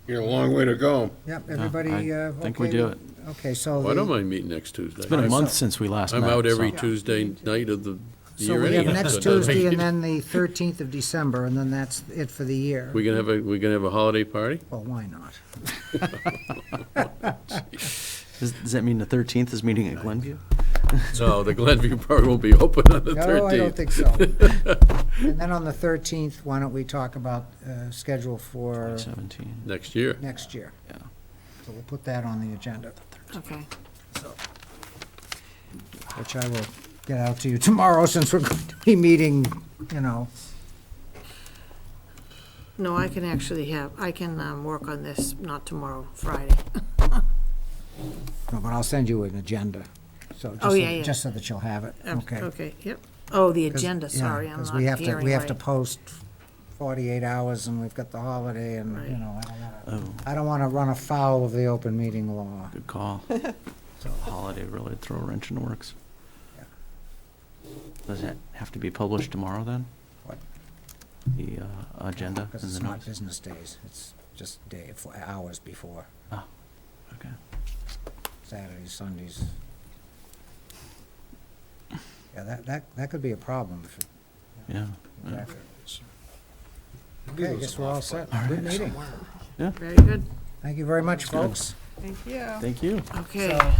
You're a long way to go. Yep, everybody, I think we okay do with- it. Okay, so Well, I don't the, mind meeting next Tuesday. It's been a month since we last met. I'm out every so- Tuesday night of the so year we have anyhow. next so it doesn't Tuesday make and any- then the 13th of December, and then that's it for the year. We gonna have a holiday party? Well, why not? Does that mean the 13th is meeting at Glenview? No, the Glenview party won't be open on the 13th. No, I don't think so. And then on the 13th, why don't we talk about schedule for 17. Next year. next year? Yeah. So we'll put that on the agenda, Okay. which I will get out to you tomorrow, since we're going to be meeting, you know. No, I can actually I can work on this, not tomorrow, Friday. No, but I'll send you an agenda, so Oh, yeah, yeah. just so that you'll have it, okay? Okay, yep. Oh, the 'Cause- agenda, yeah, sorry, I'm 'cause not we have to hearing We have to right. post 48 hours, and we've got the holiday, and, you Right. know, Oh, I don't want to run afoul of the open meeting law. good call. So holiday really throw a wrench in the works. Does that have to be published tomorrow then? What? The agenda Because and it's the not notice? business days, it's just hours before, Okay. Saturdays, Sundays. Yeah, that could be a problem if it. Yeah. Okay, I guess we're all set. Good meeting. Very good. Thank you very much, folks. Thank you. Thank you. Okay. So,